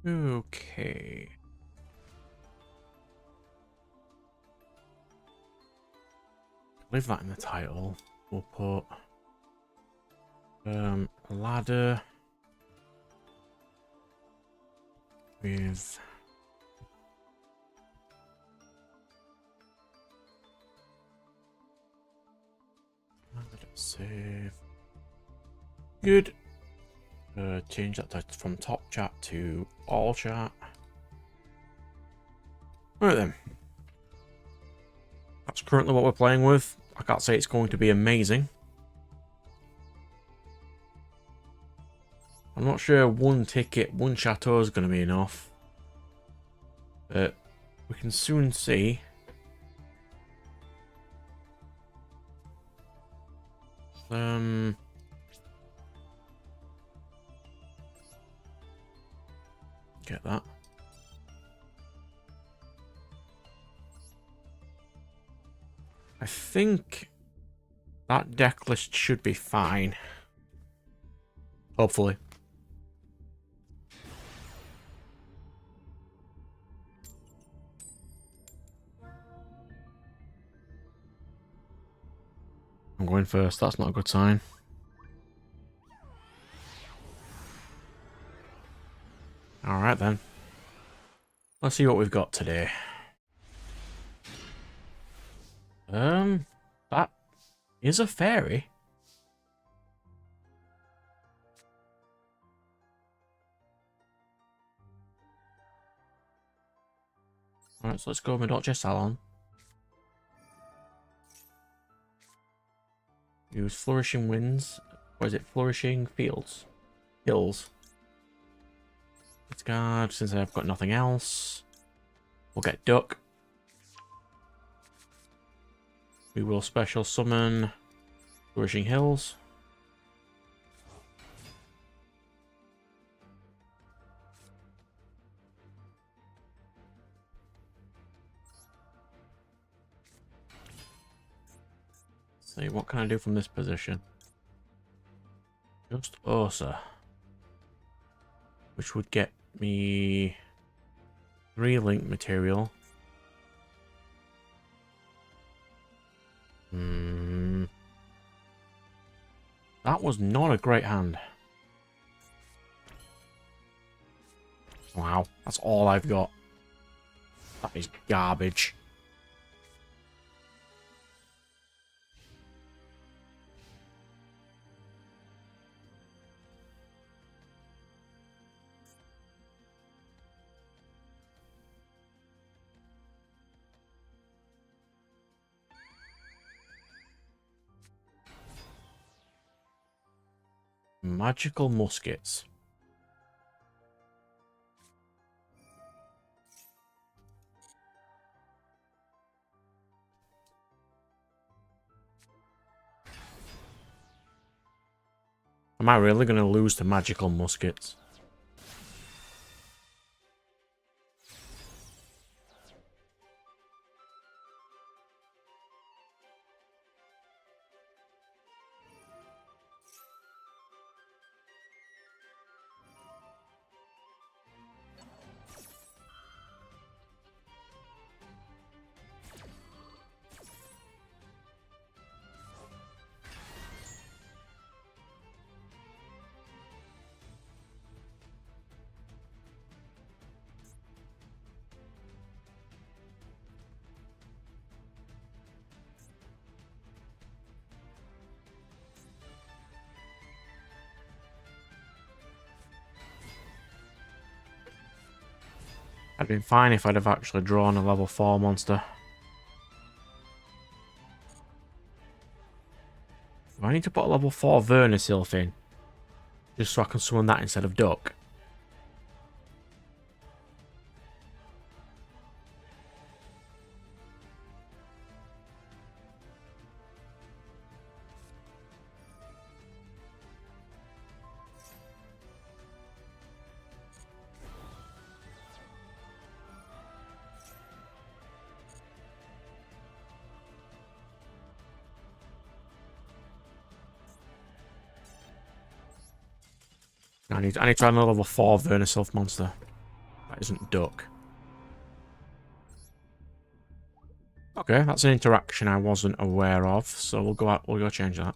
Okay. Leave that in the title. We'll put ladder with save. Good. Change that from top chat to all chat. Right then. That's currently what we're playing with. I can't say it's going to be amazing. I'm not sure one ticket, one chateau is going to be enough. But we can soon see. Get that. I think that deck list should be fine. Hopefully. I'm going first. That's not a good sign. Alright then. Let's see what we've got today. That is a fairy. Alright, so let's go Madolche Salon. Use Flourishing Winds. Or is it Flourishing Fields? Hills. Let's guard, since I've got nothing else. We'll get Duck. We will special summon Flourishing Hills. See, what can I do from this position? Just Ursa. Which would get me 3 link material. That was not a great hand. Wow, that's all I've got. That is garbage. Magical muskets. Am I really going to lose to magical muskets? I'd been fine if I'd have actually drawn a level 4 monster. Do I need to put a level 4 Vernisylph in? Just so I can summon that instead of Duck? I need to add another level 4 Vernisylph monster. That isn't duck. Okay, that's an interaction I wasn't aware of, so we'll go out, we'll go change that.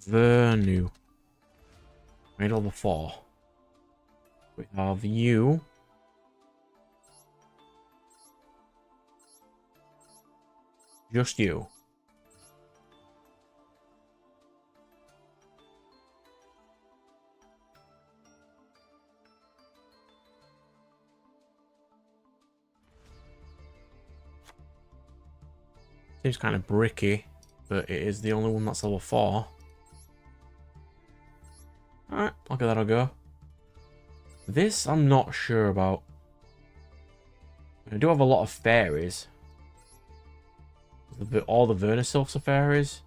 Vernu. Made level 4. We have you. Just you. Seems kind of bricky, but it is the only one that's level 4. Alright, I'll give that a go. This I'm not sure about. I do have a lot of fairies. All the Vernisylphs are fairies.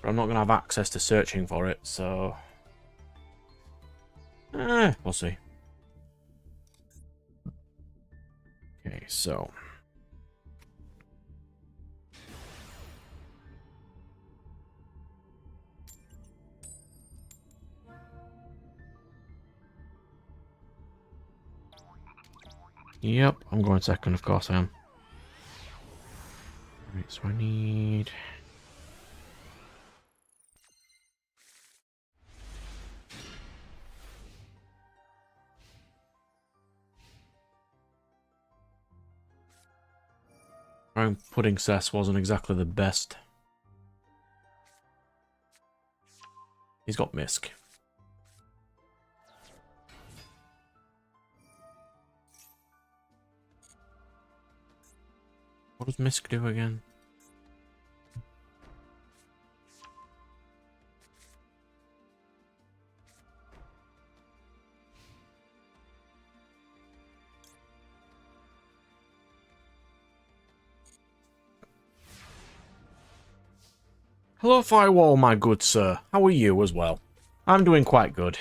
But I'm not going to have access to searching for it, so... we'll see. Okay, so... Yep, I'm going second, of course I am. Right, so I need... Pudding Cess wasn't exactly the best. He's got Misk. What does Misk do again? Hello, Firewall, my good sir. How are you as well? I'm doing quite good.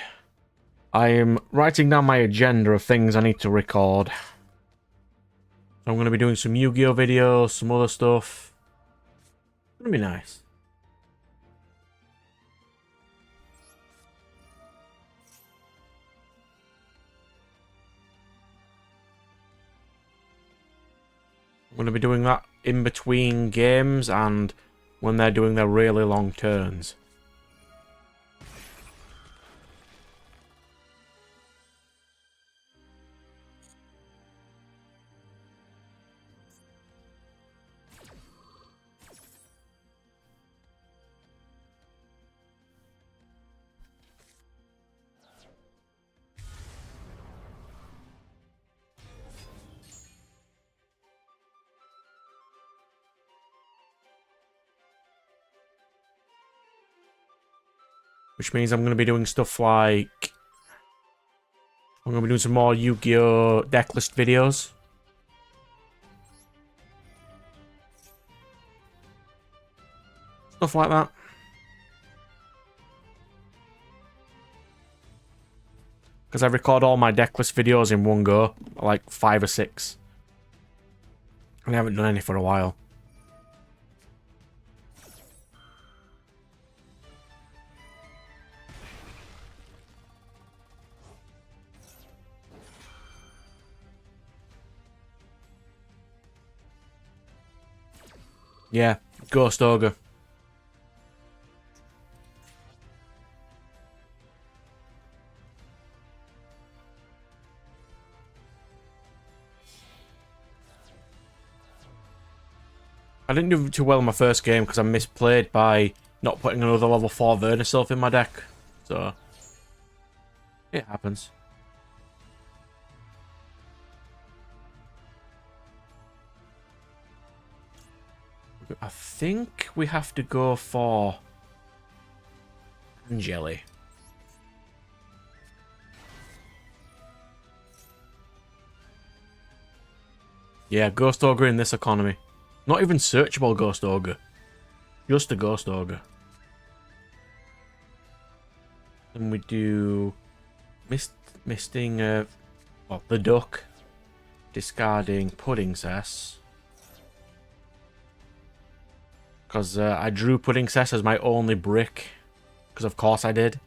I am writing down my agenda of things I need to record. So I'm going to be doing some Yu-Gi-Oh videos, some other stuff. It's going to be nice. I'm going to be doing that in between games and when they're doing their really long turns. Which means I'm going to be doing stuff like... I'm going to be doing some more Yu-Gi-Oh! Deck list videos. Stuff like that. Because I record all my deck list videos in one go. Like 5 or 6. And I haven't done any for a while. Yeah, Ghost Ogre. I didn't do too well in my first game because I misplayed by not putting another level 4 Vernisylph in my deck. So, it happens. I think we have to go for Angeli. Yeah, Ghost Ogre in this economy. Not even searchable Ghost Ogre. Just a Ghost Ogre. Then we do misting well, the duck. Discarding Pudding Cess. Because I drew Pudding Cess as my only brick. Because of course I did.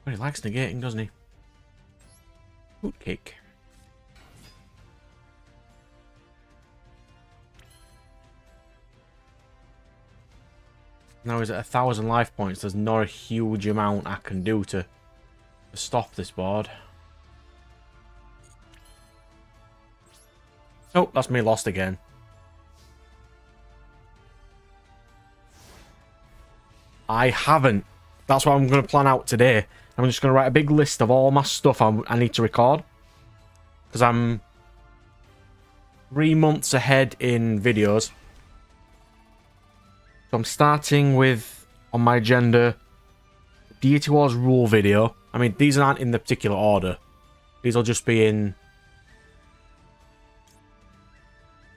But he likes negating, doesn't he? Boot cake. Now he's at 1,000 life points. There's not a huge amount I can do to stop this board. Oh, that's me lost again. I haven't. That's what I'm going to plan out today. I'm just going to write a big list of all my stuff I need to record. Because I'm 3 months ahead in videos. So I'm starting with, on my agenda, Deity Wars rule video. I mean, these aren't in the particular order. These will just be in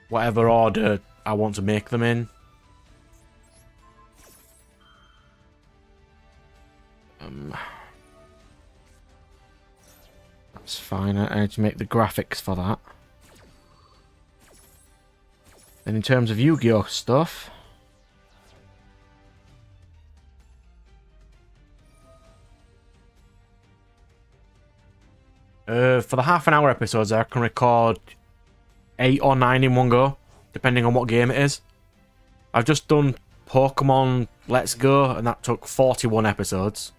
whatever order I want to make them in. That's fine. I need to make the graphics for that. And in terms of Yu-Gi-Oh stuff, for the half-an-hour episodes, I can record 8 or 9 in one go, depending on what game it is. I've just done Pokemon Let's Go, and that took 41 episodes.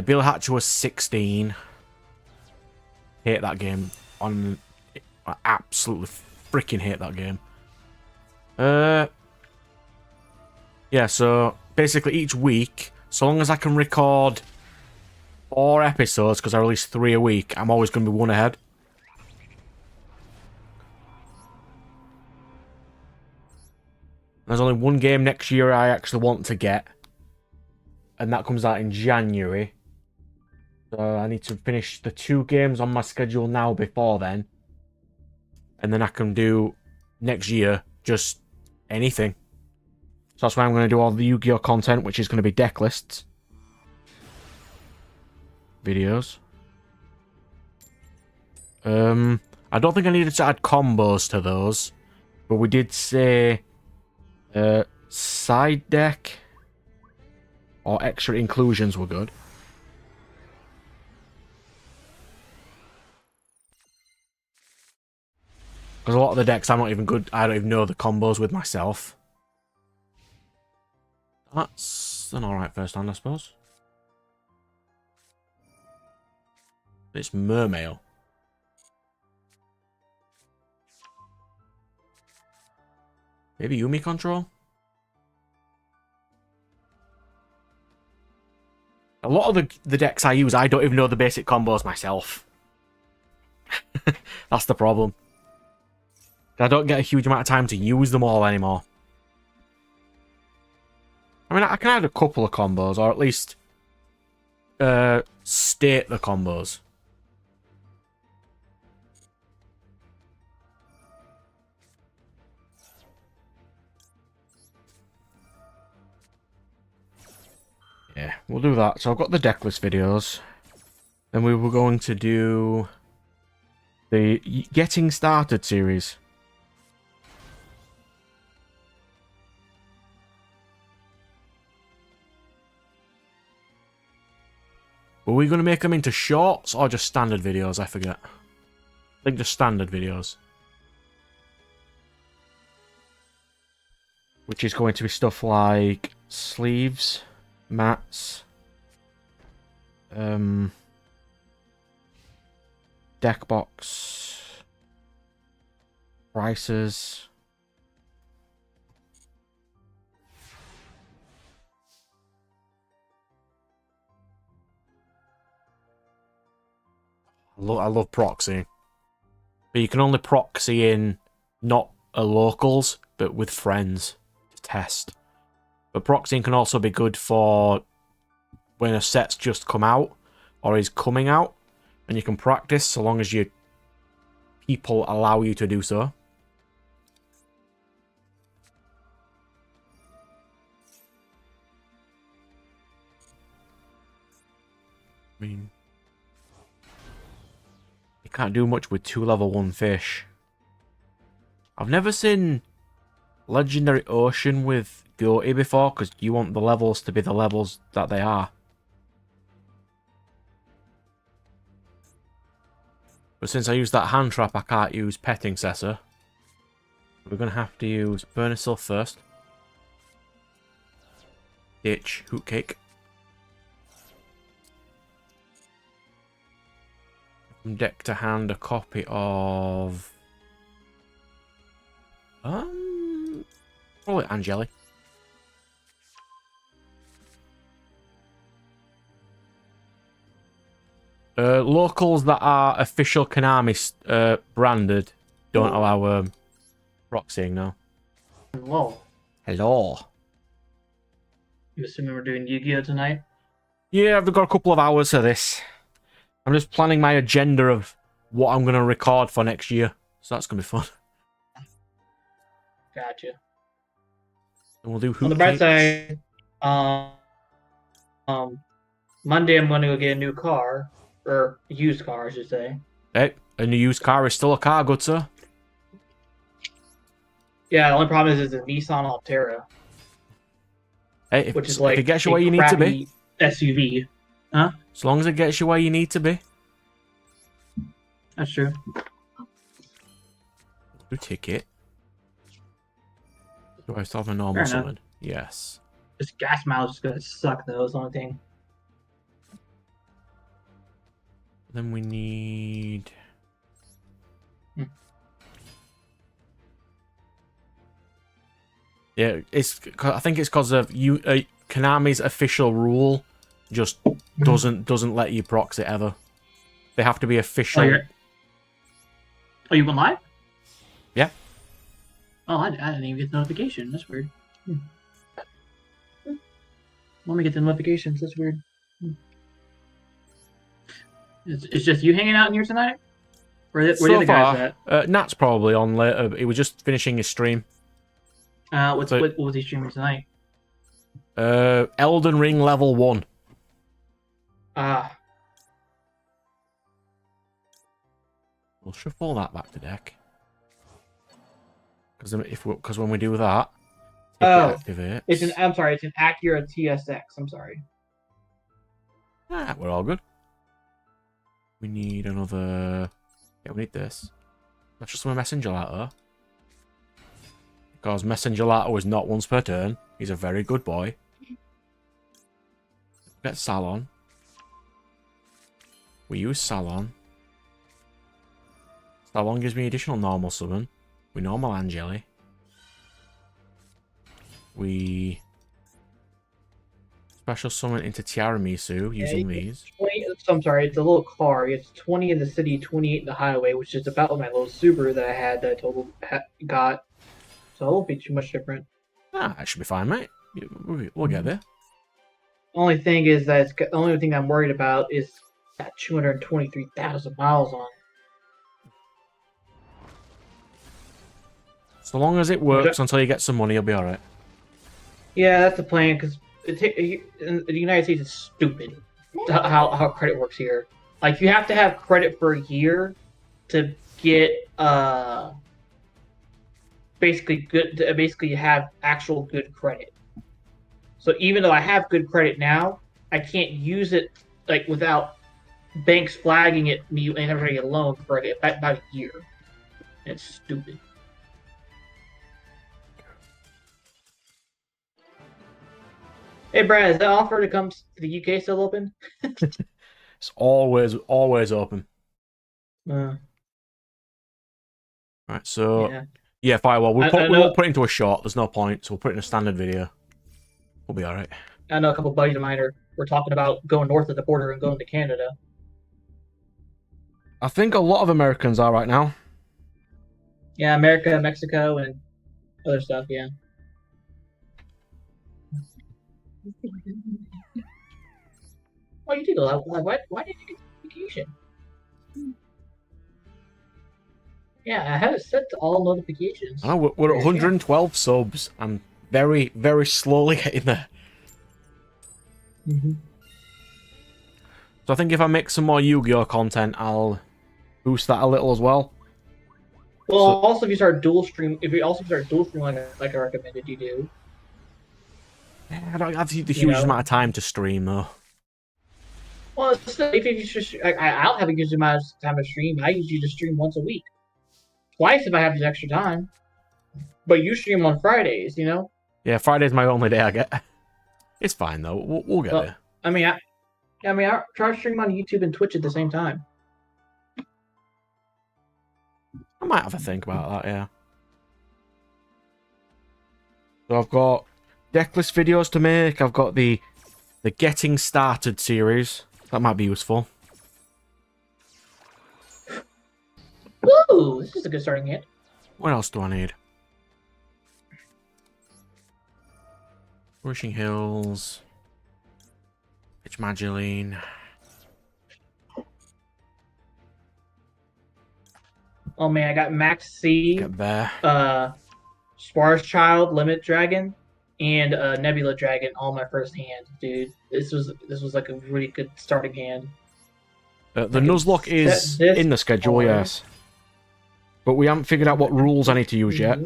Bill Hatcher was 16. Hate that game. I absolutely freaking hate that game. Yeah, so basically each week, so long as I can record 4 episodes, because I release 3 a week, I'm always going to be one ahead. There's only one game next year I actually want to get, and that comes out in January. So I need to finish the 2 games on my schedule now before then. And then I can do, next year, just anything. So that's why I'm going to do all the Yu-Gi-Oh content, which is going to be deck lists. Videos. I don't think I needed to add combos to those. But we did say side deck or extra inclusions were good. Because a lot of the decks I'm not even good. I don't even know the combos with myself. That's an alright first hand, I suppose. It's Mermail. Maybe Yumi control? A lot of the decks I use, I don't even know the basic combos myself. That's the problem. I don't get a huge amount of time to use them all anymore. I mean, I can add a couple of combos, or at least state the combos. Yeah, we'll do that. So I've got the deck list videos. Then we were going to do the Getting Started series. Were we going to make them into shorts or just standard videos? I forget. I think just standard videos. Which is going to be stuff like sleeves, mats, deck box, prices. I love proxy. But you can only proxy in not locals, but with friends to test. But proxying can also be good for when a set's just come out or is coming out, and you can practice so long as your people allow you to do so. I mean, you can't do much with 2 level 1 fish. I've never seen Legendary Ocean with Goatee before, because you want the levels to be the levels that they are. But since I used that hand trap, I can't use Petting Cessor. We're going to have to use Burnisil first. Ditch, Hoot Kick. From deck to hand, a copy of... Probably Angeli. Locals that are official Konami branded don't allow proxying now. Hello. Hello. You assuming we're doing Yu-Gi-Oh tonight? Yeah, I've got a couple of hours for this. I'm just planning my agenda of what I'm going to record for next year. So that's going to be fun. Gotcha. And we'll do On the bright side, Monday I'm going to go get a new car. Or a used car, I should say. Hey, a new used car is still a car, good sir. Yeah, the only problem is it's a Nissan Almera. Hey, which is like if it gets you where you need to be. SUV. Huh? As long as it gets you where you need to be. That's true. Do ticket. Do I still have a normal summon? Yes. This gas mileage is going to suck, though, is the only thing. Then we need... Yeah, I think it's because of Konami's official rule just doesn't let you proxy ever. They have to be official. Oh, you went live? Yeah. Oh, I didn't even get the notification. That's weird. Let me get the notifications. That's weird. It's just you hanging out in here tonight? Where the other guys at? Nat's probably on later. He was just finishing his stream. What was he streaming tonight? Elden Ring level 1. We'll shuffle that back to deck. Because when we do that, it activates. I'm sorry, it's an Acura TSX. I'm sorry. We're all good. We need another... Yeah, we need this. Let's just summon Messenger Lato. Because Messenger Lato is not once per turn. He's a very good boy. Get Salon. We use Salon. Salon gives me additional normal summon. We normal Angeli. We... Special summon into Tiaramisu using these. 20, I'm sorry, it's a little car. It's 20 in the city, 28 in the highway, which is about my little Subaru that I had that I total got. So it won't be too much different. That should be fine, mate. We'll get there. Only thing is that the only thing I'm worried about is that 223,000 miles on. So long as it works until you get some money, you'll be alright. Yeah, that's the plan, because in the United States, it's stupid how credit works here. Like, you have to have credit for a year to get basically have actual good credit. So even though I have good credit now, I can't use it like without banks flagging it me and having a loan for about a year. It's stupid. Hey Brad, is that offer to come to the UK still open? It's always open. Right, Right, so yeah, Firewall. We won't put it into a short. There's no point, so we'll put it in a standard video. We'll be all right. I know a couple buddies of mine we're talking about going north of the border and going to Canada. I think a lot of Americans are right now. Yeah, America, Mexico, and other stuff. Yeah. Oh, you did a lot. Why did you get notification? Yeah, I have it set to all notifications. I know, we're at 112 subs. I'm very, very slowly getting there. So I think if I make some more Yu-Gi-Oh content, I'll boost that a little as well. Well, also if you start dual stream, like I recommended you do. I don't have the huge amount of time to stream though. Well, still, if you just, I don't have a good amount of time to stream. I usually just stream once a week, twice if I have the extra time. But you stream on Fridays, you know. Yeah, Friday's my only day I get. It's fine though. We'll get Well, there. I try to stream on YouTube and Twitch at the same time. I might have a think about that, yeah. So I've got decklist videos to make. I've got the Getting Started series. That might be useful. Woo! This is a good starting hit. What else do I need? Rushing Hills. Pitch Mageline. Oh man, I got Max C, Get Bear. Sparse Child, Limit Dragon, and Nebula Dragon all my first hand, dude. This was like a really good starting hand. The Nuzlocke is in the schedule, yes. But we haven't figured out what rules I need to use yet.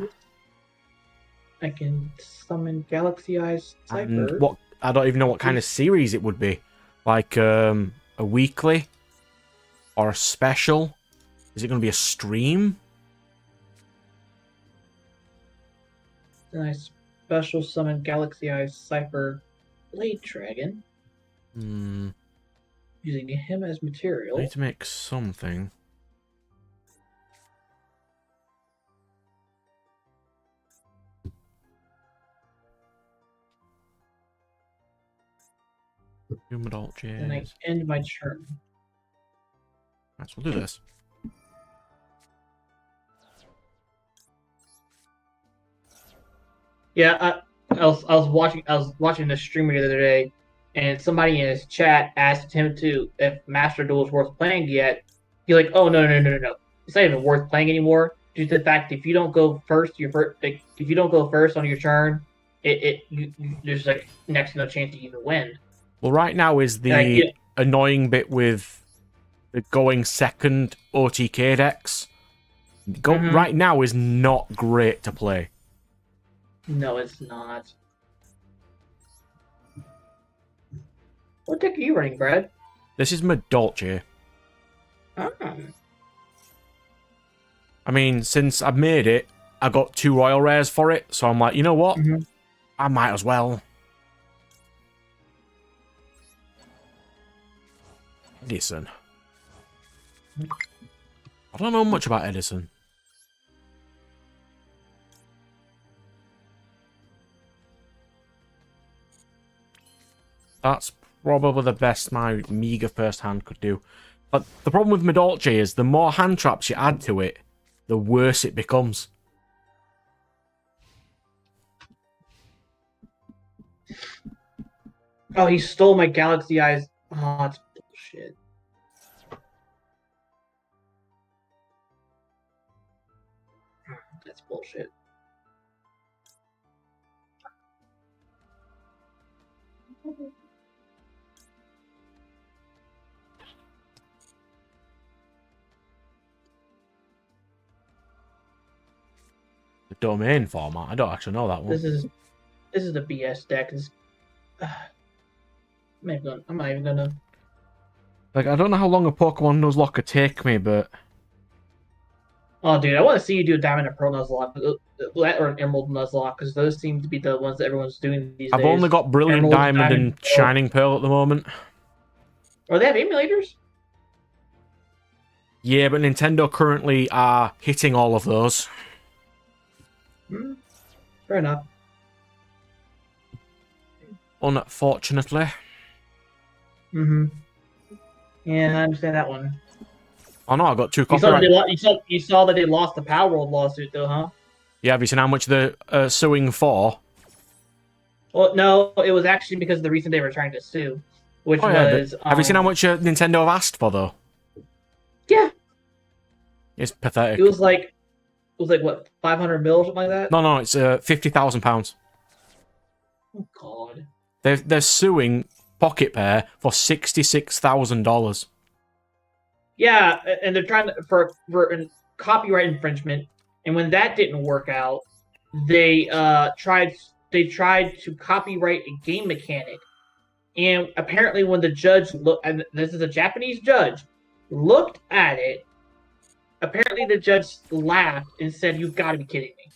I can summon Galaxy Eyes Cypher. And what I don't even know what kind of series it would be. Like a weekly? Or a special? Is it going to be a stream? Then I special summon Galaxy Eyes Cypher Blade Dragon. Using him as material. I need to make something. Madolche. And I end my turn. Right, so we'll do this. Yeah, I was watching the streamer the other day, and somebody in his chat asked him to if Master Duel is worth playing yet. He's like, "Oh no, it's not even worth playing anymore due to the fact if you don't go first, if you don't go first on your turn, there's like next to no chance that you even win." Well, right now is the annoying bit with the going second OTK decks. Right now is not great to play. No, it's not. What deck are you running, Brad? This is Madolche. Oh. I mean, since I've made it, I got 2 Royal Rares for it, so I'm like, you know what? I might as well. Edison. I don't know much about Edison. That's probably the best my meager first hand could do. But the problem with Madolche is the more hand traps you add to it, the worse it becomes. Oh, he stole my Galaxy Eyes. Oh, that's bullshit. That's bullshit. The domain format, I don't actually know that one. This is the BS deck. I'm not even gonna. Like, I don't know how long a Pokemon Nuzlocke could take me, but... Oh, dude, I want to see you do a Diamond and Pearl Nuzlocke, or an Emerald Nuzlocke, because those seem to be the ones that everyone's doing these days. I've only got Brilliant Emerald, Diamond and Shining Pearl at the moment. Oh, they have emulators? Yeah, but Nintendo currently are hitting all of those. Fair enough. Unfortunately. Yeah, I understand that one. Oh no, I got 2 You copyright. you saw that they lost the Power World lawsuit, though, huh? Yeah, have you seen how much they're suing for? Well, no, it was actually because of the reason they were trying to sue, which was. Have you seen how much Nintendo have asked for, though? Yeah. It's pathetic. It was like what, 500 mil or something like that? No, it's £50,000. Oh God. They're suing Pocket Pair for $66,000. Yeah, and they're trying to for copyright infringement, and when that didn't work out, they tried to copyright a game mechanic And apparently, when the judge looked, and this is a Japanese judge, looked at it, apparently the judge laughed and said, "You've got to be kidding me."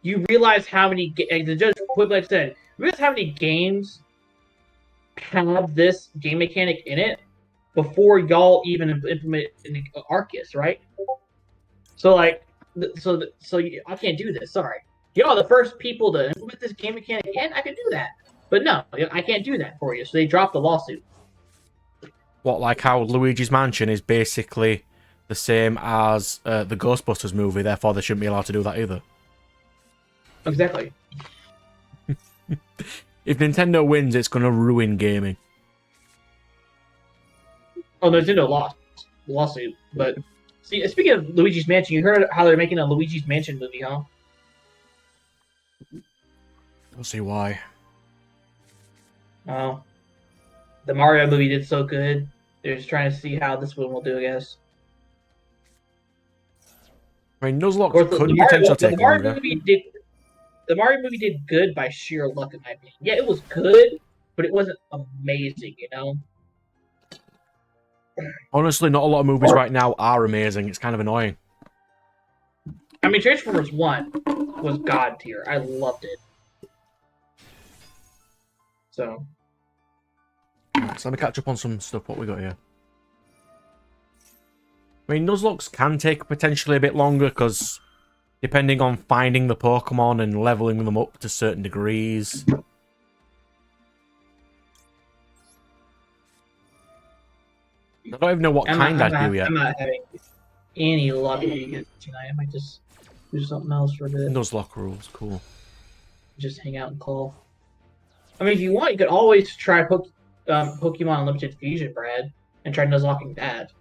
You realize how many, the judge point blank said, "You realize how many games have this game mechanic in it before y'all even implement Arceus, right?" So like, I can't do this. Sorry, y'all are the first people to implement this game mechanic, and I can do that. But no, I can't do that for you. So they dropped the lawsuit. What, like how Luigi's Mansion is basically the same as the Ghostbusters movie, therefore they shouldn't be allowed to do that either. Exactly. If Nintendo wins, it's going to ruin gaming. Oh, Nintendo lost the lawsuit. But see, speaking of Luigi's Mansion, you heard how they're making a Luigi's Mansion movie, huh? I'll see why. Oh, the Mario movie did so good. They're just trying to see how this one will do, I guess. I mean, Nuzlocke could potentially take longer. The Mario movie did good by sheer luck, in my opinion. Yeah, it was good, but it wasn't amazing, you know? Honestly, not a lot of movies right now are amazing. It's kind of annoying. I mean, Transformers 1 was god tier. I loved it. So let me catch up on some stuff. What we got here? I mean, Nuzlocke can take potentially a bit longer because depending on finding the Pokemon and leveling them up to certain degrees. I don't even know what kind I'd do yet. I'm not having any luck tonight. I might just do something else for a bit. Nuzlocke rules, cool. Just hang out and call. I mean, if you want, you could always try Pokemon Unlimited Fusion, Brad, and try Nuzlocking that.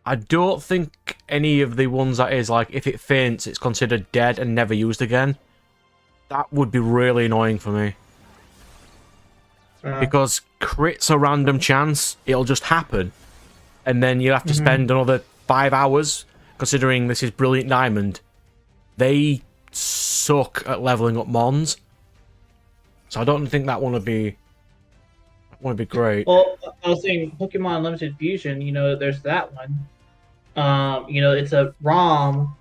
I don't think any of the ones that is, like, if it faints, it's considered dead and never used again. That would be really annoying for me. Because crit's a random chance, it'll just happen. And then you have to spend another 5 hours, considering this is Brilliant Diamond. They suck at leveling up Mons. So I don't think that one would be great. Well, I was saying Pokemon Unlimited Fusion, you know, there's that one. You know, it's a ROM,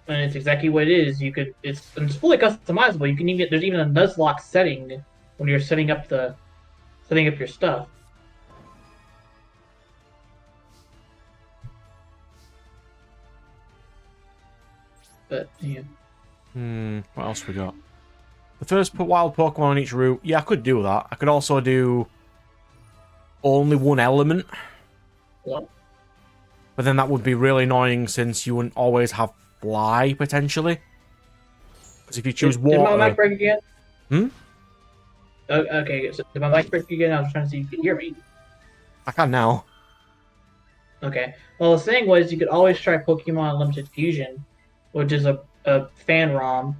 and it's exactly what it is. It's fully customizable. You can even there's even a Nuzlocke setting when you're setting up your stuff. But yeah. What else we got? The first wild Pokemon on each route. Yeah, I could do that. I could also do only one element. What? But then that would be really annoying since you wouldn't always have Fly, potentially. Because if you choose water... Did my mic break again? Hmm? Okay, so did my mic break again? I was trying to see if you could hear me. I can now. Okay. Well, the thing was, you could always try Pokemon Unlimited Fusion, which is a fan ROM,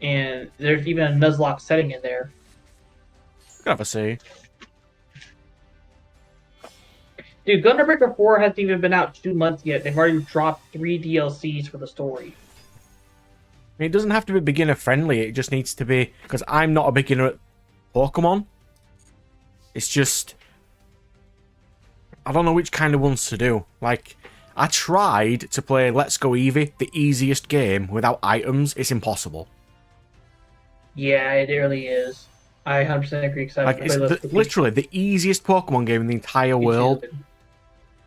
and there's even a Nuzlocke setting in there. Could have a see. Dude, Gundam Breaker 4 hasn't even been out 2 months yet. They've already dropped 3 DLCs for the story. I mean, it doesn't have to be beginner friendly. It just needs to be, because I'm not a beginner at Pokemon. It's just, I don't know which kind of ones to do. Like, I tried to play Let's Go Eevee, the easiest game, without items. It's impossible. Yeah, it really is. I 100% agree. Like, it's literally the easiest Pokemon game in the entire world.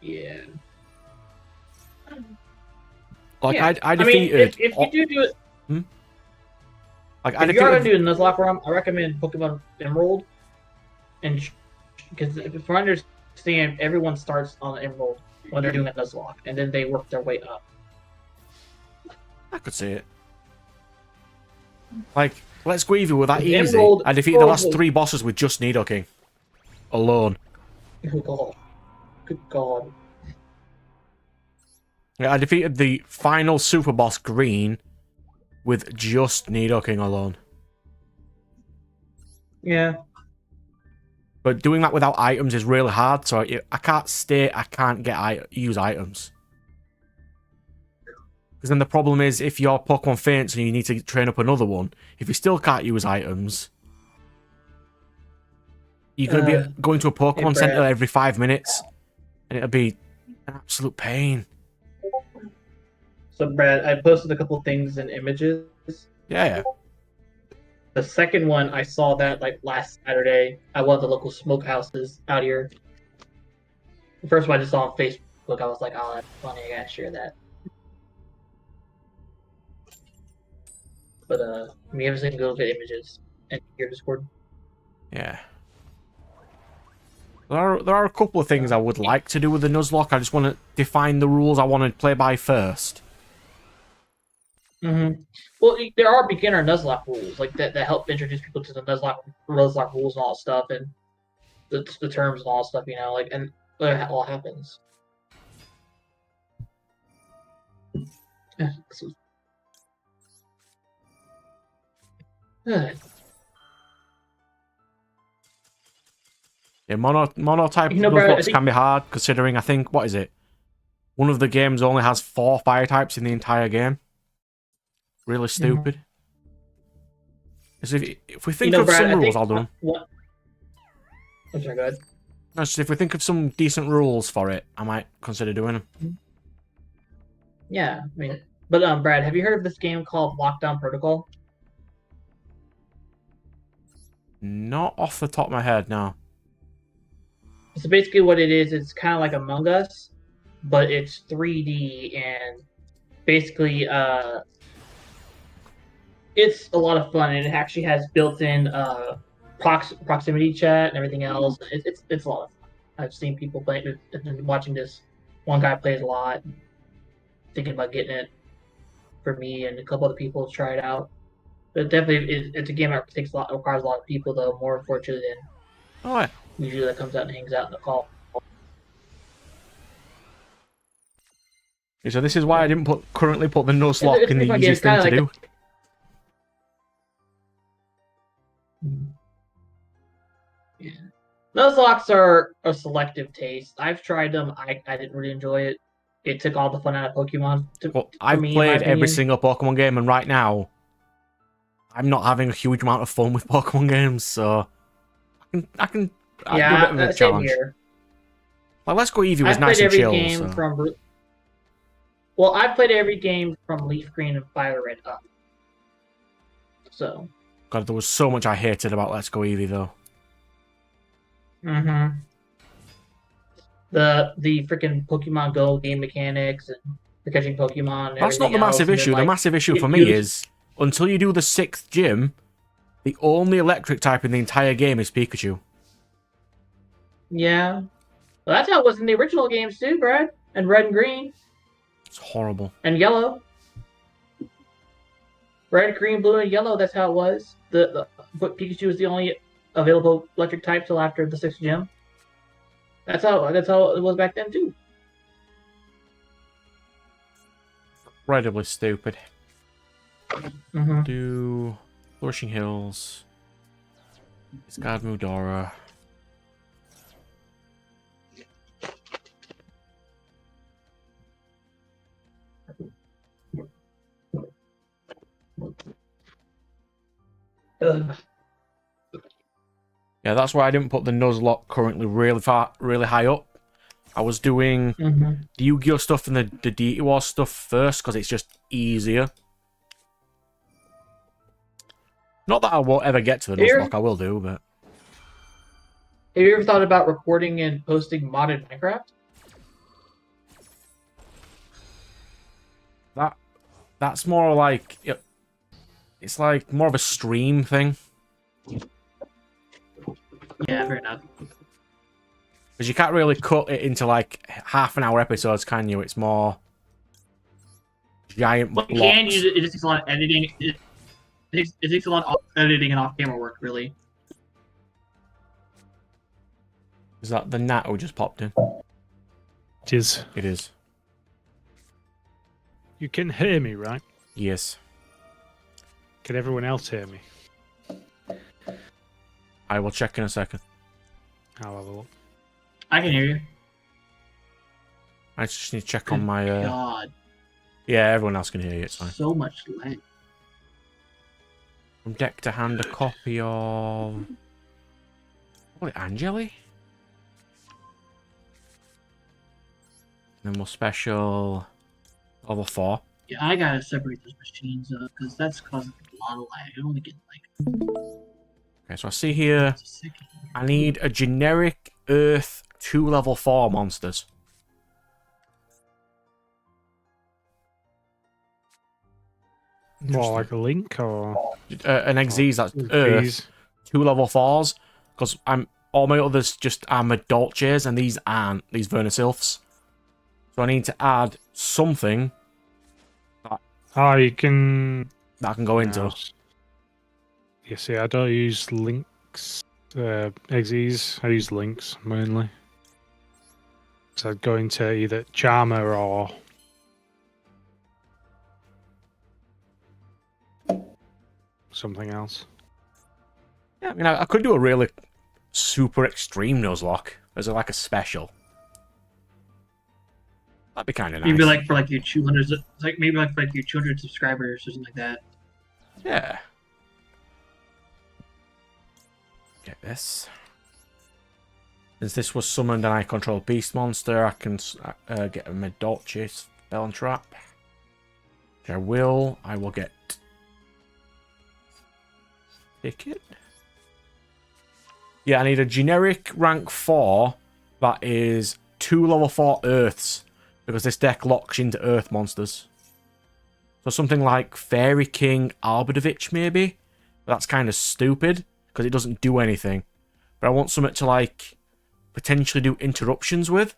Yeah. Like, yeah. I defeated... if you do it... Like, if you're going to do a Nuzlocke ROM, I recommend Pokemon Emerald. And because from what I understand, everyone starts on Emerald when they're doing a Nuzlocke, and then they work their way up. I could see it. Like, Let's Go Eevee were that easy. Emerald, I defeated the last 3 bosses with just Nidoking. Alone. Good God. Good God. Yeah, I defeated the final super boss Green with just Nidoking alone. Yeah. But doing that without items is really hard, so I can't use items. Because then the problem is, if your Pokemon faints and you need to train up another one, if you still can't use items, You're going to be going to a Hey, Pokemon Center Brad. every 5 minutes, and it'll be an absolute pain. So, Brad, I posted a couple things and images. Yeah. The second one, I saw that like last Saturday at one of the local smokehouses out here. The first one I just saw on Facebook. I was like, oh, that's funny. I gotta share that. But we have some good images in your Discord. Yeah. There are a couple of things I would like to do with the Nuzlocke. I just want to define the rules I want to play by first. Well, there are beginner Nuzlocke rules like that help introduce people to the Nuzlocke rules and all that stuff, and the terms and all that stuff. You know, like and it all happens. Yeah, mono-type Brad, Nuzlocks can be hard, considering, I think, what is it? One of the games only has 4 fire types in the entire game. Really stupid. So if we think of Brad, some rules, I'll do them. What? I'm sorry, go ahead. No, just if we think of some decent rules for it, I might consider doing them. Yeah, I mean, but Brad, have you heard of this game called Lockdown Protocol? Not off the top of my head, no. So basically, what it is, it's kind of like Among Us, but it's 3D and basically, it's a lot of fun, and it actually has built-in proximity chat and everything else. It's a lot of fun. I've seen people play and watching this. One guy plays a lot, thinking about getting it for me, and a couple other people to try it out. But definitely, it's a game that requires a lot of people, though. More unfortunately than usually that comes out and hangs out in the call. So this is why I didn't currently put the Nuzlocke in the easiest thing to do. Yeah. Nuzlocks are a selective taste. I've tried them. I didn't really enjoy it. It took all the fun out of Pokemon. I've played every single Pokemon game, and right now, I'm not having a huge amount of fun with Pokemon games, so I can do a bit of a challenge. Here. Like, Let's Go Eevee was nice and chill. Well, I played every game from Leaf Green and Fire Red up. So. God, there was so much I hated about Let's Go Eevee, though. The freaking Pokemon Go game mechanics and for catching Pokemon. And that's not the massive issue. The massive issue for me is until you do the 6th gym, the only electric type in the entire game is Pikachu. Yeah. Well, that's how it was in the original games too, Brad. And Red and Green. It's horrible. And Yellow. Red, Green, Blue, and Yellow. That's how it was. But Pikachu was the only available electric type till after the 6th gym. That's how it was back then too. Incredibly stupid. Do Flourishing Hills. Discard Mudora. Yeah, that's why I didn't put the Nuzlocke currently really high up. I was doing the Yu-Gi-Oh stuff and the Deity Wars stuff first because it's just easier. Not that I won't ever get to the Nuzlocke, I will do, but... Have you ever thought about recording and posting modded Minecraft? That's more like... It's like more of a stream thing. Yeah, fair enough. Because you can't really cut it into like half-an-hour episodes, can you? It's more giant blocks. You can use it. It just takes a lot of editing. It takes a lot of editing and off-camera work, really. Is that the gnat who just popped in? It is. It is. You can hear me, right? Yes. Can everyone else hear me? I will check in a second. I'll have a look. I can hear you. I just need to check on my... God. Yeah, everyone else can hear you, it's fine. So much lag. From deck to hand, a copy of... Call it Angeli. And then we'll special level 4. Yeah, I gotta separate those machines up because that's causing a lot of lag. I only get like Okay, so I see here, a second. I need a generic Earth 2 level 4 monsters. More like a link or An Xyz that's Earth 2 level 4s. Because all my others just are Madolches and these aren't, these Vernisylphs. So I need to add something Oh, you can. that I can go into. You see, I don't use links, exes. I use links mainly. So I'd go into either Charmer or something else. Yeah, I mean, I could do a really super extreme Nuzlocke as like a special. That'd be kind of nice. Maybe like for like your 200, like maybe like for like your 200 subscribers or something like that. Yeah. Get this. Since this was summoned and I control Beast Monster, I can get a Madolche spell and trap. Which I will. I will get Ticket. Yeah, I need a generic rank 4 that is 2 level 4 Earths. Because this deck locks into Earth monsters. So something like Fairy King Arbidovich, maybe? But that's kind of stupid, because it doesn't do anything. But I want something to, like, potentially do interruptions with.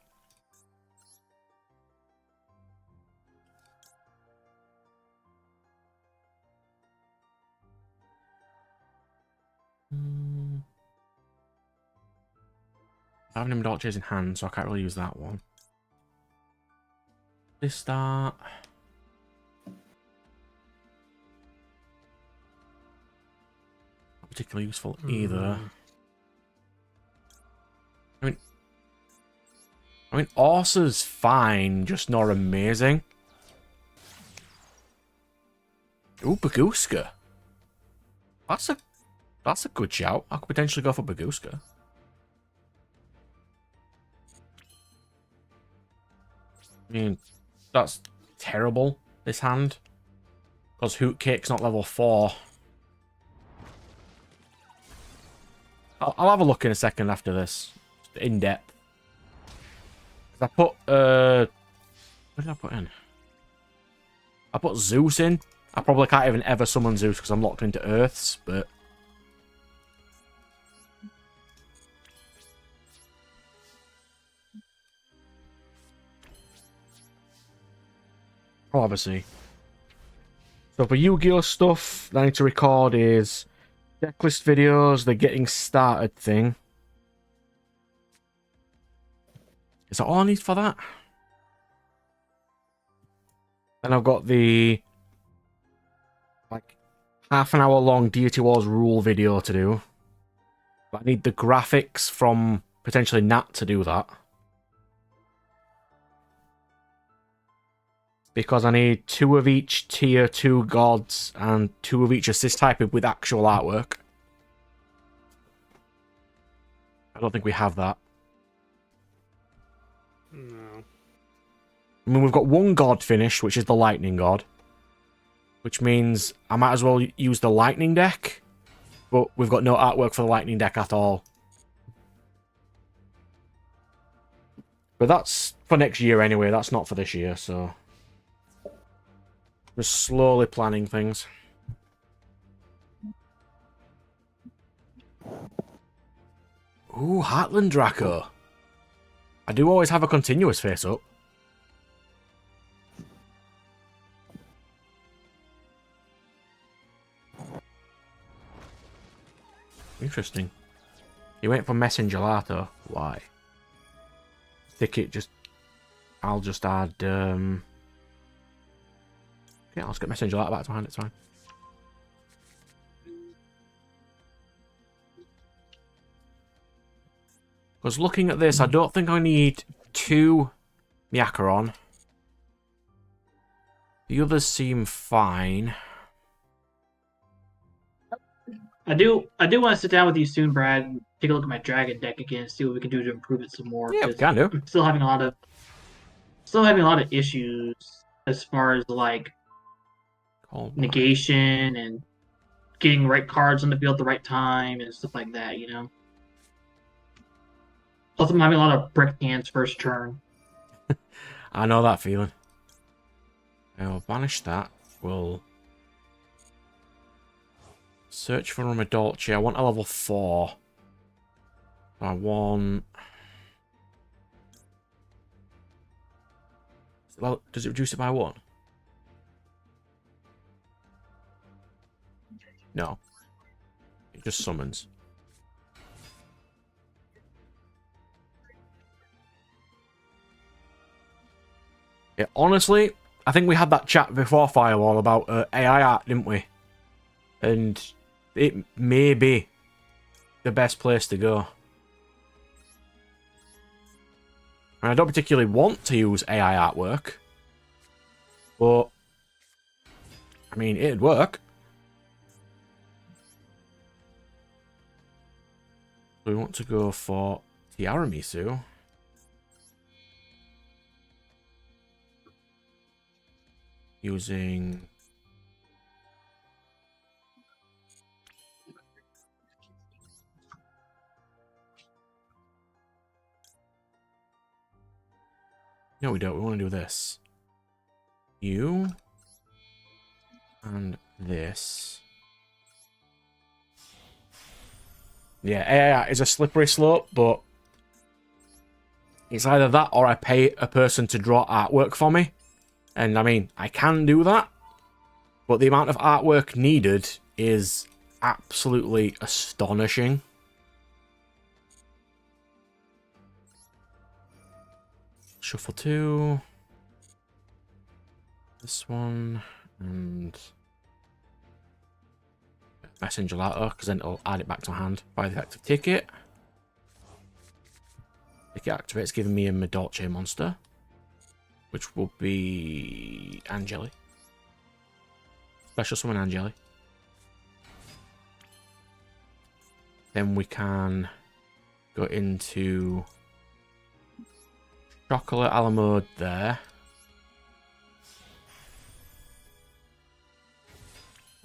I have an Madolches in hand, so I can't really use that one. This start. Not particularly useful either. I mean, Orsa's fine, just not amazing. Ooh, Baguska. That's a good shout. I could potentially go for Baguska. I mean, that's terrible, this hand. Because Hootcake's not level 4. I'll have a look in a second after this. In depth. I put, what did I put in? I put Zeus in. I probably can't even ever summon Zeus because I'm locked into Earths, but... Oh, obviously. So for Yu-Gi-Oh stuff that I need to record is decklist videos, the getting started thing. Is that all I need for that? Then I've got the like half an hour long Deity Wars rule video to do. But I need the graphics from potentially Nat to do that. Because I need 2 of each tier 2 gods and 2 of each assist type with actual artwork. I don't think we have that. No. I mean, we've got 1 god finished, which is the lightning god. Which means I might as well use the lightning deck. But we've got no artwork for the lightning deck at all. But that's for next year anyway, that's not for this year, so... Just slowly planning things. Ooh, Heartland Draco. I do always have a continuous face up. Interesting. You wait for Messenger Gelato. Why? Ticket just... I'll just add... Yeah, let's get Messenger Gelato back to hand, it's fine. Because looking at this, I don't think I need 2 Miakaron. The others seem fine. I do want to sit down with you soon, Brad, and take a look at my dragon deck again, see what we can do to improve it some more. Yeah, we 'cause can do. I'm still having a lot of issues as far as like Oh my. negation and getting the right cards on the field at the right time and stuff like that. You know. Plus, I'm having a lot of brick hands first turn. I know that feeling. I'll banish that. We'll search for a Madolche. I want a level 4. I want... Does it reduce it by 1? No. It just summons. Yeah, honestly, I think we had that chat before Firewall about AI art, didn't we? And it may be the best place to go. And I don't particularly want to use AI artwork, but I mean, it'd work. We want to go for Tiramisu. Using... No, we don't. We want to do this. You. And this. Yeah, AI is a slippery slope, but it's either that or I pay a person to draw artwork for me. And I mean, I can do that, but the amount of artwork needed is absolutely astonishing. Shuffle 2. This one. And Messenger Letter, because then it'll add it back to my hand by the effect of Ticket. Ticket activates, giving me a Madolche monster, which will be Angeli. Special summon Angeli. Then we can go into Chocolate a la mode there.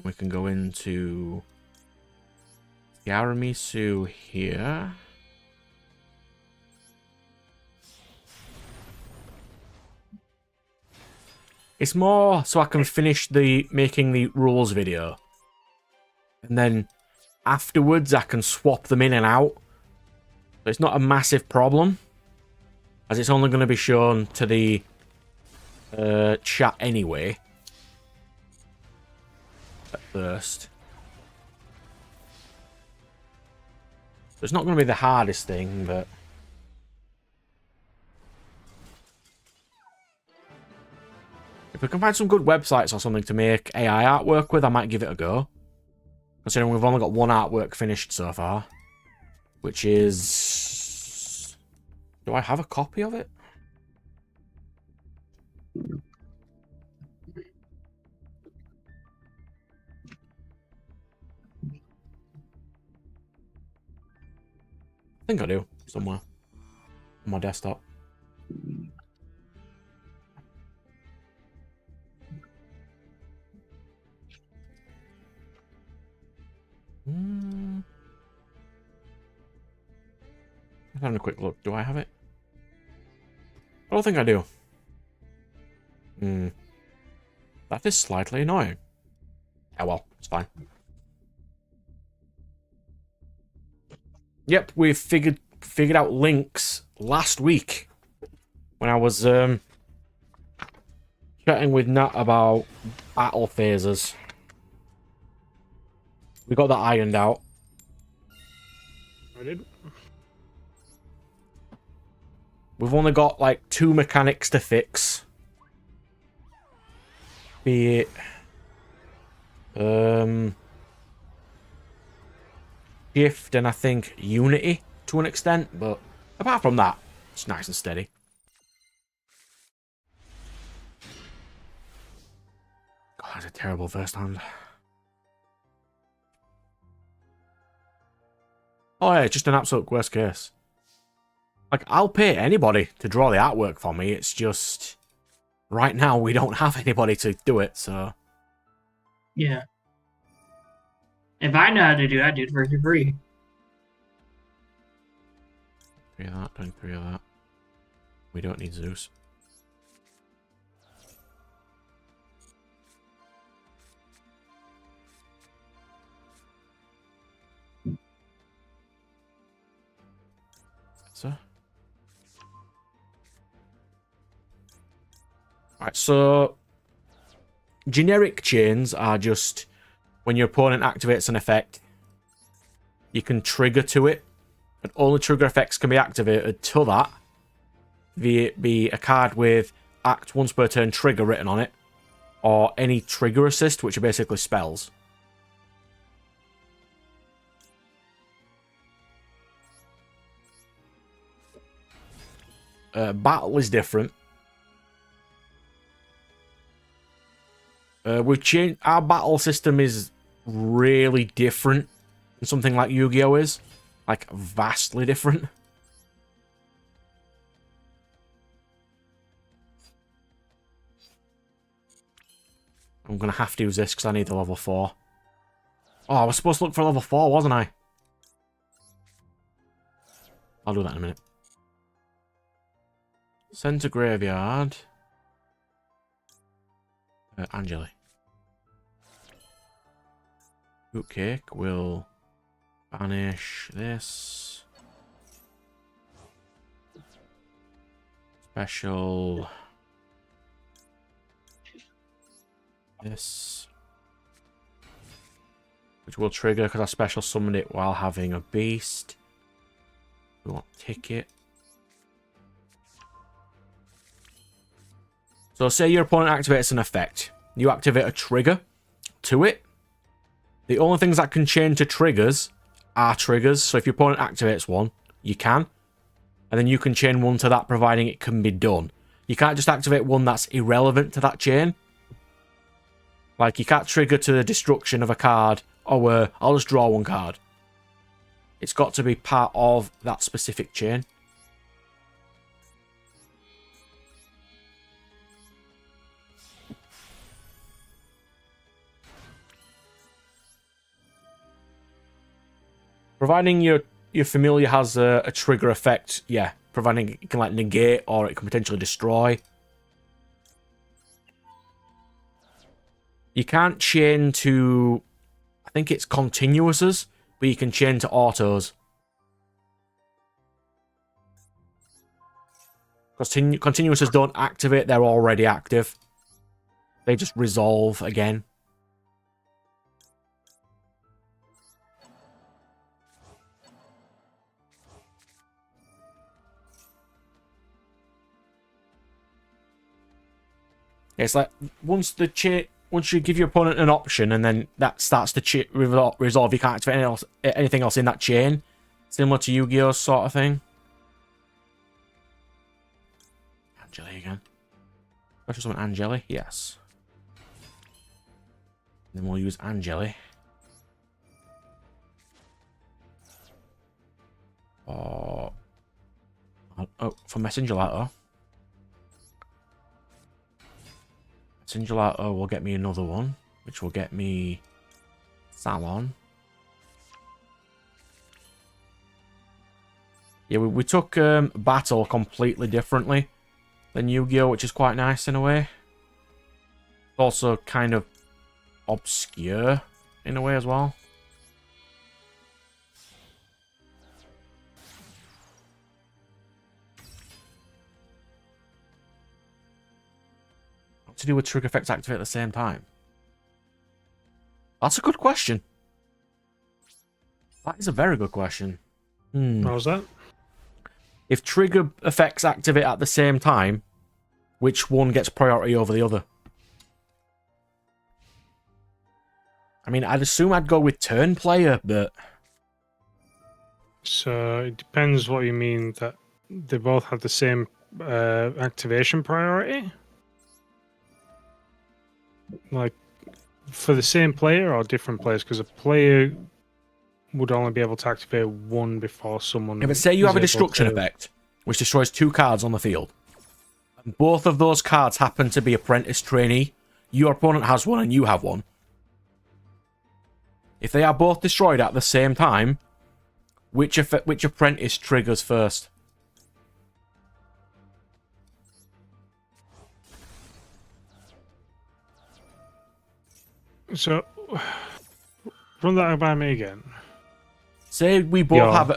We can go into Yaramisu here. It's more so I can finish the making the rules video. And then afterwards I can swap them in and out. So it's not a massive problem, as it's only going to be shown to the chat anyway. At first. So it's not going to be the hardest thing, but... If we can find some good websites or something to make AI artwork with, I might give it a go. Considering we've only got one artwork finished so far. Which is... Do I have a copy of it? I think I do, somewhere. On my desktop. I'm having a quick look. Do I have it? I don't think I do. That is slightly annoying. Oh well, it's fine. Yep, we figured out links last week when I was chatting with Nat about battle phases. We got that ironed out. I did. We've only got like 2 mechanics to fix. Be it Shift and I think Unity to an extent, but apart from that, it's nice and steady. God, that's a terrible first hand. Oh yeah, just an absolute worst case. Like, I'll pay anybody to draw the artwork for me, it's just... Right now, we don't have anybody to do it, so... Yeah. If I know how to do it, I'd do it for free. 3 of that, 23 of that. We don't need Zeus. So... Alright, so... Generic chains are just... When your opponent activates an effect, you can trigger to it, and only trigger effects can be activated to that, be it be a card with act once per turn trigger written on it, or any trigger assist, which are basically spells. Battle is different. We've changed... Our battle system is really different than something like Yu-Gi-Oh! Is. Like, vastly different. I'm going to have to use this because I need a level 4. Oh, I was supposed to look for level 4, wasn't I? I'll do that in a minute. Send to graveyard. Angeli. Fruitcake will banish this. Special. This. Which will trigger because I special summoned it while having a beast. We want ticket. So say your opponent activates an effect. You activate a trigger to it. The only things that can change to triggers are triggers. So if your opponent activates one, you can. And then you can chain one to that providing it can be done. You can't just activate one that's irrelevant to that chain. Like you can't trigger to the destruction of a card. Or I'll just draw one card. It's got to be part of that specific chain. Providing your familiar has a trigger effect, yeah. Providing it can like negate or it can potentially destroy. You can't chain to, I think it's continuouses, but you can chain to autos. Because continuouses don't activate, they're already active. They just resolve again. It's like once you give your opponent an option and then that starts to resolve, you can't activate anything else in that chain. Similar to Yu-Gi-Oh! Sort of thing. Angeli again. Special summon Angeli? Yes. Then we'll use Angeli. Oh, for Messenger Letter. Gelato will get me another one, which will get me Salon. Yeah, we took Battle completely differently than Yu-Gi-Oh, which is quite nice in a way. Also kind of obscure in a way as well. To do with trigger effects activate at the same time? That's a good question. That is a very good question. What was that? If trigger effects activate at the same time, which one gets priority over the other? I mean, I'd assume I'd go with turn player, but... So it depends what you mean, that they both have the same activation priority? Like, for the same player or different players? Because a player would only be able to activate one before someone. Yeah, but say you have a is able destruction to- effect, which destroys 2 cards on the field. And both of those cards happen to be apprentice trainee. Your opponent has one and you have one. If they are both destroyed at the same time, which apprentice triggers first? So, run that by me again. Say we both have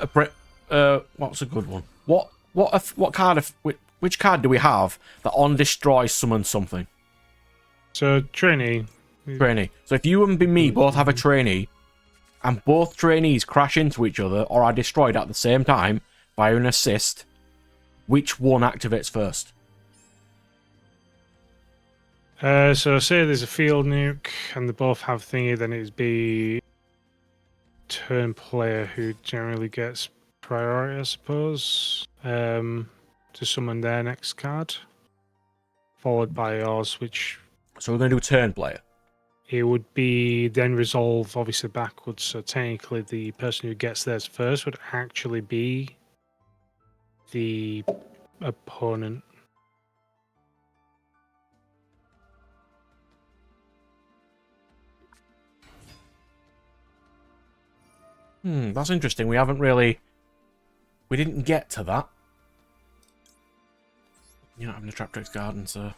what's a good one? Which card do we have that on destroy summons something? So, trainee. Trainee. So if you and me both have a trainee, and both trainees crash into each other or are destroyed at the same time by an assist, which one activates first? So say there's a field nuke and they both have thingy, then it'd be turn player who generally gets priority, I suppose, to summon their next card, followed by yours, which... So we're going to do turn player. It would be then resolve, obviously, backwards. So technically, the person who gets theirs first would actually be the opponent. That's interesting. We didn't get to that. You're not having a Traptrix Garden, so...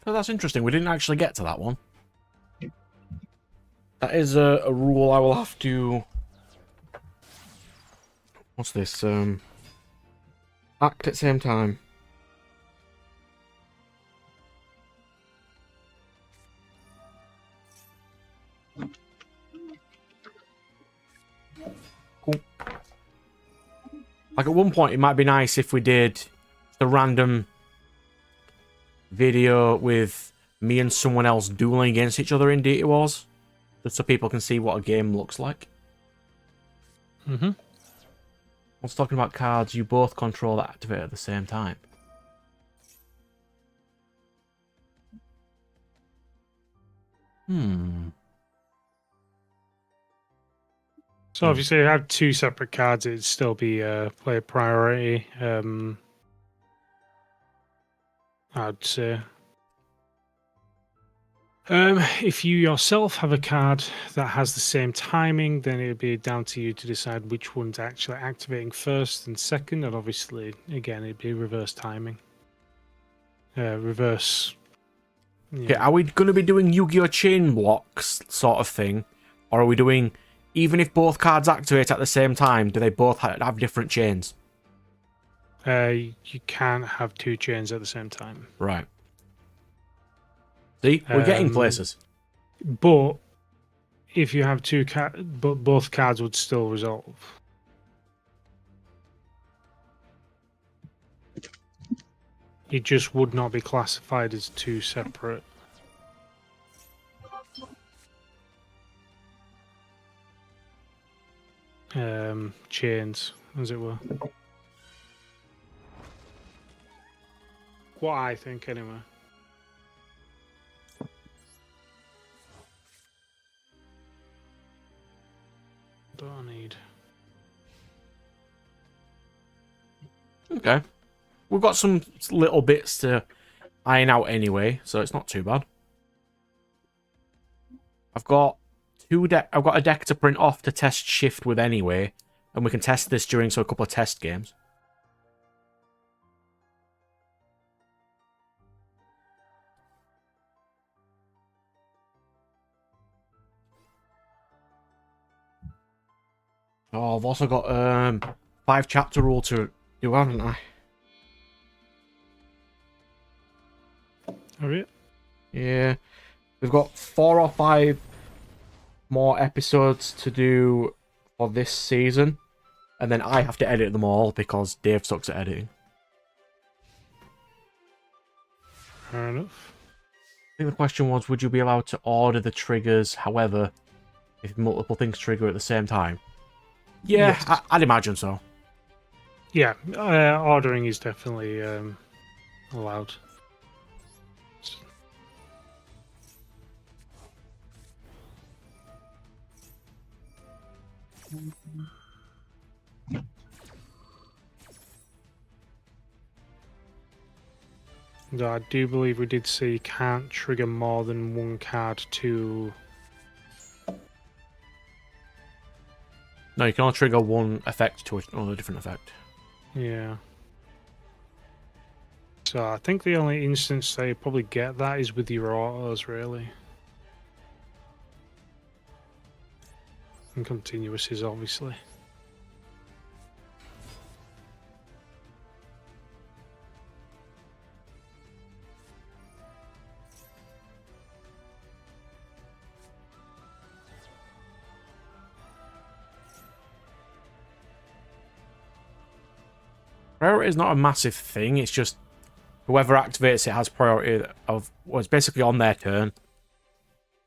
Oh, that's interesting. We didn't actually get to that one. That is a rule I will have to... What's this? Act at the same time. Cool. Like at one point, it might be nice if we did the random video with me and someone else dueling against each other in Deity Wars, just so people can see what a game looks like. Mm-hmm. I was talking about cards you both control that activate at the same time. So if you say you have 2 separate cards, it'd still be player priority. I'd say. If you yourself have a card that has the same timing, then it'd be down to you to decide which one's actually activating first and second, and obviously, again, it'd be reverse timing. Reverse. Okay, are we going to be doing Yu-Gi-Oh! Chain blocks sort of thing? Or are we doing, even if both cards activate at the same time, do they both have different chains? You can't have 2 chains at the same time. Right. See, we're getting places. But if you have 2 cards, but both cards would still resolve. It just would not be classified as 2 separate. Chains, as it were. What I think, anyway. What do I need? Okay. We've got some little bits to iron out anyway, so it's not too bad. I've got a deck to print off to test shift with anyway, and we can test this during a couple of test games. Oh, I've also got 5 chapter rule to do, haven't I? Have you? Yeah. We've got 4 or 5 more episodes to do for this season. And then I have to edit them all because Dave sucks at editing. Fair enough. I think the question was, would you be allowed to order the triggers, however, if multiple things trigger at the same time? Yeah, Yes. I'd imagine so. Yeah, ordering is definitely allowed. Though I do believe we did say you can't trigger more than one card to... No, you can only trigger one effect to another different effect. Yeah. So I think the only instance they probably get that is with your autos, really. And continuouses, obviously. Priority is not a massive thing, it's just whoever activates it has priority of, well, it's basically on their turn.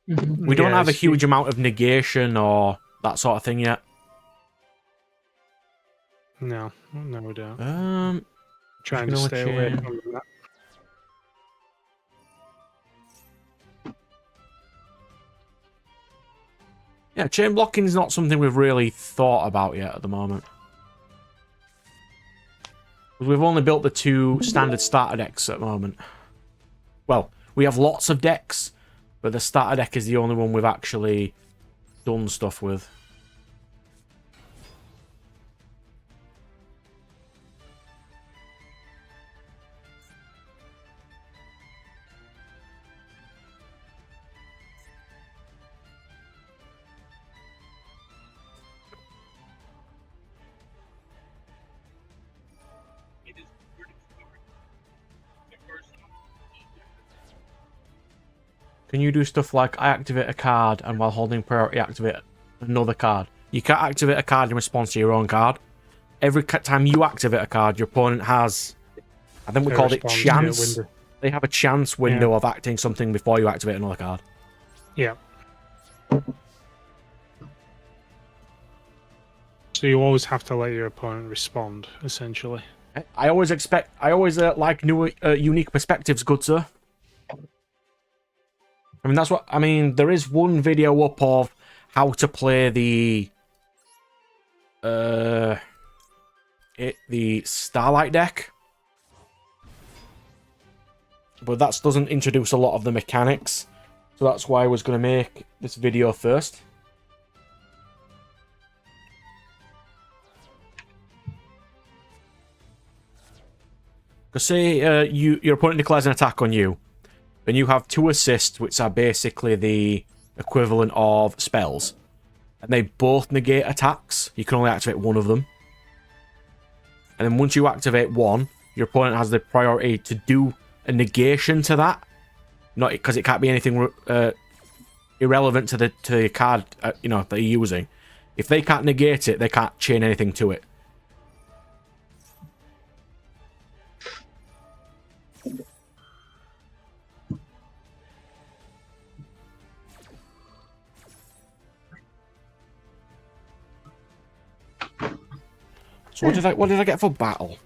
We don't have a huge amount of negation or that sort of thing yet. No, we don't. Trying to stay away from that. Yeah, chain blocking is not something we've really thought about yet at the moment. We've only built the 2 standard starter decks at the moment. Well, we have lots of decks, but the starter deck is the only one we've actually done stuff with. Can you do stuff like I activate a card and while holding priority activate another card? You can't activate a card in response to your own card. Every time you activate a card, your opponent has, I think we called it chance. They have a chance window of acting something before you activate another card. Yeah. So you always have to let your opponent respond, essentially. I always like new, unique perspectives, good sir. I mean, that's what I mean. There is one video up of how to play the Starlight deck, but that doesn't introduce a lot of the mechanics, so that's why I was going to make this video first. Because say your opponent declares an attack on you, and you have 2 assists, which are basically the equivalent of spells. And they both negate attacks. You can only activate one of them. And then once you activate one, your opponent has the priority to do a negation to that. Not because it can't be anything irrelevant to the card that you're using. If they can't negate it, they can't chain anything to it. So what did I get for battle?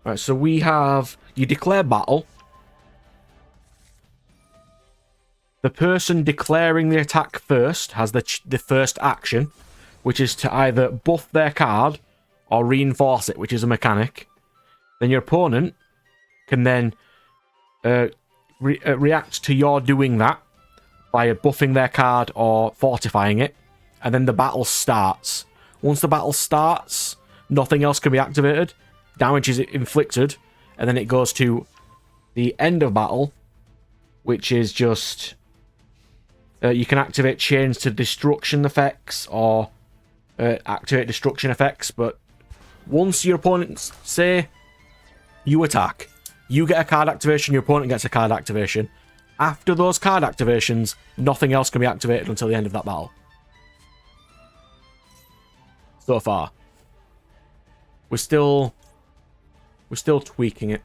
Right, so we have you declare battle. The person declaring the attack first has the first action, which is to either buff their card or reinforce it, which is a mechanic. Then your opponent can then react to your doing that by buffing their card or fortifying it, and then the battle starts. Once the battle starts, nothing else can be activated, damage is inflicted, and then it goes to the end of battle, which is just you can activate chains to destruction effects or activate destruction effects, but once your opponents say you attack, you get a card activation, your opponent gets a card activation. After those card activations, nothing else can be activated until the end of that battle. So far. We're still tweaking it.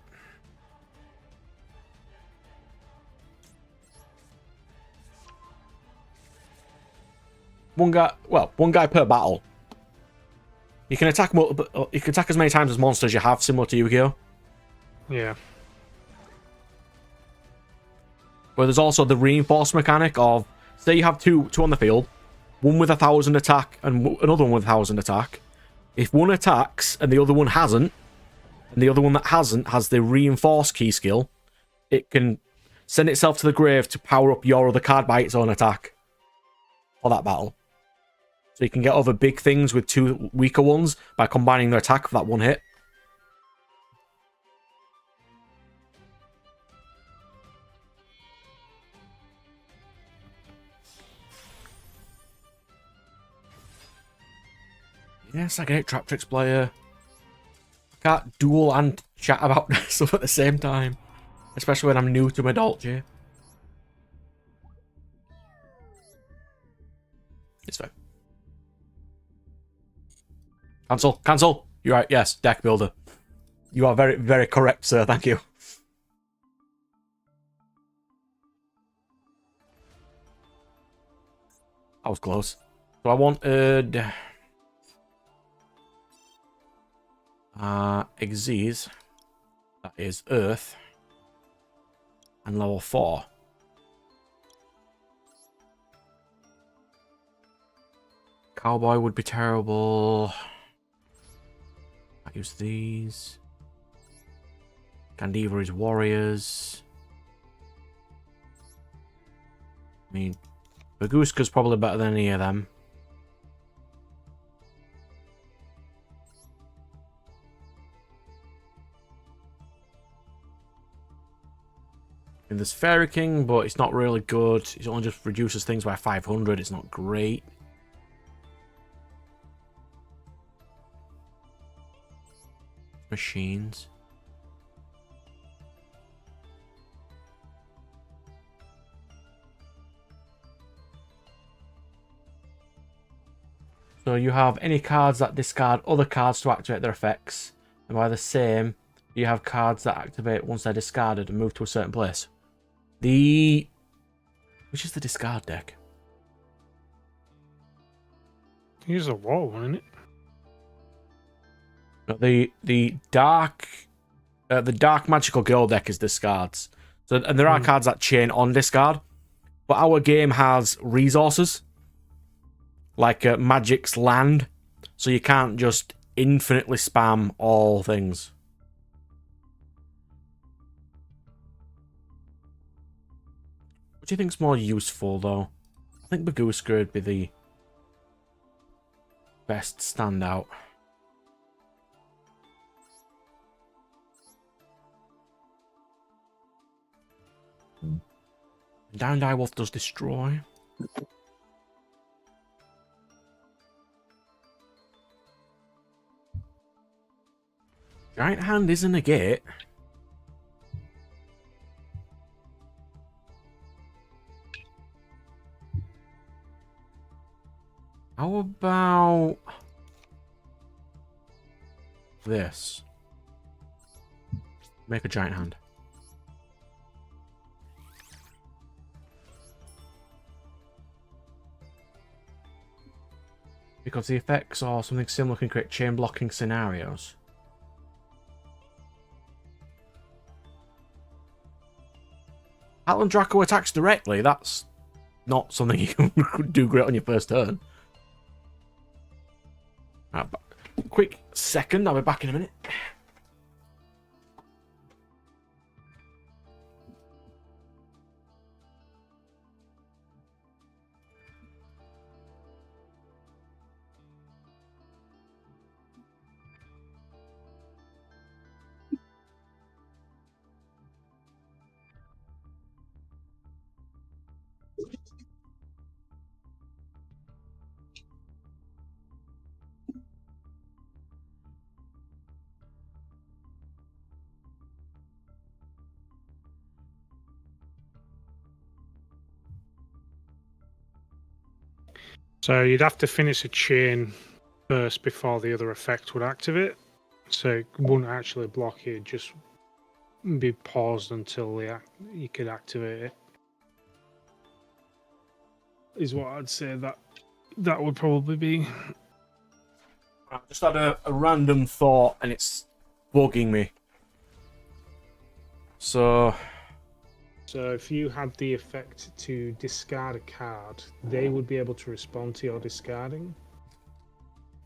one guy per battle. You can attack multiple. You can attack as many times as monsters you have, similar to Yu-Gi-Oh. Yeah. But there's also the reinforce mechanic of, say you have two on the field, one with 1,000 attack and another one with 1,000 attack. If one attacks and the other one hasn't, and the other one that hasn't has the reinforce key skill, it can send itself to the grave to power up your other card by its own attack for that battle. So you can get over big things with two weaker ones by combining their attack for that one hit. Yes, I get it, Trap Tricks player. I can't duel and chat about stuff at the same time. Especially when I'm new to Madolche. It's fine. Cancel, cancel! You're right, yes, deck builder. You are very, very correct, sir, thank you. I was close. So I wanted... Xyz. That is Earth. And level 4. Cowboy would be terrible. I use these. Gandiva is warriors. I mean, Baguska's probably better than any of them. And there's Fairy King, but it's not really good. It only just reduces things by 500. It's not great. Machines. So you have any cards that discard other cards to activate their effects. And by the same, you have cards that activate once they're discarded and move to a certain place. Which is the discard deck? Here's a wall one, isn't it? No, the dark magical girl deck is discards. So, and there are cards that chain on discard, but our game has resources like Magic's land, so you can't just infinitely spam all things. What do you think's more useful, though? I think Baguska would be the best standout. Down Direwolf does destroy. Giant Hand isn't a gate. How about this? Make a Giant Hand. Because the effects or something similar can create chain blocking scenarios. Atlan Draco attacks directly. That's not something you can do great on your first turn. Right, quick second, I'll be back in a minute. So you'd have to finish a chain first before the other effect would activate. So it wouldn't actually block it, just be paused until you could activate it. Is what I'd say that that would probably be. I just had a random thought and it's bugging me. So if you had the effect to discard a card, they would be able to respond to your discarding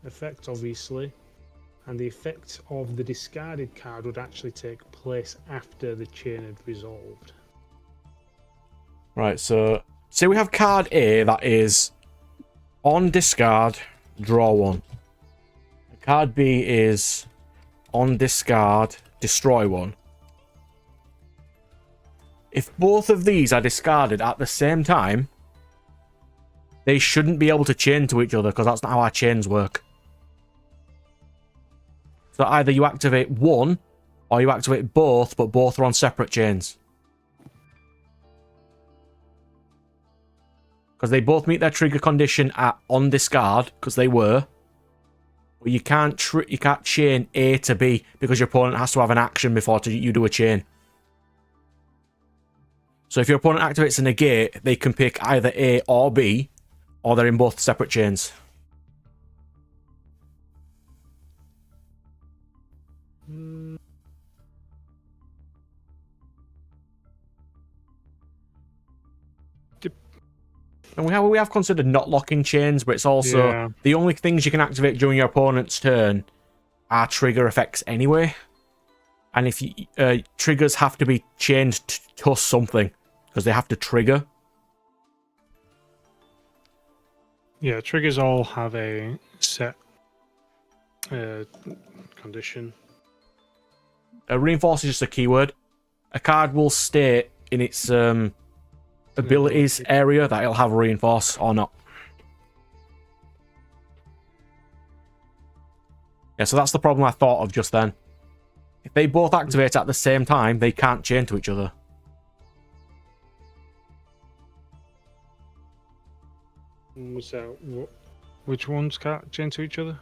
effect, obviously. And the effect of the discarded card would actually take place after the chain had resolved. right, so say we have card A that is on discard, draw one. Card B is on discard, destroy one. If both of these are discarded at the same time, they shouldn't be able to chain to each other because that's not how our chains work. So either you activate one or you activate both, but both are on separate chains. Because they both meet their trigger condition at on discard, because they were. But you can't chain A to B because your opponent has to have an action before you do a chain. So if your opponent activates a negate, they can pick either A or B, or they're in both separate chains. And we have considered not locking chains, but it's also the only things you can activate during your opponent's turn are trigger effects anyway. And if you, triggers have to be chained to something because they have to trigger. Yeah, triggers all have a set condition. Reinforce is just a keyword. A card will state in its abilities area that it'll have reinforce or not. Yeah, so that's the problem I thought of just then. If they both activate at the same time, they can't chain to each other. So, which ones can't chain to each other?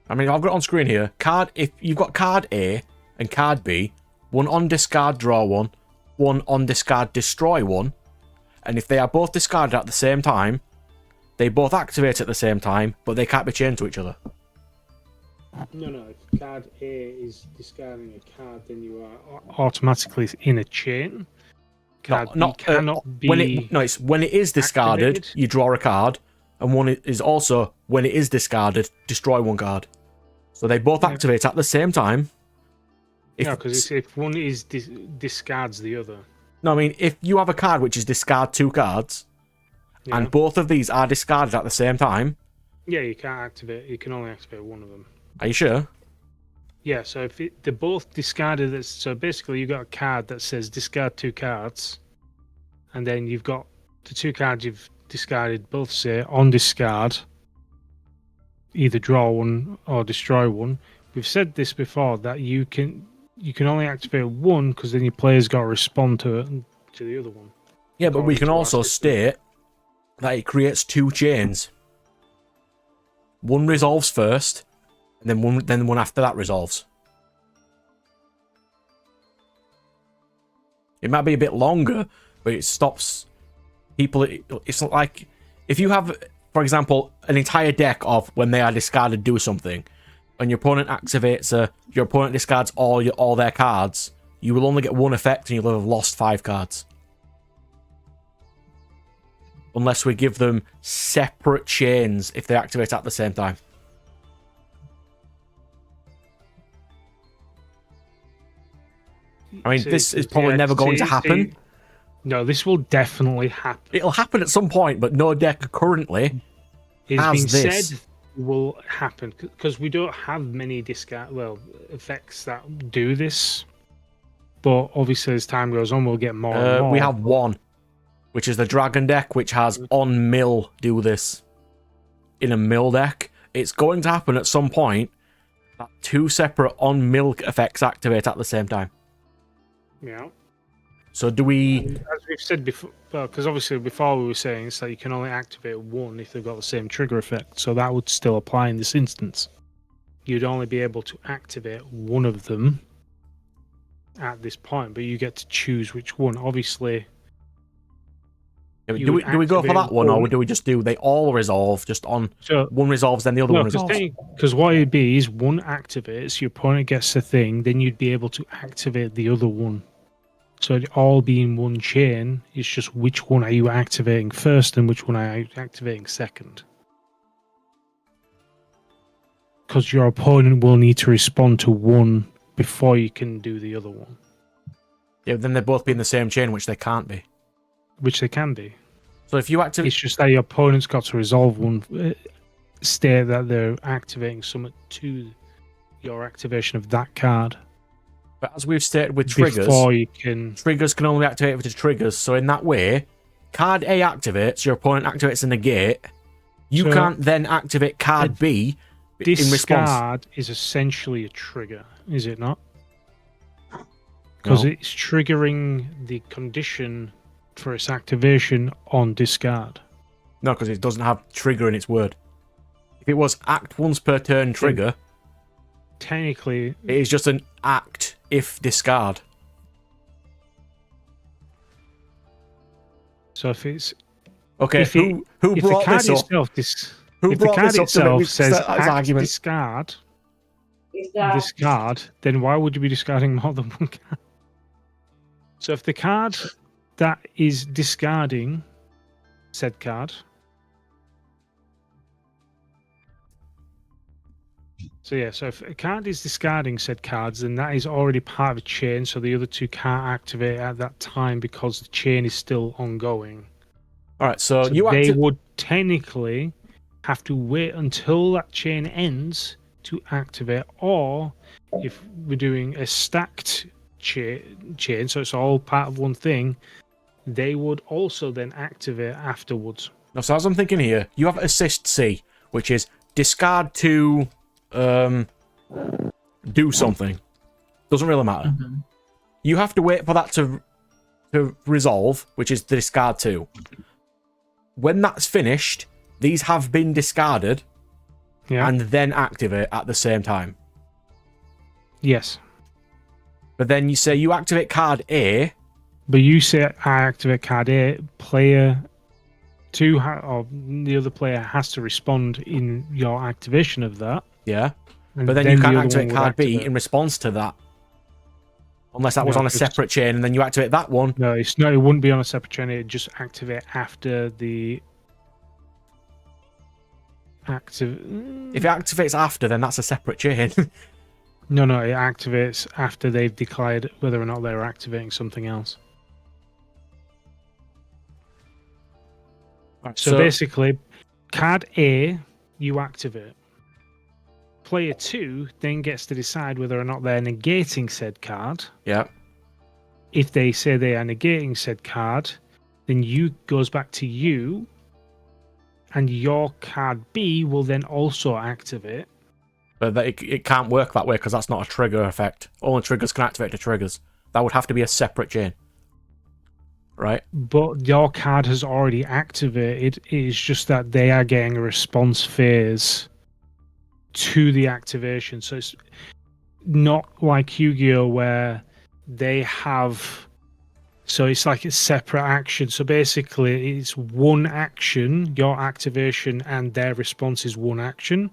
I mean, I've got it on screen here. If you've got card A and card B, one on discard draw one, one on discard destroy one, and if they are both discarded at the same time, they both activate at the same time, but they can't be chained to each other. No. If card A is discarding a card, then you are automatically in a chain. Card B cannot be. It's when it is discarded, activated. You draw a card, and one is also when it is discarded, destroy one card. So they both activate at the same time. Because if one is discards the other. No, I mean, if you have a card which is discard two cards, and both of these are discarded at the same time... Yeah, you can't activate... You can only activate one of them. Are you sure? Yeah, so if they're both discarded... So basically, you've got a card that says discard two cards, and then you've got the two cards you've discarded both say on discard, either draw one or destroy one. We've said this before, that you can only activate one because then your player's got to respond to it, to the other one. Yeah, but we can also state that it creates two chains. One resolves first, and then one after that resolves. It might be a bit longer, but it stops people. It's not like if you have, for example, an entire deck of when they are discarded do something, and your opponent activates your opponent discards all their cards, you will only get one effect and you'll have lost 5 cards. Unless we give them separate chains if they activate at the same time. I mean, this is probably never going to happen. No, this will definitely happen. It'll happen at some point, but no deck currently has this. Said will happen because we don't have many effects that do this. But obviously, as time goes on, we'll get more and more. We have one, which is the Dragon deck, which has on mill do this. In a mill deck, it's going to happen at some point that 2 separate on mill effects activate at the same time. Yeah. So do we... As we've said before, because obviously before we were saying it's that you can only activate one if they've got the same trigger effect, so that would still apply in this instance. You'd only be able to activate one of them at this point, but you get to choose which one. Obviously, Yeah, you do would we go for activate that one, or one. do we just do they all resolve just on So one resolves, then the other one resolves? because what it'd be is one activates, your opponent gets the thing, then you'd be able to activate the other one. So it'd all be in one chain. It's just which one are you activating first and which one are you activating second. Because your opponent will need to respond to one before you can do the other one. Yeah, then they'd both be in the same chain, which they can't be. Which they can be. So if you activate... It's just that your opponent's got to resolve one, state that they're activating something to your activation of that card. But as we've stated with triggers, Before you can... triggers can only activate to triggers. So in that way, card A activates, your opponent activates a negate. You So can't then activate card B in response. Discard is essentially a trigger, is it not? Because No. it's triggering the condition for its activation on discard. No, because it doesn't have trigger in its word. If it was act once per turn trigger, Technically, it is just an act if discard. so if it's Okay, if who if the brought card this up? itself Who if the brought card this up to make itself me says start this act argument? discard, then why would you be discarding more than one card? So if the card that is discarding said card, so if a card is discarding said cards, then that is already part of a chain, so the other two can't activate at that time because the chain is still ongoing. All right, so they would technically have to wait until that chain ends to activate, or if we're doing a stacked chain, so it's all part of one thing, they would also then activate afterwards. No, so as I'm thinking here, you have assist C, which is discard to do something. Doesn't really matter. Mm-hmm. You have to wait for that to resolve, which is the discard 2. When that's finished, these have been discarded and then activate at the same time. Yes. But then you say you activate card A. But you say I activate card A, player 2 or the other player has to respond in your activation of that. Yeah. And But then you the can't other activate one would card B activate. in response to that. Unless that was No, on a just- separate chain, and then you activate that one. No, it's not. It wouldn't be on a separate chain. It'd just activate after the active. If it activates after, then that's a separate chain. No, it activates after they've declared whether or not they're activating something else. Right, So basically, card A, you activate. Player 2 then gets to decide whether or not they're negating said card. Yeah. If they say they are negating said card, then you goes back to you, and your card B will then also activate. But it can't work that way because that's not a trigger effect. Only triggers can activate the triggers. That would have to be a separate chain. Right? But your card has already activated. It's just that they are getting a response phase to the activation. So it's not like Yugioh where they have... So it's like a separate action. So basically it's one action, your activation, and their response is one action.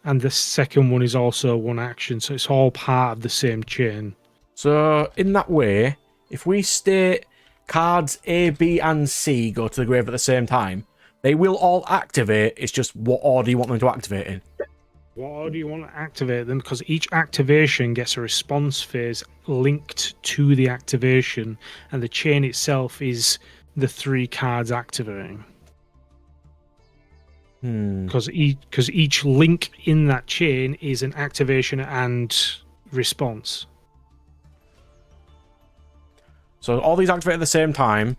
And the second one is also one action. So it's all part of the same chain. So in that way, if we state cards A, B, and C go to the grave at the same time, they will all activate. It's just what order you want them to activate in. What order you want to activate them? Because each activation gets a response phase linked to the activation, and the chain itself is the 3 cards activating. Because each link in that chain is an activation and response. So all these activate at the same time.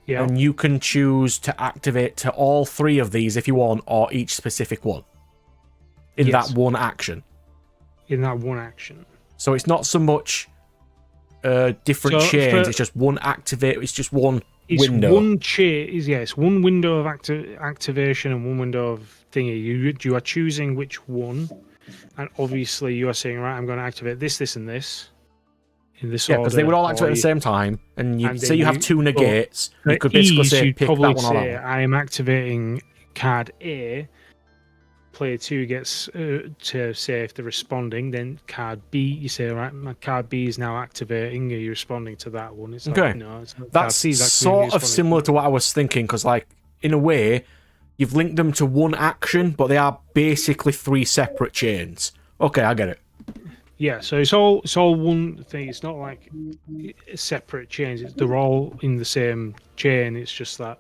Yeah. And you can choose to activate to all 3 of these if you want, or each specific one. In Yes. that one action. In that one action. So it's not so much different chains, it's just one activate, it's just one window. One chain it's one window of activation and one window of thingy. You are choosing which one, and obviously you are saying, right, I'm going to activate this, this, and this in this Yeah, order. because they would all activate at the or same time, and you and say then you have two negates, you for could basically ease, say you'd pick probably that one or say, that one. I am activating card A. Player 2 gets to say if they're responding, then card B, you say, all right, my card B is now activating. Are you responding to that one? It's Okay. like, no, it's not. That's Card C is activating, sort you're of responding similar to to what I was thinking, because, like, in a way, you've linked them to one action, but they are basically three separate chains. Okay, I get it. Yeah, so it's all one thing. It's not like separate chains. They're all in the same chain. It's just that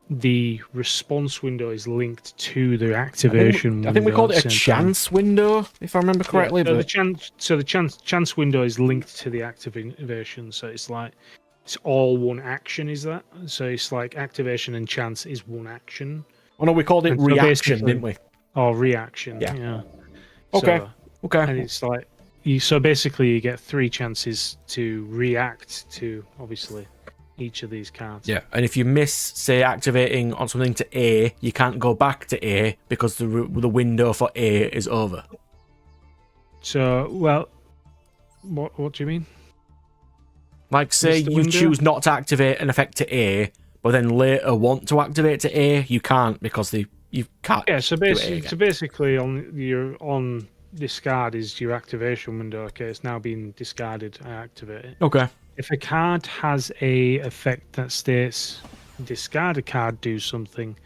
the response window is linked to the activation window. I think we called at it the a same chance window, if I remember correctly. Yeah, so but the chance window is linked to the activation. So it's like it's all one action. Is that? So it's like activation and chance is one action. oh no, we called it And so reaction, basically- didn't we? Or reaction. Yeah. Yeah. Okay. So, Okay. and it's like so basically you get 3 chances to react to obviously each of these cards. Yeah, and if you miss, say, activating on something to A, you can't go back to A because the window for A is over. So, well, what do you mean? Like, say Miss the you window? choose not to activate an effect to A, but then later want to activate to A, you can't because you can't. Yeah, so do it basically, again. on discard is your activation window. Okay, it's now been discarded. I activate it. Okay. If a card has a effect that states discard a card, do something,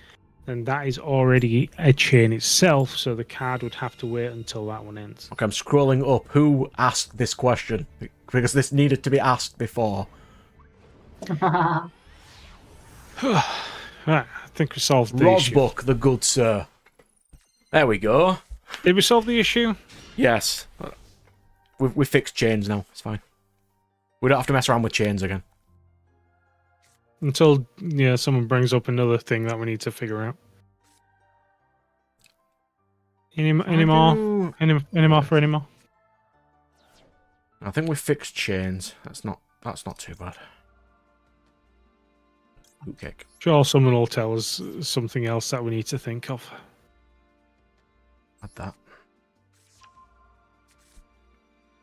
then that is already a chain itself. So the card would have to wait until that one ends. Okay, I'm scrolling up. Who asked this question? Because this needed to be asked before. Right, I think we solved the issue. Rosbuck, the good sir. There we go. Did we solve the issue? Yes. We fixed chains now. It's fine. We don't have to mess around with chains again. Until someone brings up another thing that we need to figure out. Any more? Any more for any more? I think we fixed chains. That's not too bad. Boot kick. Sure, someone will tell us something else that we need to think of. Add that.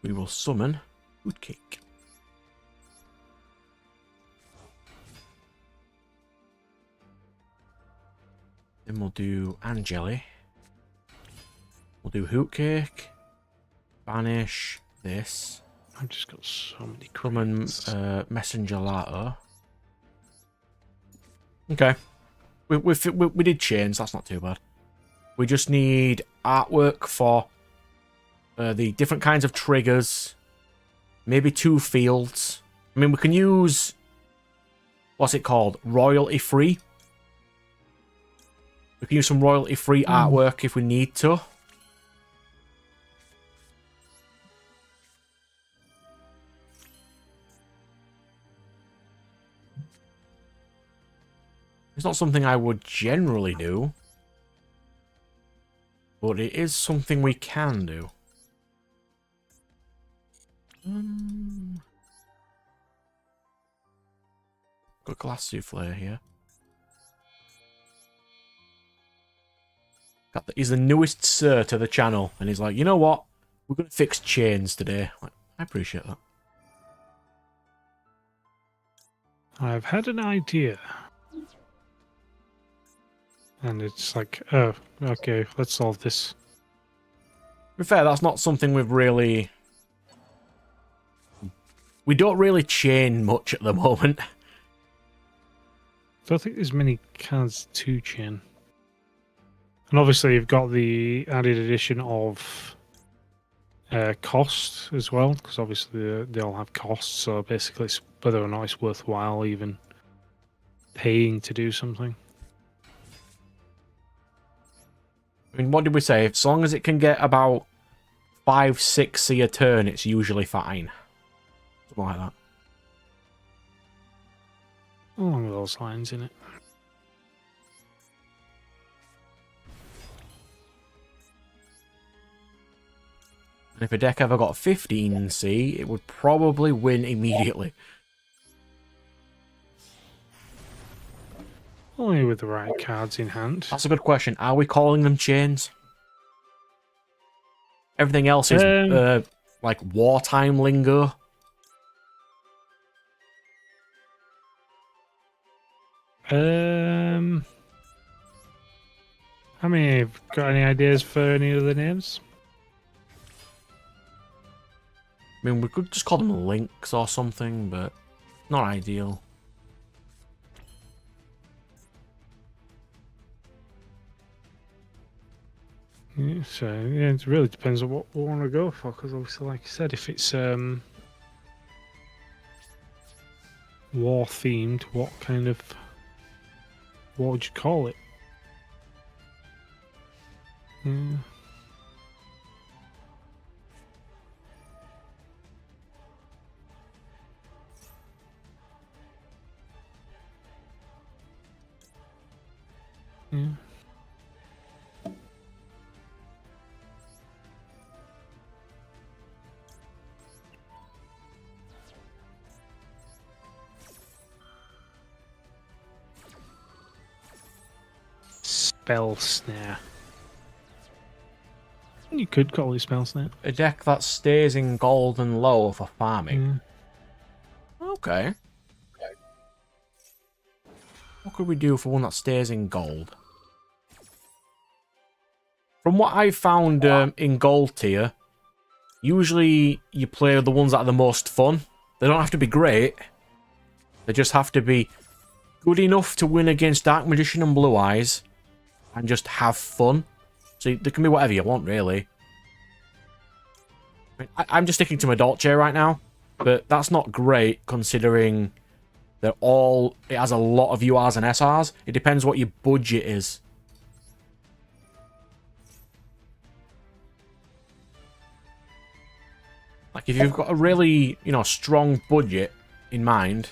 We will summon boot kick. Then we'll do Angeli. We'll do hoot cake. Banish this. I've just got so many Summon credits. messenger lato. Okay. We did chains, that's not too bad. We just need artwork for the different kinds of triggers. Maybe 2 fields. I mean, we can use... What's it called? Royalty free. We can use some royalty free artwork if we need to. It's not something I would generally do. But it is something we can do. Got glass souffle here. He's the newest sir to the channel, and he's like, you know what? We're going to fix chains today. Like, I appreciate that. I've had an idea. And it's like, oh, okay, let's solve this. To be fair, that's not something we've really... We don't really chain much at the moment. Don't think there's many cards to chain. And obviously you've got the added addition of cost as well, because obviously they all have costs, so basically it's whether or not it's worthwhile even paying to do something. I mean, what did we say? As long as it can get about 5-6 a turn, it's usually fine. Something like that. Along those lines, innit? And if a deck ever got 15C, it would probably win immediately. Only with the right cards in hand. That's a good question. Are we calling them chains? Everything else is like wartime lingo. How many got any ideas for any other names? I mean, we could just call them links or something, but not ideal. Yeah, so yeah, it really depends on what we want to go for. Because obviously, like I said, if it's war themed, what would you call it? Yeah. Yeah. Spell snare. You could call it spell snare. A deck that stays in gold and low for farming. Okay. What could we do for one that stays in gold? From what I found in gold tier, usually you play the ones that are the most fun. They don't have to be great. They just have to be good enough to win against Dark Magician and Blue Eyes. And just have fun. So they can be whatever you want, really. I'm just sticking to Madolche right now. But that's not great, considering they're all... It has a lot of URs and SRs. It depends what your budget is. Like, if you've got a really, you know, strong budget in mind...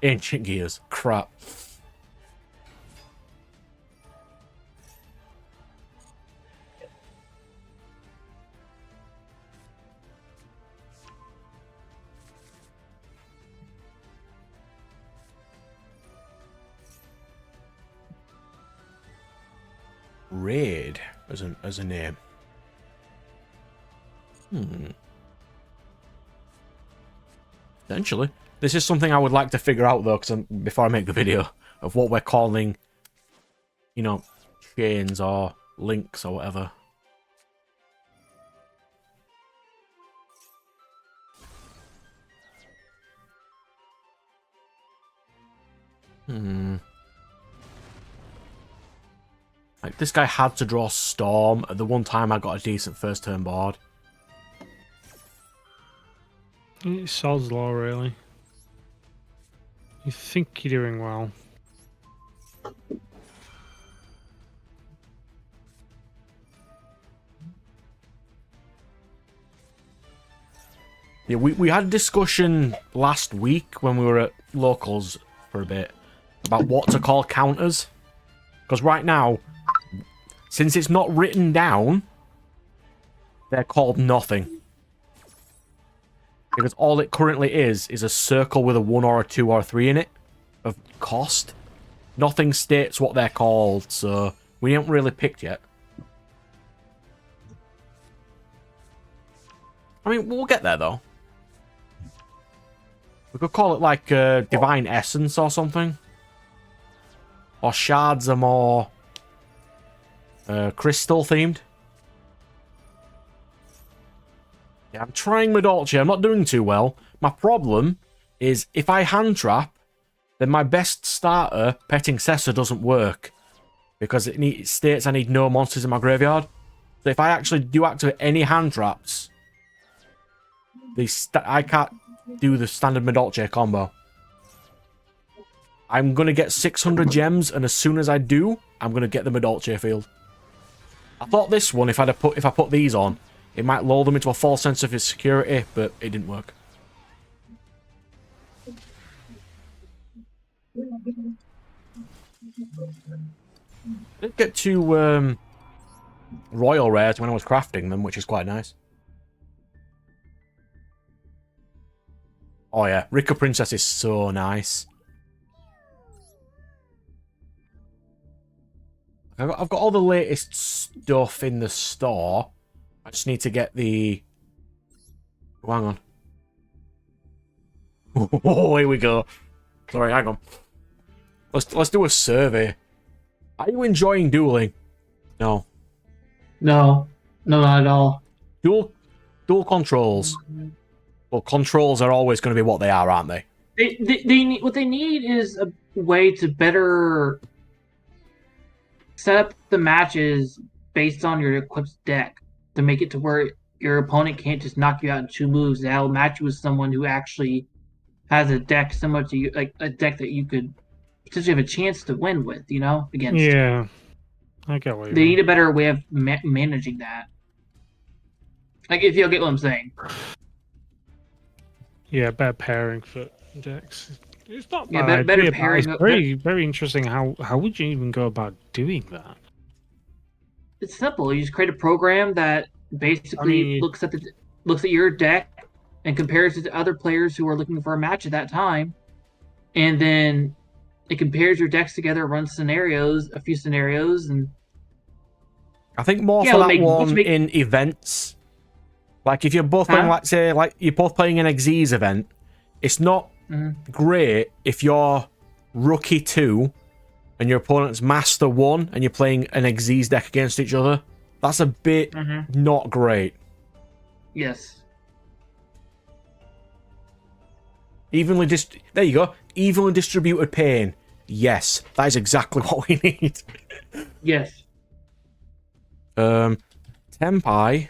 Ancient Gears. Crap. Raid as a name. Potentially. This is something I would like to figure out, though, because before I make the video, of what we're calling, you know, chains or links or whatever. Like, this guy had to draw Storm at the one time I got a decent first turn board. It's Sod's Law, really. You think you're doing well. Yeah, we had a discussion last week when we were at locals for a bit about what to call counters. Because right now, since it's not written down, they're called nothing. Because all it currently is a circle with a 1 or a 2 or a 3 in it of cost. Nothing states what they're called, so we haven't really picked yet. I mean, we'll get there, though. We could call it, like, Divine Essence or something. Or Shards are more... crystal-themed. Yeah, I'm trying Madolche. I'm not doing too well. My problem is, if I hand trap, then my best starter, Petting Cessa, doesn't work. Because it states I need no monsters in my graveyard. So if I actually do activate any hand traps, I can't do the standard Madolche combo. I'm going to get 600 gems, and as soon as I do, I'm going to get the Madolche field. I thought this one, if I put these on, it might lull them into a false sense of security, but it didn't work. I did get 2 royal rares when I was crafting them, which is quite nice. Oh yeah, Rika Princess is so nice. I've got all the latest stuff in the store. I just need to get the... Oh, hang on. Oh, here we go. Sorry, hang on. Let's do a survey. Are you enjoying dueling? No. No, not at all. Dual controls. Well, controls are always going to be what they are, aren't they? They need, what they need is a way to better set up the matches based on your equipped deck to make it to where your opponent can't just knock you out in 2 moves. They'll match you with someone who actually has a deck similar to you, like a deck that you could potentially have a chance to win with, against. Yeah, I get what you They mean. need a better way of managing that. Like, if you'll get what I'm saying. Yeah, better pairing for decks. It's not Yeah, bad better idea, but pairing it's up- very, very interesting. How would you even go about doing that? It's simple. You just create a program that basically looks at your deck and compares it to other players who are looking for a match at that time, and then it compares your decks together, runs a few scenarios, and I think more Yeah, for we'll that make- one let's make- in events. Like, if you're both playing, Huh? like, say, like, you're both playing an Xyz event, it's not great if you're Rookie 2 and your opponent's Master 1 and you're playing an Xyz deck against each other. That's a bit not great. yes, There you go. Evenly distributed pain. Yes, that is exactly what we need. yes. Tempai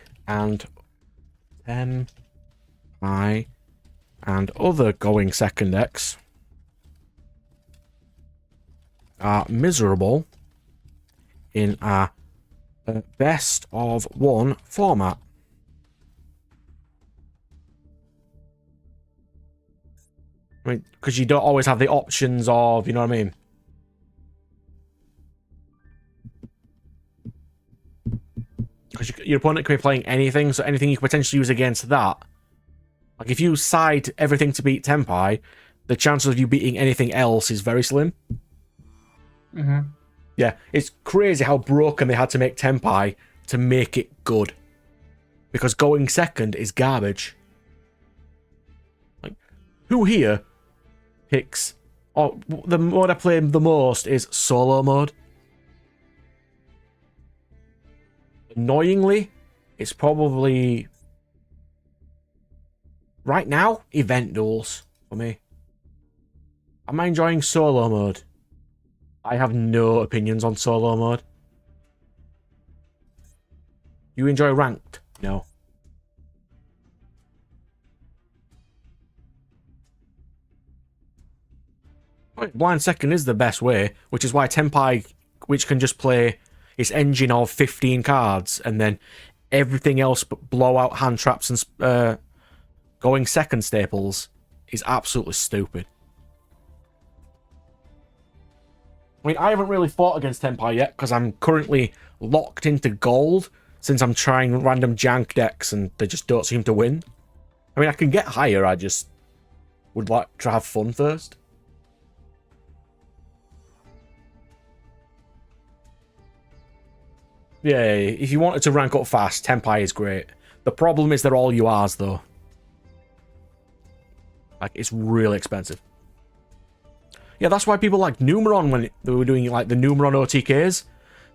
and other going second decks are miserable in a best of 1 format. I mean, because you don't always have the options of, you know what I mean? Because your opponent can be playing anything, so anything you could potentially use against that. Like, if you side everything to beat Tempai, the chances of you beating anything else is very slim. Yeah, it's crazy how broken they had to make Tempai to make it good. Because going second is garbage. Like, who here picks... Oh, the mode I play the most is solo mode. Annoyingly, it's probably... Right now, event duels for me. Am I enjoying solo mode? I have no opinions on solo mode. You enjoy ranked? No. Blind second is the best way, which is why Tempai, which can just play its engine of 15 cards and then everything else but blowout hand traps and going second staples, is absolutely stupid. I mean, I haven't really fought against Tempai yet because I'm currently locked into gold since I'm trying random jank decks and they just don't seem to win. I mean, I can get higher, I just would like to have fun first. Yeah, if you wanted to rank up fast, Tempai is great. The problem is they're all URs, though. Like, it's really expensive. Yeah, that's why people like Numeron when they were doing like the Numeron OTKs.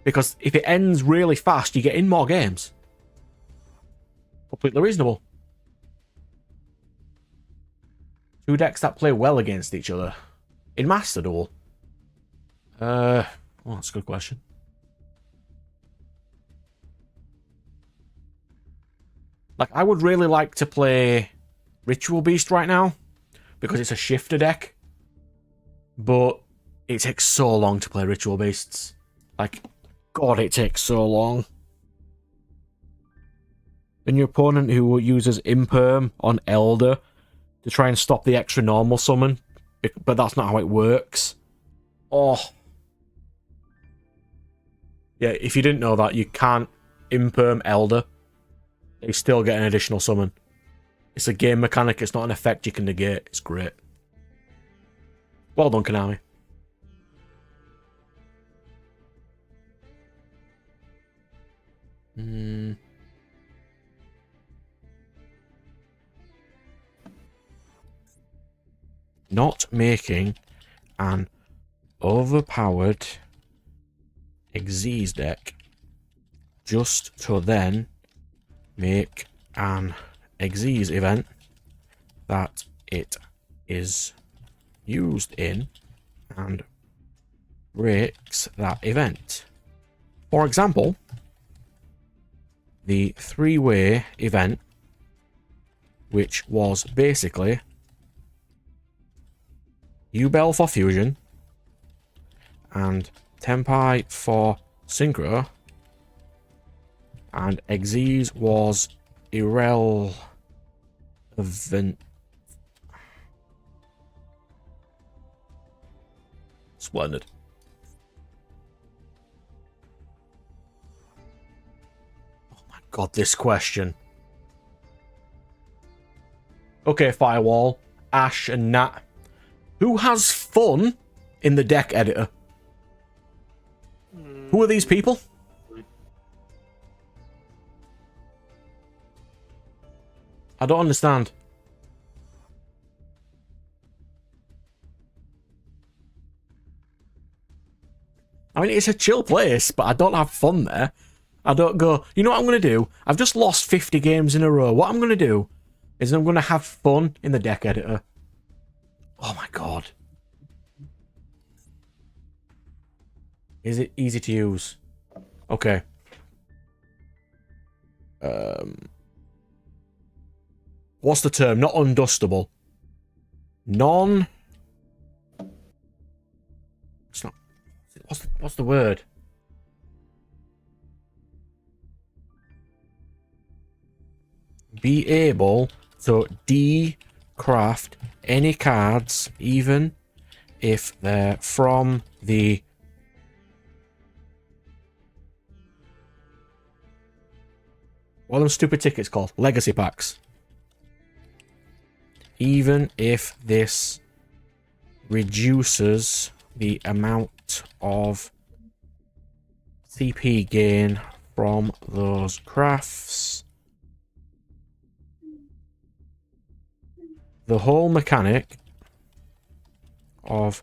Because if it ends really fast, you get in more games. Completely reasonable. 2 decks that play well against each other. In Master Duel. Well, that's a good question. Like, I would really like to play Ritual Beast right now. Because it's a shifter deck. But it takes so long to play Ritual Beasts. Like, God, it takes so long. Then your opponent who uses Imperm on Elder to try and stop the extra normal summon. But that's not how it works. Oh. Yeah, if you didn't know that, you can't Imperm Elder. You still get an additional summon. It's a game mechanic, it's not an effect you can negate. It's great. Well done, Konami. Not making an overpowered Xyz deck just to then make an Xyz event that it is used in and breaks that event. For example, the three-way event, which was basically Yubel for fusion and Tempai for synchro, and Xyz was irrelevant. Splendid. Oh my god, this question. Okay, Firewall, Ash, and Nat. Who has fun in the deck editor? Who are these people? I don't understand. I mean, it's a chill place, but I don't have fun there. I don't go, you know what I'm going to do? I've just lost 50 games in a row. What I'm going to do is I'm going to have fun in the deck editor. Oh my god. Is it easy to use? Okay. What's the term? Not undustable. Non... It's not... What's the word? Be able to decraft any cards, even if they're from the... What are them stupid tickets called? Legacy packs. Even if this reduces the amount of CP gain from those crafts. The whole mechanic of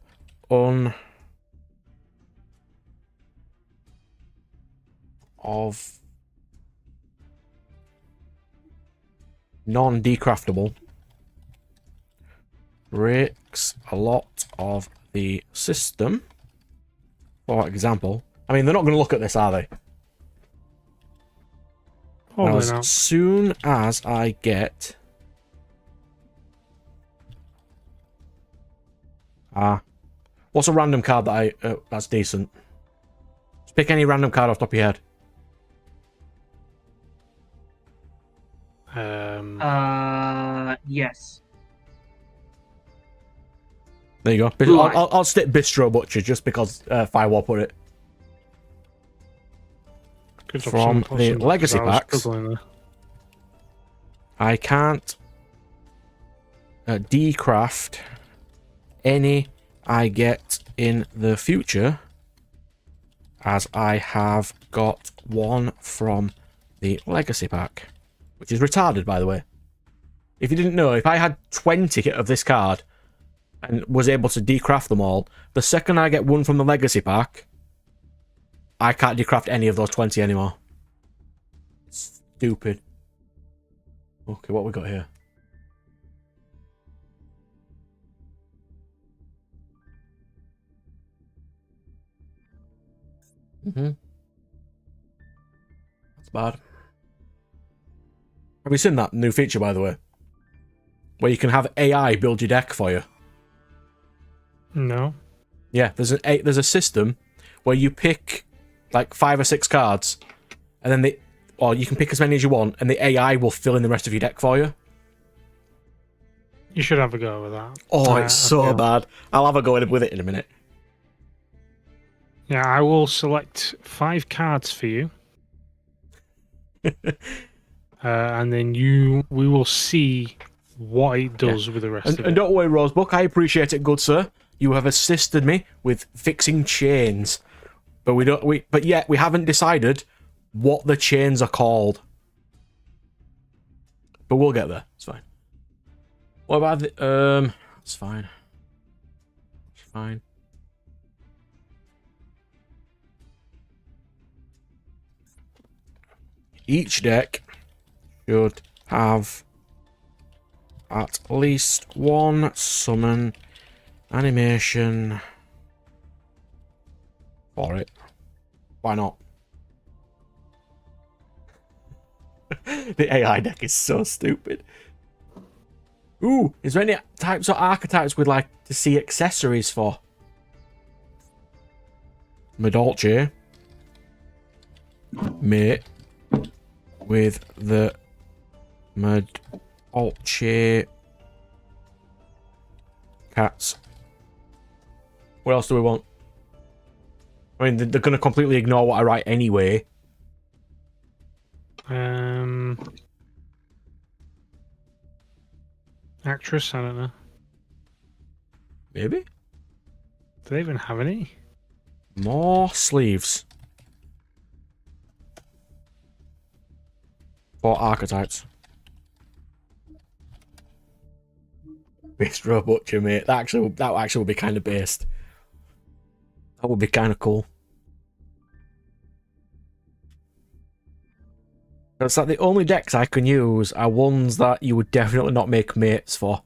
non-decraftable breaks a lot of the system. For example, I mean, they're not going to look at this, are they? As soon as I get what's a random card that that's decent? Just pick any random card off the top of your head. Yes. There you go. I'll stick Bistro Butcher just because Firewall put it. Good From the legacy packs, I can't decraft any I get in the future, as I have got one from the legacy pack, which is retarded, by the way. If you didn't know, if I had 20 of this card and was able to decraft them all, the second I get one from the legacy pack, I can't decraft any of those 20 anymore. Stupid. Okay, what we got here? That's bad. Have you seen that new feature, by the way? Where you can have AI build your deck for you. No. Yeah, there's a system where you pick like 5 or 6 cards, and then or you can pick as many as you want, and the AI will fill in the rest of your deck for you. You should have a go with that. Oh, it's so bad. I'll have a go with it in a minute. Yeah, I will select 5 cards for you. And then we will see what it does with the rest of it. And don't worry, Rosebook, I appreciate it, good sir. You have assisted me with fixing chains. But we haven't decided what the chains are called. But we'll get there. It's fine. What about the... It's fine. It's fine. Each deck should have at least one summon animation for it. Why not? The AI deck is so stupid. Ooh, is there any types or archetypes we'd like to see accessories for? Madolche. Mate. With the Madolche cats. What else do we want? I mean, they're going to completely ignore what I write anyway. Actress, I don't know. Maybe? Do they even have any? More sleeves. For archetypes. Bistro Butcher, mate. That actually would be kind of based. That would be kind of cool. It's like the only decks I can use are ones that you would definitely not make mates for.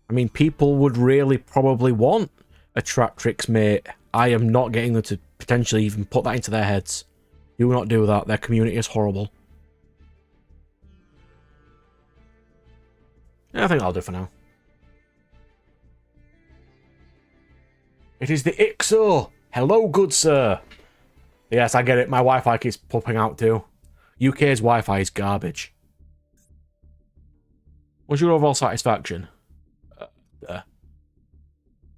I mean, people would really probably want a Traptrix mate. I am not getting them to potentially even put that into their heads. Do not do that. Their community is horrible. Yeah, I think I'll do for now. It is the IXO. Hello, good sir. Yes, I get it. My Wi-Fi keeps popping out too. UK's Wi-Fi is garbage. What's your overall satisfaction?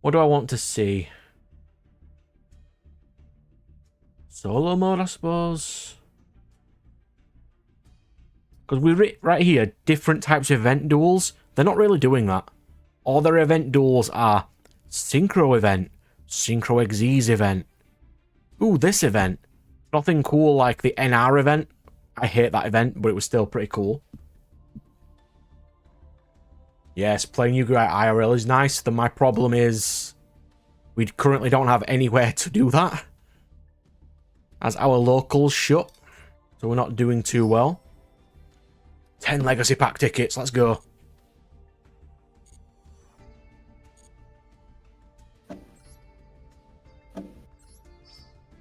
What do I want to see? Solo mode, I suppose. Because we right here, different types of event duels. They're not really doing that. All their event duels are Synchro event, Synchro Xyz event. Ooh, this event. Nothing cool like the NR event. I hate that event, but it was still pretty cool. Yes, playing Yugioh IRL is nice. Then my problem is we currently don't have anywhere to do that, as our locals shut, so we're not doing too well. 10 Legacy Pack tickets, let's go.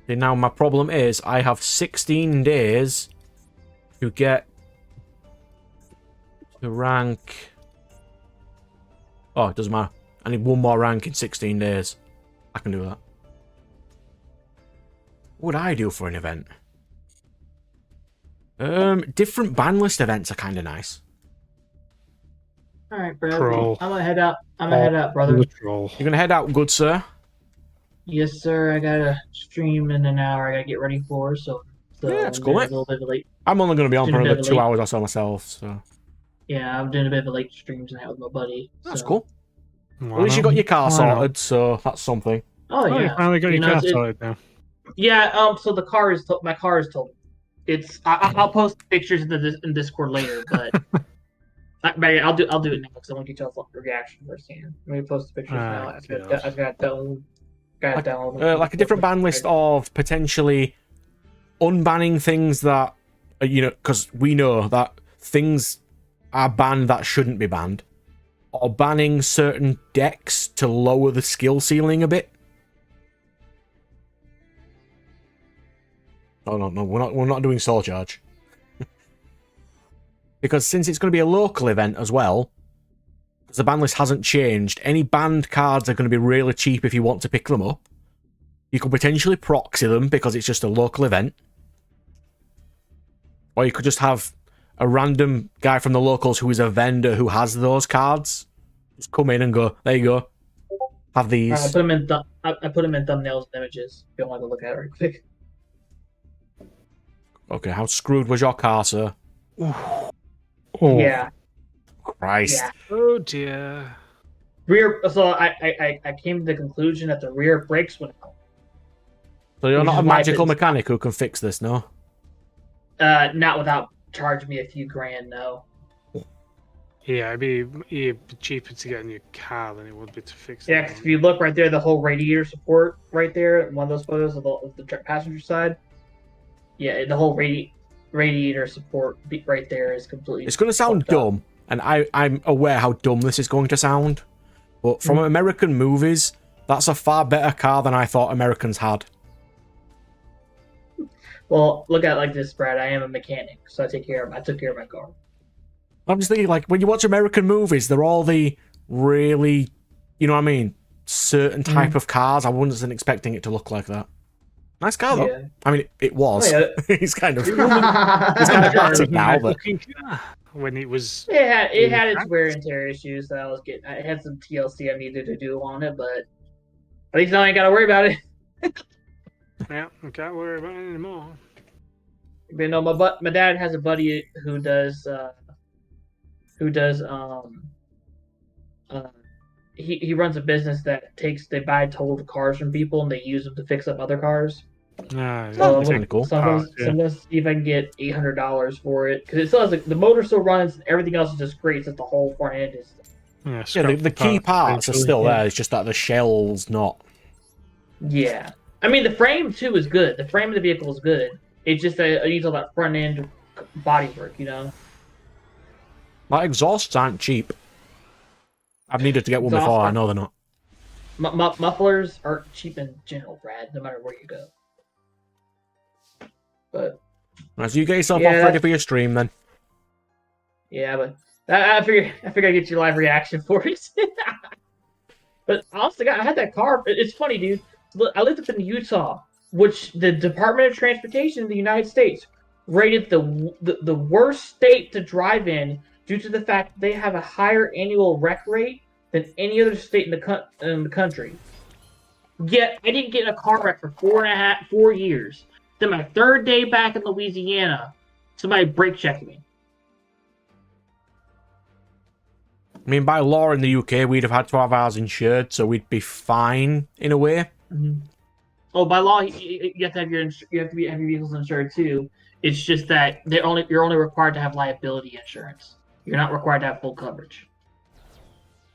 See, now my problem is I have 16 days to get to rank... Oh, it doesn't matter. I need one more rank in 16 days. I can do that. What would I do for an event? Different ban list events are kind of nice. All right, Brad. Troll. I'm gonna head out. Brother. Troll. You're gonna head out, good sir? Yes, sir. I gotta stream in an hour. I gotta get ready for. So Yeah, it's I'm cool, doing mate. a little bit of late. I'm only gonna be on for Doing a bit another of 2 late. hours or so myself, so... Yeah, I'm doing a bit of a late stream tonight with my buddy. That's so. cool. At least you got your car sorted, so that's something. Oh Oh, yeah. you finally got your car sorted now. Yeah. So the car is my car is totaled. It's I'll post pictures in Discord later, but I'll do it now because I want to get y'all's reaction firsthand. Let me post the pictures now. I've got download. Like a different ban list of potentially unbanning things that, because we know that things are banned that shouldn't be banned, or banning certain decks to lower the skill ceiling a bit. No, we're not doing Soul Charge. Because since it's going to be a local event as well, because the ban list hasn't changed, any banned cards are going to be really cheap if you want to pick them up. You could potentially proxy them because it's just a local event. Or you could just have a random guy from the locals who is a vendor who has those cards. Just come in and go, there you go. Have these. I put them in thumbnails and images. If you want to look at it right quick. Okay, how screwed was your car, sir? Oh. Yeah. Christ. Yeah. Oh dear. So I came to the conclusion that the rear brakes went out. So you're Which not is a why magical it's- mechanic who can fix this, no? Not without charging me a few grand, no. Yeah, it'd be cheaper to get a new car than it would be to fix Yeah, it. because if you look right there, the whole radiator support right there, one of those photos of the passenger side. Yeah, the whole radiator support right there is completely. It's going to sound fucked up. dumb, and I'm aware how dumb this is going to sound. But from American movies, that's a far better car than I thought Americans had. Well, look at it like this, Brad. I am a mechanic, so I took care of my car. I'm just thinking, like, when you watch American movies, they're all the really, you know what I mean, certain type of cars. I wasn't expecting it to look like that. Nice car, though. Yeah. I mean, it was. Oh, yeah. He's kind of battered now, but... When it was... It had its wear and tear issues that I was getting. I had some TLC I needed to do on it, but at least now I ain't got to worry about it. Yeah, I can't worry about it anymore. You know, my dad has a buddy who does he runs a business that they buy totaled cars from people and they use them to fix up other cars. So that's kind of cool. Sometimes see if I can get $800 for it because it still has the motor still runs and everything else is just great. It's just the whole front end is. Yeah, the key parts are still there. It's just that the shell's not. Yeah, I mean the frame too is good. The frame of the vehicle is good. It's just that I use all that front end body work, you know. Like exhausts aren't cheap. I've needed to get one before. I know they're not. Mufflers aren't cheap in general, Brad. No matter where you go. But as you get yourself off ready for your stream, then. Yeah, but I figure I'd get your live reaction for it. But honestly, I had that car. It's funny, dude. I lived up in Utah, which the Department of Transportation in the United States rated the worst state to drive in due to the fact they have a higher annual wreck rate than any other state in the country. Yet I didn't get in a car wreck for 4 years. Then my third day back in Louisiana, somebody brake checked me. I mean, by law in the UK, we'd have had to have ours insured, so we'd be fine in a way. Mm-hmm. Oh, by law, you have to have have your vehicles insured too. It's just that you're only required to have liability insurance. You're not required to have full coverage.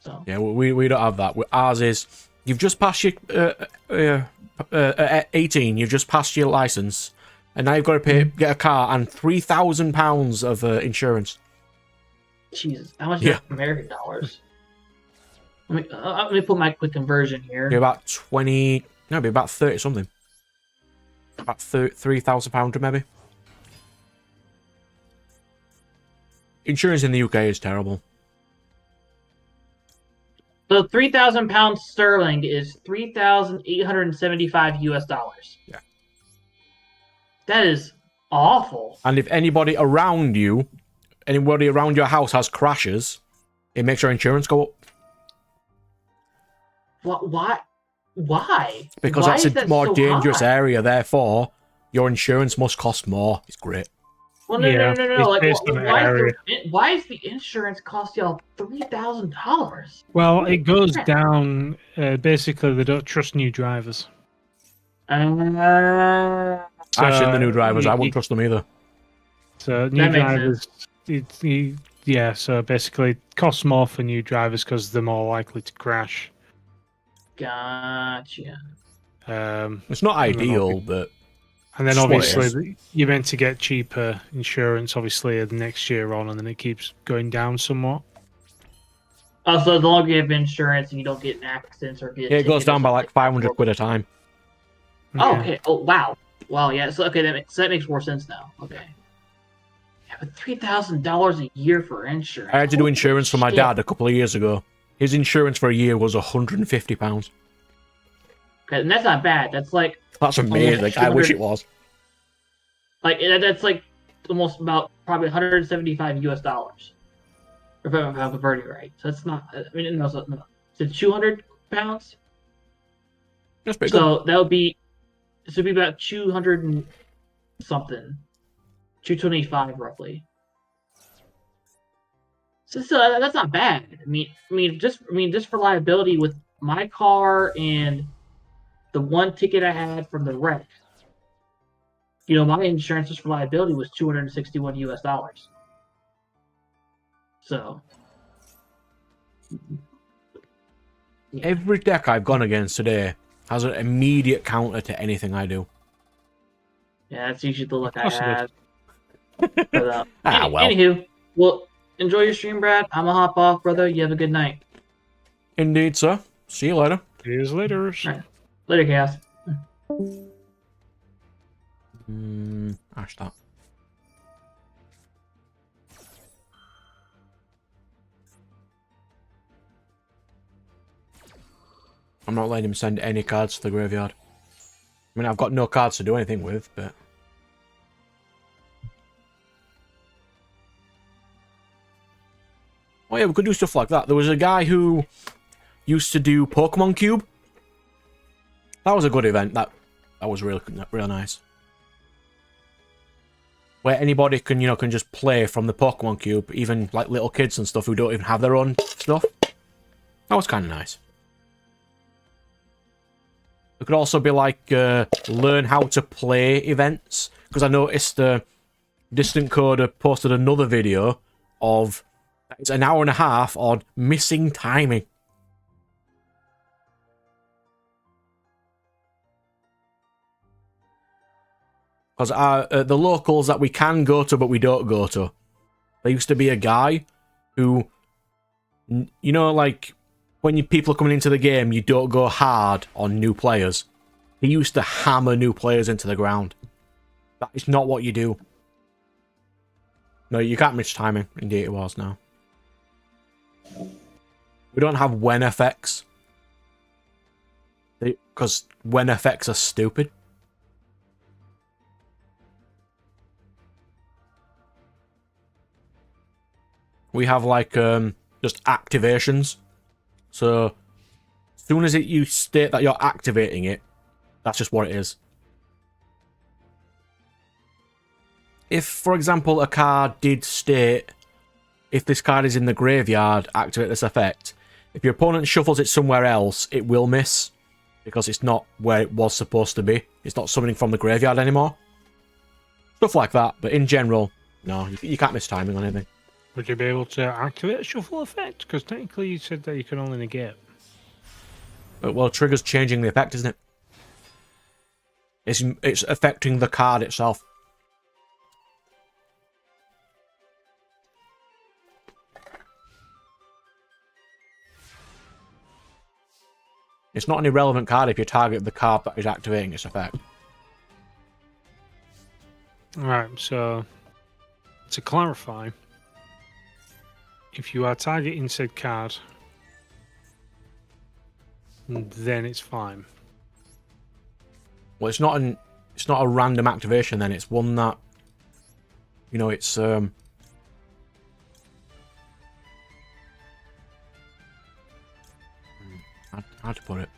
So yeah, we don't have that. Ours is you've just passed your 18. You've just passed your license, and now you've got to get a car and £3,000 of insurance. Jesus, how much is that in American dollars? Let me put my quick conversion here. Be about 20. No, it'd be about 30 something. About £3,000 maybe. Insurance in the UK is terrible. So £3,000 sterling is $3,875 US. Yeah. That is awful. And if anybody around your house has crashes, it makes your insurance go up. Why? Why? Because Why that's a more so dangerous high? area, therefore, your insurance must cost more. It's great. Well, no. Like, area. why is the insurance cost y'all $3,000? Well, it goes down. Basically, they don't trust new drivers. Actually, the new drivers, I wouldn't trust them either. So new drivers, so basically, it costs more for new drivers because they're more likely to crash. Gotcha. It's not ideal, but. And then obviously you're meant to get cheaper insurance, obviously, the next year on, and then it keeps going down somewhat. Also, as long as you have insurance and you don't get in accidents or get... Yeah, it goes down by like 500 quid a time. Oh, okay. Oh, wow. Wow, yeah. So, okay, that makes more sense now. Okay. Yeah, but $3,000 a year for insurance. I had to do insurance for my dad a couple of years ago. His insurance for a year was £150. Okay, and that's not bad. That's like... That's amazing. I wish it was. Like, that's like almost about probably $175 US. If I'm converting right. So that's not... I mean, no. So it's 200 pounds? That's pretty so good. that would be... This would be about 200 and something. 225 roughly. So that's not bad. I mean, just for liability with my car and the one ticket I had from the wreck, my insurance for liability was $261 US. So yeah. Every deck I've gone against today has an immediate counter to anything I do. Yeah, that's usually the look I Possibly. have. But, Well. Anywho, well, enjoy your stream, Brad. I'm gonna hop off, brother. You have a good night. Indeed, sir. See you later. See you later. Right. Later, Chaos. Ash that. I'm not letting him send any cards to the graveyard. I mean, I've got no cards to do anything with, but... Oh yeah, we could do stuff like that. There was a guy who used to do Pokemon Cube. That was a good event. That was really nice. Where anybody can just play from the Pokemon Cube, even like little kids and stuff who don't even have their own stuff. That was kind of nice. It could also be like learn how to play events, because I noticed Distant Coder posted another video of it's an hour and a half on missing timing. Because the locals that we can go to but we don't go to, there used to be a guy who, like when people are coming into the game, you don't go hard on new players. He used to hammer new players into the ground. That is not what you do. No, you can't miss timing. Indeed it was now. We don't have when effects. Because when effects are stupid. We have like just activations. So as soon as you state that you're activating it, that's just what it is. If, for example, a card did state, if this card is in the graveyard, activate this effect. If your opponent shuffles it somewhere else, it will miss. Because it's not where it was supposed to be. It's not summoning from the graveyard anymore. Stuff like that, but in general, no, you can't miss timing on anything. Would you be able to activate a shuffle effect? Because technically you said that you can only negate. Well, trigger's changing the effect, isn't it? It's affecting the card itself. It's not an irrelevant card if you target the card that is activating its effect. Alright, so to clarify, if you are targeting said card, then it's fine. Well, it's not a random activation then, it's one that it's how to put it?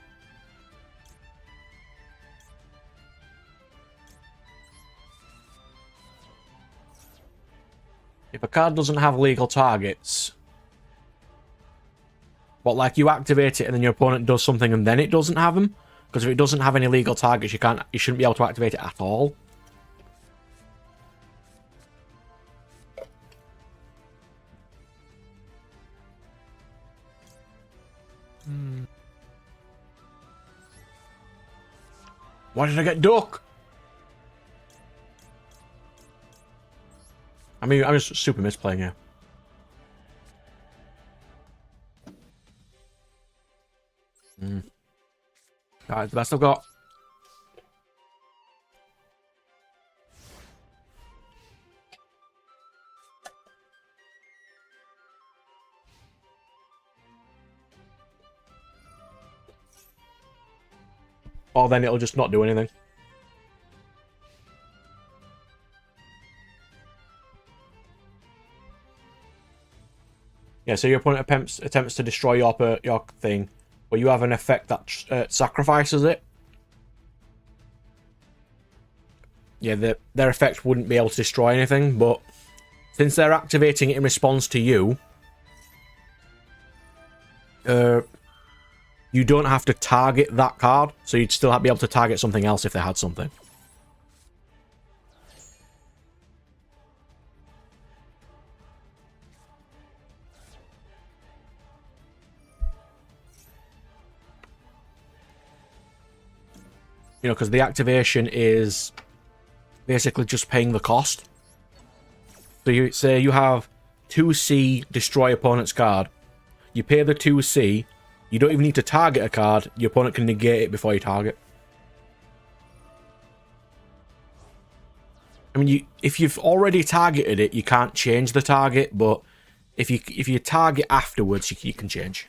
If a card doesn't have legal targets, but like you activate it and then your opponent does something and then it doesn't have them, because if it doesn't have any legal targets, you shouldn't be able to activate it at all. Why did I get duck? I mean, I'm just super misplaying here. Alright, the best I've got. Or then it'll just not do anything. Yeah, so your opponent attempts to destroy your thing, but you have an effect that sacrifices it. Yeah, their effect wouldn't be able to destroy anything, but since they're activating it in response to you, you don't have to target that card, so you'd still be able to target something else if they had something. You know, because the activation is basically just paying the cost. So you say you have 2C destroy opponent's card. You pay the 2C, you don't even need to target a card, your opponent can negate it before you target. I mean, if you've already targeted it, you can't change the target, but if you target afterwards, you can change.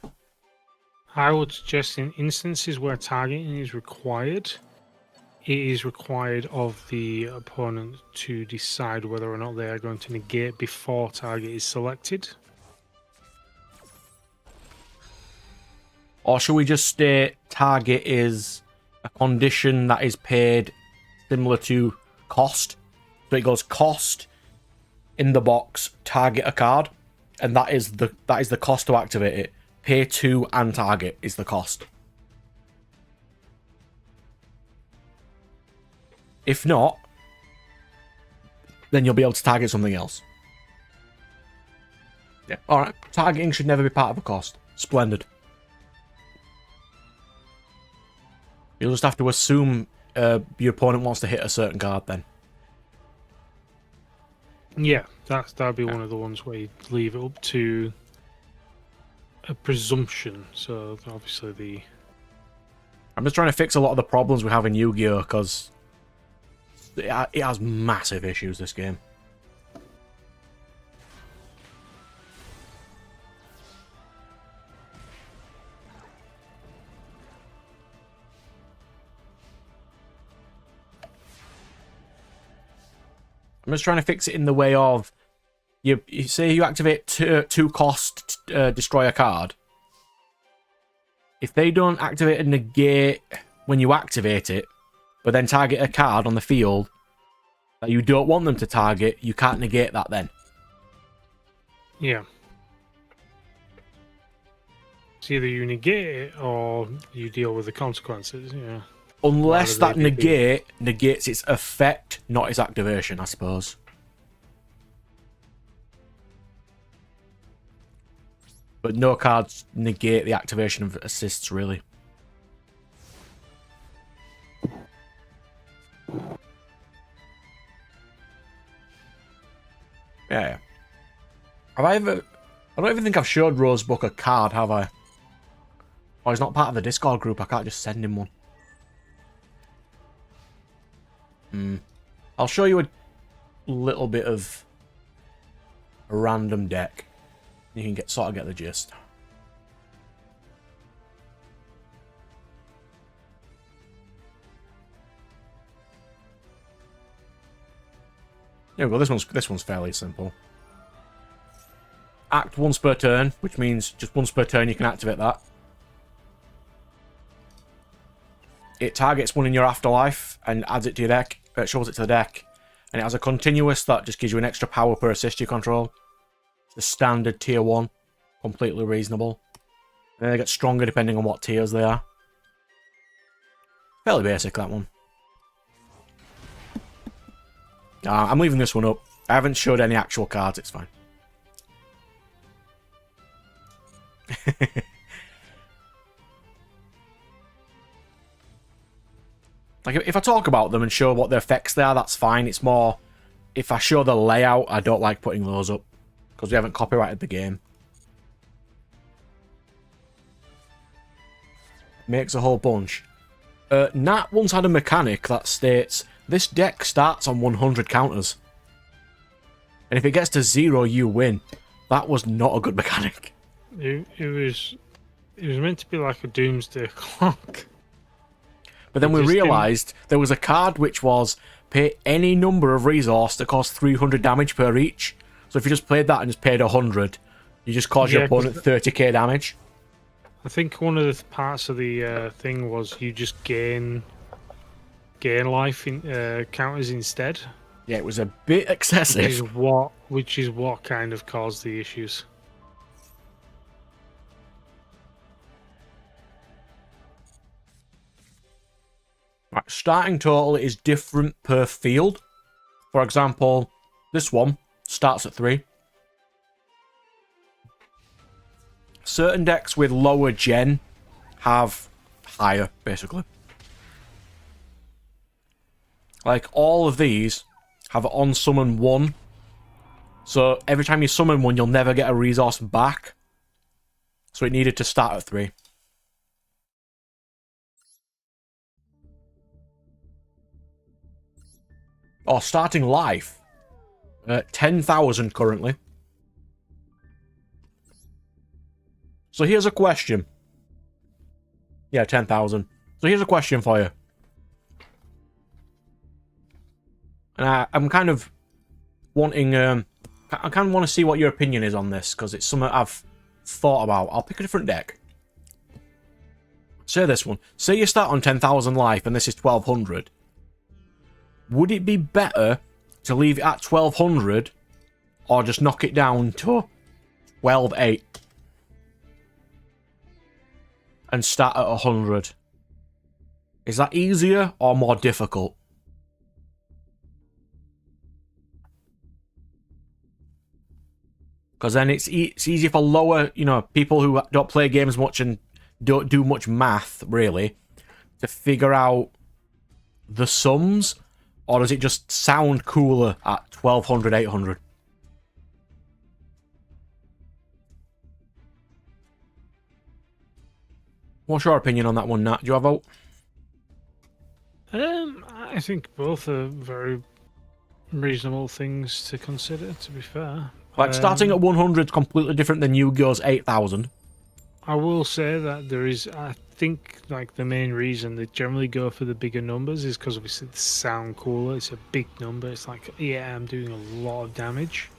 I would suggest in instances where targeting is required, it is required of the opponent to decide whether or not they are going to negate before target is selected. Or should we just state target is a condition that is paid similar to cost? So it goes cost in the box, target a card, and that is the cost to activate it. Pay 2 and target is the cost. If not, then you'll be able to target something else. Yeah, alright. Targeting should never be part of a cost. Splendid. You'll just have to assume your opponent wants to hit a certain card then. Yeah, that'd be one of the ones where you leave it up to a presumption. So obviously I'm just trying to fix a lot of the problems we have in Yu-Gi-Oh! Because it has massive issues, this game. I'm just trying to fix it in the way of you say you activate 2 cost destroy a card. If they don't activate a negate when you activate it, but then target a card on the field that you don't want them to target, you can't negate that then. Yeah. It's either you negate it or you deal with the consequences, yeah. Unless that negate negates its effect, not its activation, I suppose. But no cards negate the activation of assists, really. Yeah. I don't even think I've showed Rosebook a card, have I? Oh, he's not part of the Discord group. I can't just send him one. I'll show you a little bit of a random deck. You can sort of get the gist. There we go. This one's fairly simple. Act once per turn, which means just once per turn you can activate that. It targets one in your afterlife and adds it to your deck. It shows it to the deck. And it has a continuous that just gives you an extra power per assist you control. It's the standard tier 1. Completely reasonable. And then they get stronger depending on what tiers they are. Fairly basic, that one. I'm leaving this one up. I haven't showed any actual cards, it's fine. Like, if I talk about them and show what their effects they are, that's fine. It's more, if I show the layout, I don't like putting those up. Because we haven't copyrighted the game. Makes a whole bunch. Nat once had a mechanic that states, this deck starts on 100 counters. And if it gets to 0, you win. That was not a good mechanic. It was meant to be like a doomsday clock. But then we realised there was a card which was pay any number of resource that costs 300 damage per each. So if you just played that and just paid 100, you just cause your opponent 30k damage. I think one of the parts of the thing was you just gain life in counters instead. Yeah, it was a bit excessive. Which is what kind of caused the issues. Right, starting total is different per field. For example, this one starts at 3. Certain decks with lower gen have higher, basically. Like, all of these have on summon 1. So every time you summon one, you'll never get a resource back. So it needed to start at 3. Oh, starting life. 10,000 currently. So here's a question. Yeah, 10,000. So here's a question for you. And I'm kind of wanting... I kind of want to see what your opinion is on this, because it's something I've thought about. I'll pick a different deck. Say this one. Say you start on 10,000 life and this is 1,200. Would it be better to leave it at 1,200 or just knock it down to 12,8 and start at 100? Is that easier or more difficult? Because then it's easier for lower, people who don't play games much and don't do much math, really, to figure out the sums. Or does it just sound cooler at 1,200, 800? What's your opinion on that one, Nat? Do you have a vote? I think both are very reasonable things to consider, to be fair. Like, starting at 100 is completely different than Yu-Gi-Oh's 8,000. I will say that there is, I think, like, the main reason they generally go for the bigger numbers is because obviously they sound cooler. It's a big number. It's like, yeah, I'm doing a lot of damage.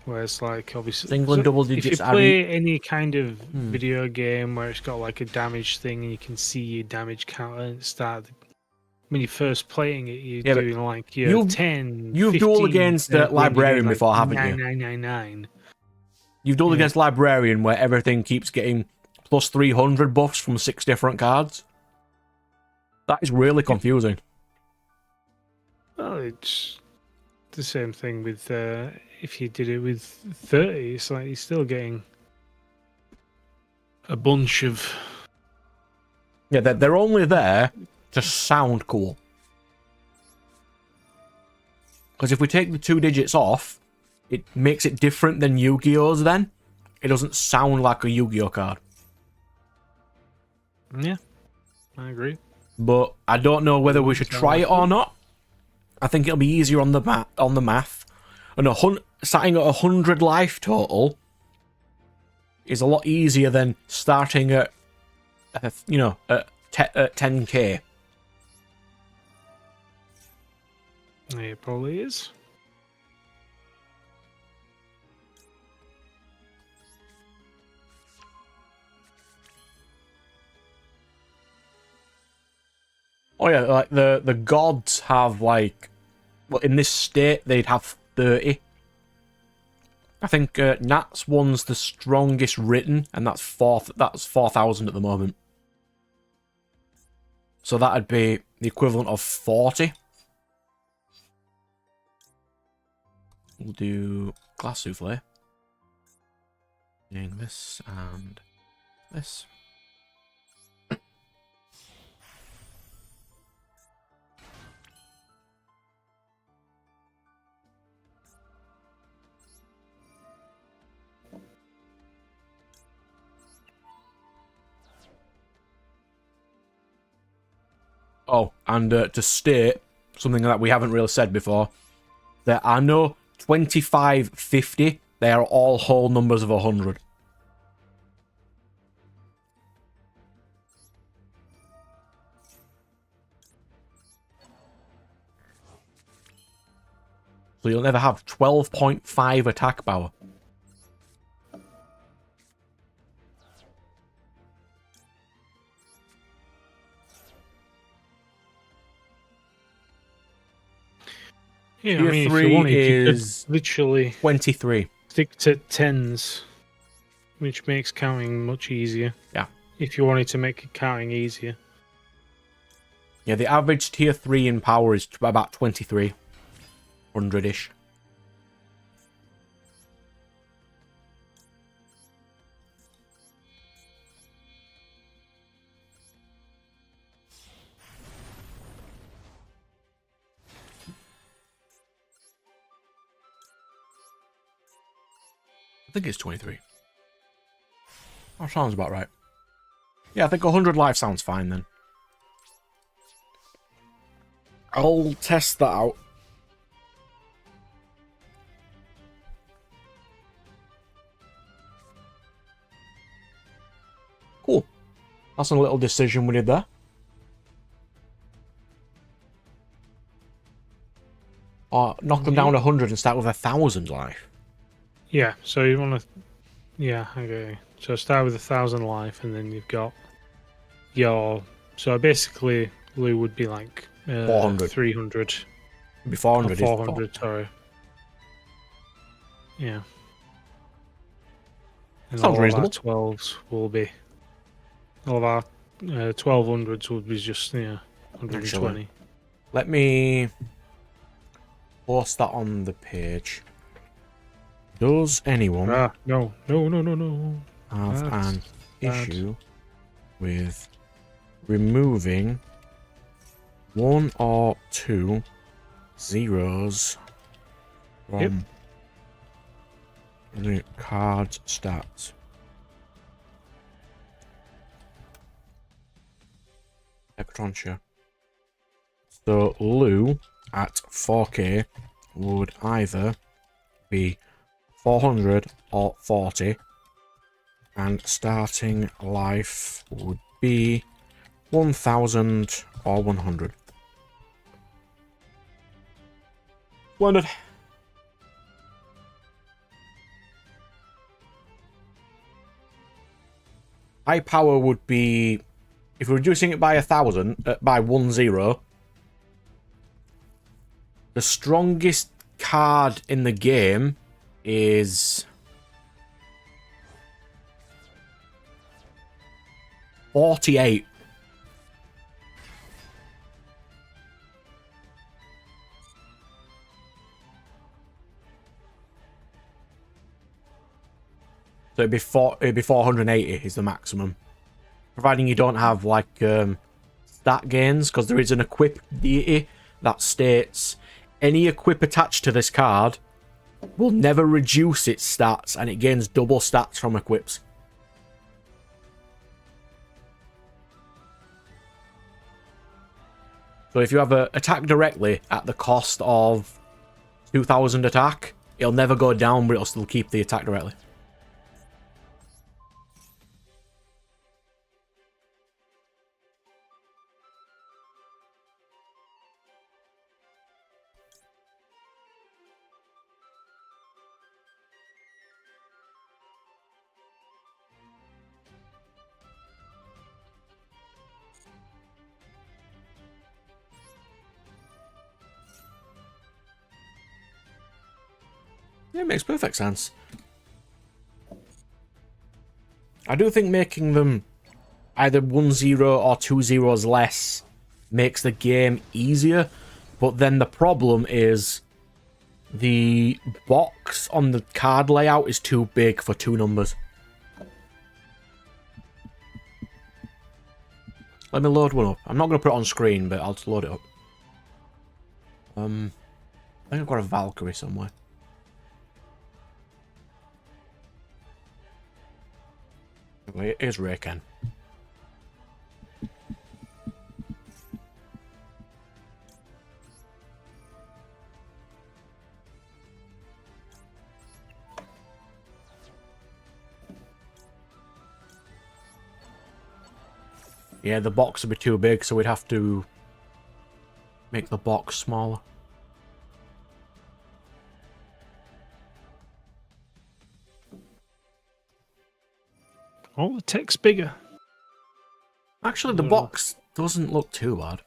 Whereas, like, obviously, Single and double digits. if you play any kind of video game where it's got like a damage thing and you can see your damage counter and start, when you're first playing it, you're doing like your 10. You've 15, dueled against the Librarian like before, haven't you? 999. You've dueled against Librarian where everything keeps getting plus 300 buffs from 6 different cards. That is really confusing. Well, it's the same thing with if you did it with 30, it's like you're still getting a bunch of... Yeah, they're only there to sound cool. Because if we take the 2 digits off, it makes it different than Yu-Gi-Oh's then. It doesn't sound like a Yu-Gi-Oh card. Yeah, I agree. But I don't know whether we should try it or not. I think it'll be easier on the math. And starting at 100 life total is a lot easier than starting at, at 10k. It probably is. Oh yeah, like the gods have like, well, in this state they'd have 30. I think Nat's one's the strongest written, and that's 4,000 at the moment. So that'd be the equivalent of 40. We'll do glass souffle. Doing this and this. Oh, and to state something that we haven't really said before, there are no 25, 50. They are all whole numbers of 100. So you'll never have 12.5 attack power. Yeah, Tier I mean, if 3 you wanted, is you could literally 23. stick to 10s, which makes counting much easier. Yeah. If you wanted to make counting easier. Yeah, the average tier 3 in power is about 2300-ish. I think it's 23. That sounds about right. Yeah, I think 100 life sounds fine then. I'll test that out. Cool. That's a little decision we did there. Or knock them down 100 and start with 1,000 life. Yeah, so you want to... Yeah, okay. So start with 1,000 life, and then you've got your... So basically, Lou would be like 400. 300. It'd be 400. 400, sorry. Yeah. And Sounds all reasonable. Of our 12s will be... All of our 1200s would be just, 120. Actually, let me post that on the page. Does anyone No. have That's an bad. issue with removing 1 or 2 zeros from the card stats? Epitrontia. So Lou at 4k would either be 400 or 40, and starting life would be 1,000 or 100. Splendid. High power would be, if we're reducing it by 1,000, by 10, the strongest card in the game is 48. So it'd be 480 is the maximum, providing you don't have like stat gains, because there is an equip deity that states any equip attached to this card will never reduce its stats, and it gains double stats from equips. So if you have a attack directly at the cost of 2,000 attack, it'll never go down, but it'll still keep the attack directly. Yeah, it makes perfect sense. I do think making them either 1-0 or 2-0s less makes the game easier, but then the problem is the box on the card layout is too big for 2 numbers. Let me load one up. I'm not going to put it on screen, but I'll just load it up. I think I've got a Valkyrie somewhere. Wait, here's Rayken. Yeah, the box would be too big, so we'd have to make the box smaller. All the text bigger. Actually, the box doesn't look too bad.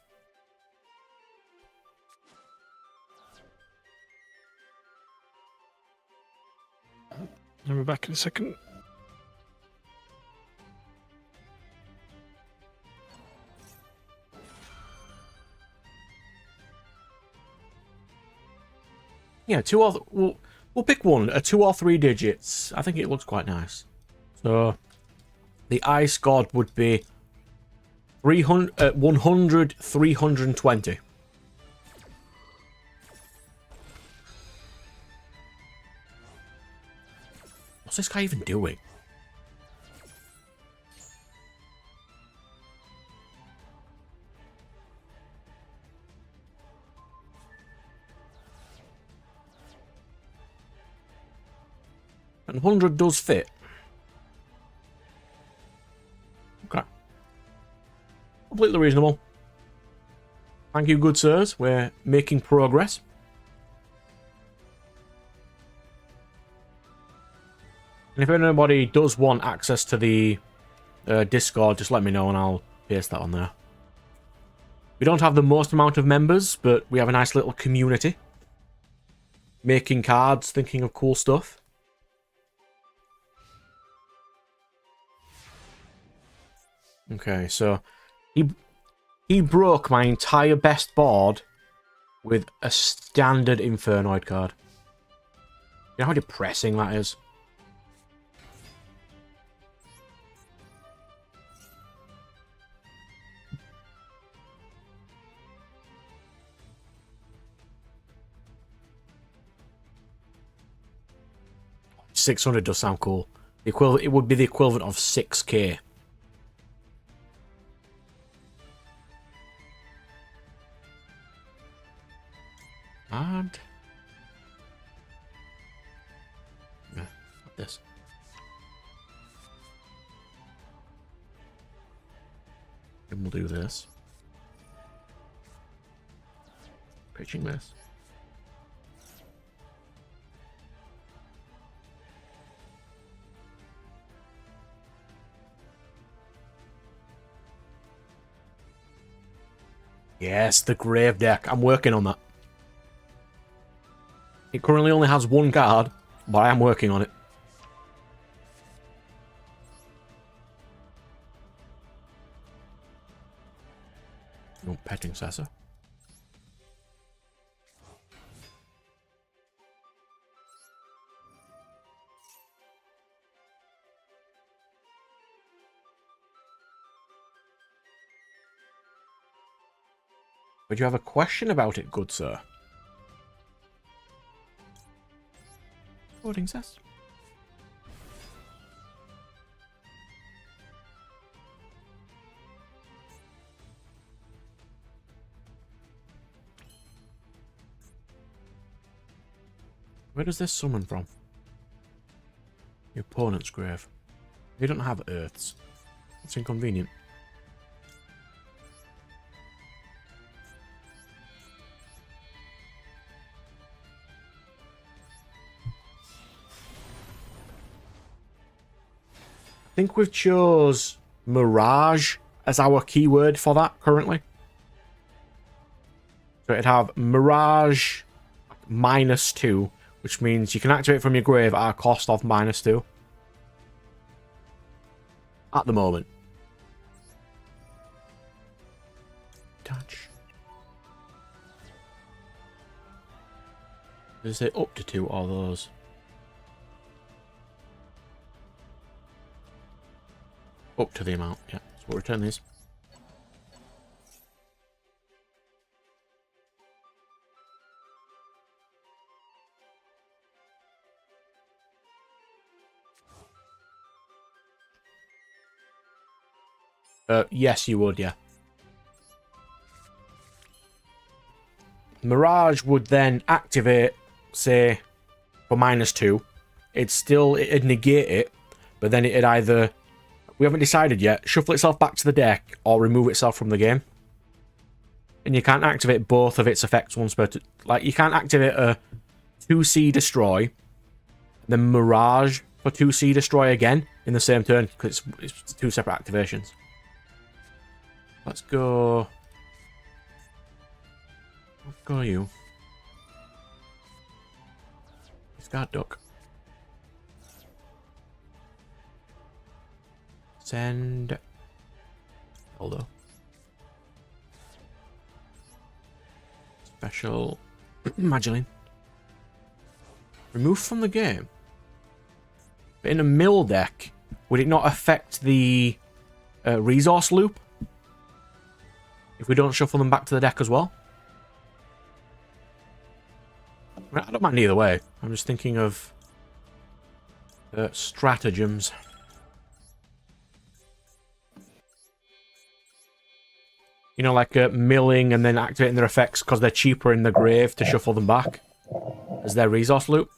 I'll be back in a second. Yeah, we'll pick one, a 2 or 3 digits. I think it looks quite nice. So the ice god would be 100, 320. What's this guy even doing? And 100 does fit. Okay. Completely reasonable. Thank you, good sirs. We're making progress. And if anybody does want access to the Discord, just let me know and I'll paste that on there. We don't have the most amount of members, but we have a nice little community. Making cards, thinking of cool stuff. Okay, so he broke my entire best board with a standard Infernoid card. You know how depressing that is? $600 does sound cool. It would be the equivalent of 6k. And yeah, like this. And we'll do this. Pitching this. Yes, the grave deck. I'm working on that. It currently only has 1 card, but I am working on it. Oh, petting Sessa. Would you have a question about it, good sir? Loading says. Where does this summon from? Your opponent's grave. You don't have earths. That's inconvenient. I think we've chose Mirage as our keyword for that currently. So it'd have Mirage -2, which means you can activate from your grave at a cost of -2. At the moment. Touch. Does it say up to 2 or those? Up to the amount, yeah. So we'll return these. Yes, you would, yeah. Mirage would then activate, say, for -2. It'd negate it, but then it'd either, we haven't decided yet, shuffle itself back to the deck or remove itself from the game. And you can't activate both of its effects once per... Like, you can't activate a 2C destroy, then Mirage for 2C destroy again in the same turn, because it's 2 separate activations. Let's go... Let's go you. Discard duck. Send... Although. Special... Magdalene. Removed from the game? But in a mill deck, would it not affect the resource loop? If we don't shuffle them back to the deck as well? I don't mind either way. I'm just thinking of stratagems. You know, like milling and then activating their effects because they're cheaper in the grave to shuffle them back as their resource loop.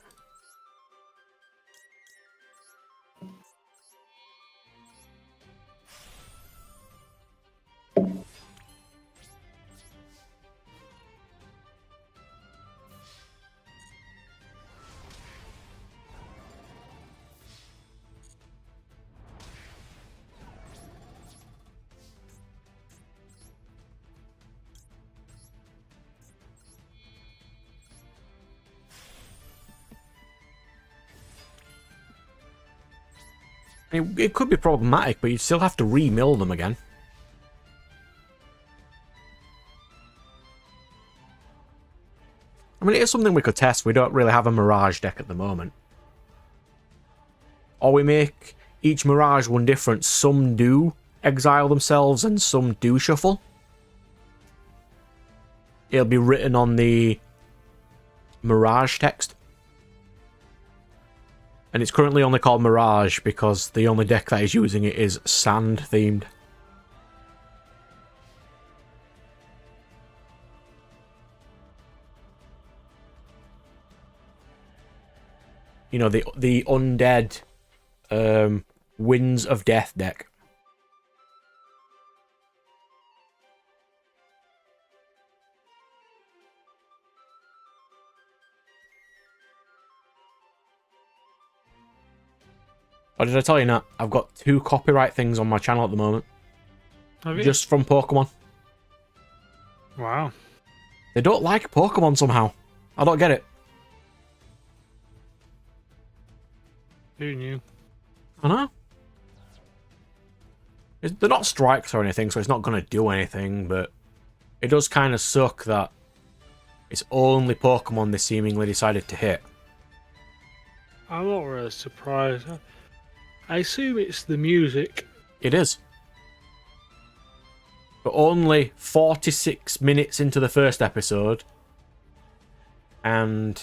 It could be problematic, but you'd still have to re-mill them again. I mean, it is something we could test. We don't really have a Mirage deck at the moment. Or we make each Mirage one different. Some do exile themselves and some do shuffle. It'll be written on the Mirage text. And it's currently only called Mirage because the only deck that is using it is sand themed. You know, the undead Winds of Death deck. Oh, did I tell you not? I've got 2 copyright things on my channel at the moment. Have you? Just from Pokemon. Wow. They don't like Pokemon somehow. I don't get it. Who knew? I know. They're not strikes or anything, so it's not going to do anything, but it does kind of suck that it's only Pokemon they seemingly decided to hit. I'm not really surprised. I assume it's the music. It is. But only 46 minutes into the first episode. And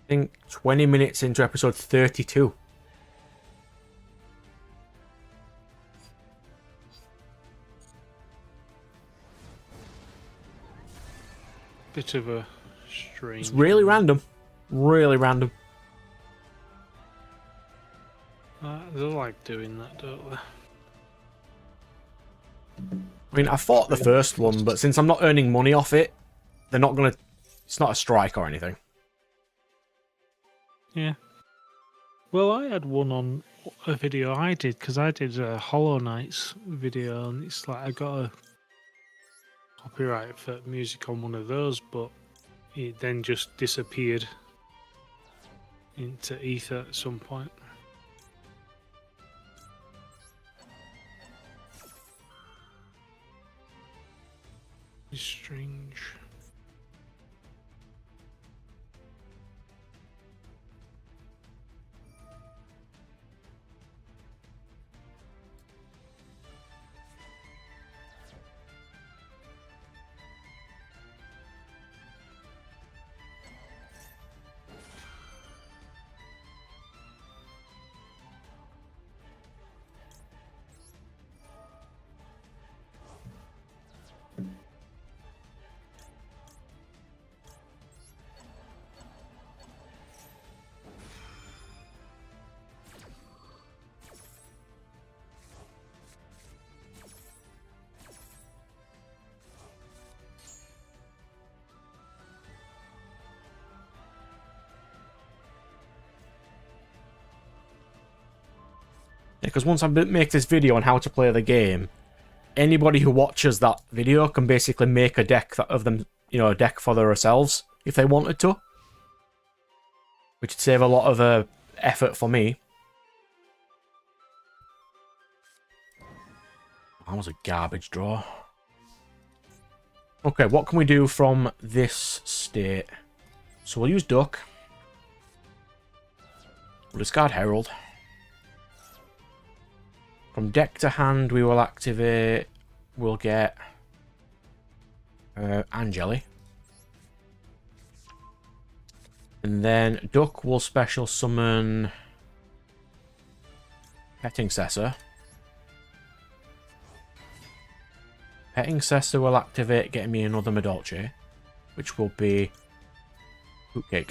I think 20 minutes into episode 32. Bit of a strange. It's really random. Really random. They like doing that, don't they? I mean, I fought the first one, but since I'm not earning money off it, they're not gonna... It's not a strike or anything. Yeah. Well, I had one on a video I did, because I did a Hollow Knights video, and it's like I got a copyright for music on one of those, but it then just disappeared into ether at some point. It's strange. Because once I make this video on how to play the game, anybody who watches that video can basically make a deck of them, you know, a deck for themselves if they wanted to, which would save a lot of effort for me. That was a garbage draw. Okay, what can we do from this state? So we'll use Duck. We'll discard Herald. From deck to hand, we will activate... We'll get... Angeli. And then Duck will special summon... Petting Cessor. Petting Cessor will activate, getting me another Madolche, which will be Hootcake.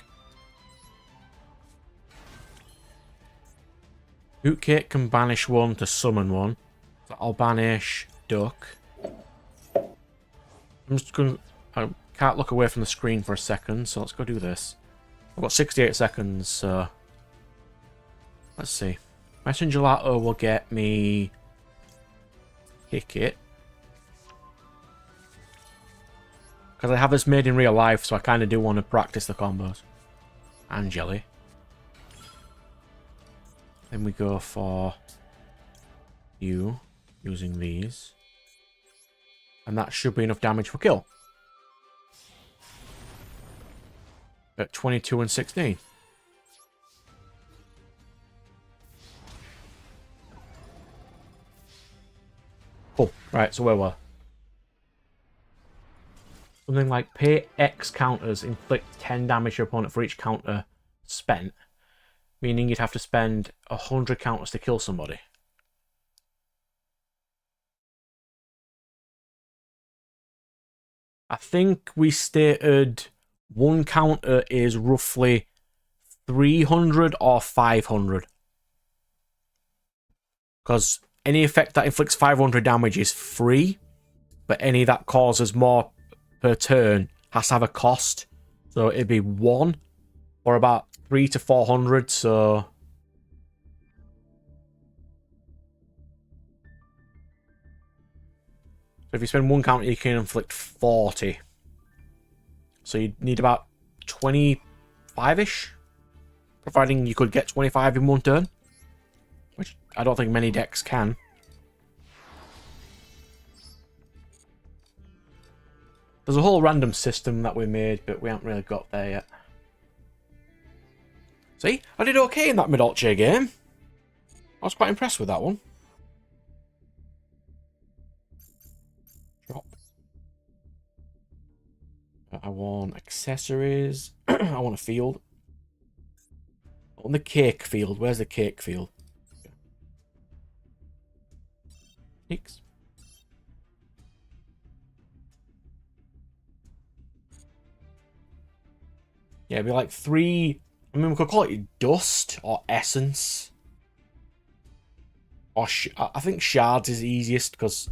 Hootcake can banish one to summon one. So I'll banish Duck. I'm just going to... I can't look away from the screen for a second, so let's go do this. I've got 68 seconds, so... Let's see. Messenger Gelato will get me... Kick it. Because I have this made in real life, so I kind of do want to practice the combos. Angeli. Then we go for you, using these. And that should be enough damage for kill. At 22 and 16. Cool. Right, so where were we? Something like pay X counters, inflict 10 damage to your opponent for each counter spent. Meaning you'd have to spend 100 counters to kill somebody. I think we stated one counter is roughly 300 or 500. Because any effect that inflicts 500 damage is free, but any that causes more per turn has to have a cost. So it'd be 1 or about 3 to 400, so... So if you spend one counter, you can inflict 40. So you'd need about 25-ish. Providing you could get 25 in one turn. Which I don't think many decks can. There's a whole random system that we made, but we haven't really got there yet. See? I did okay in that Madolche game. I was quite impressed with that one. Drop. I want accessories. I want a field. I want the cake field. Where's the cake field? Sneaks. Yeah, it'd be like 3... I mean, we could call it dust or essence. Or I think shards is easiest because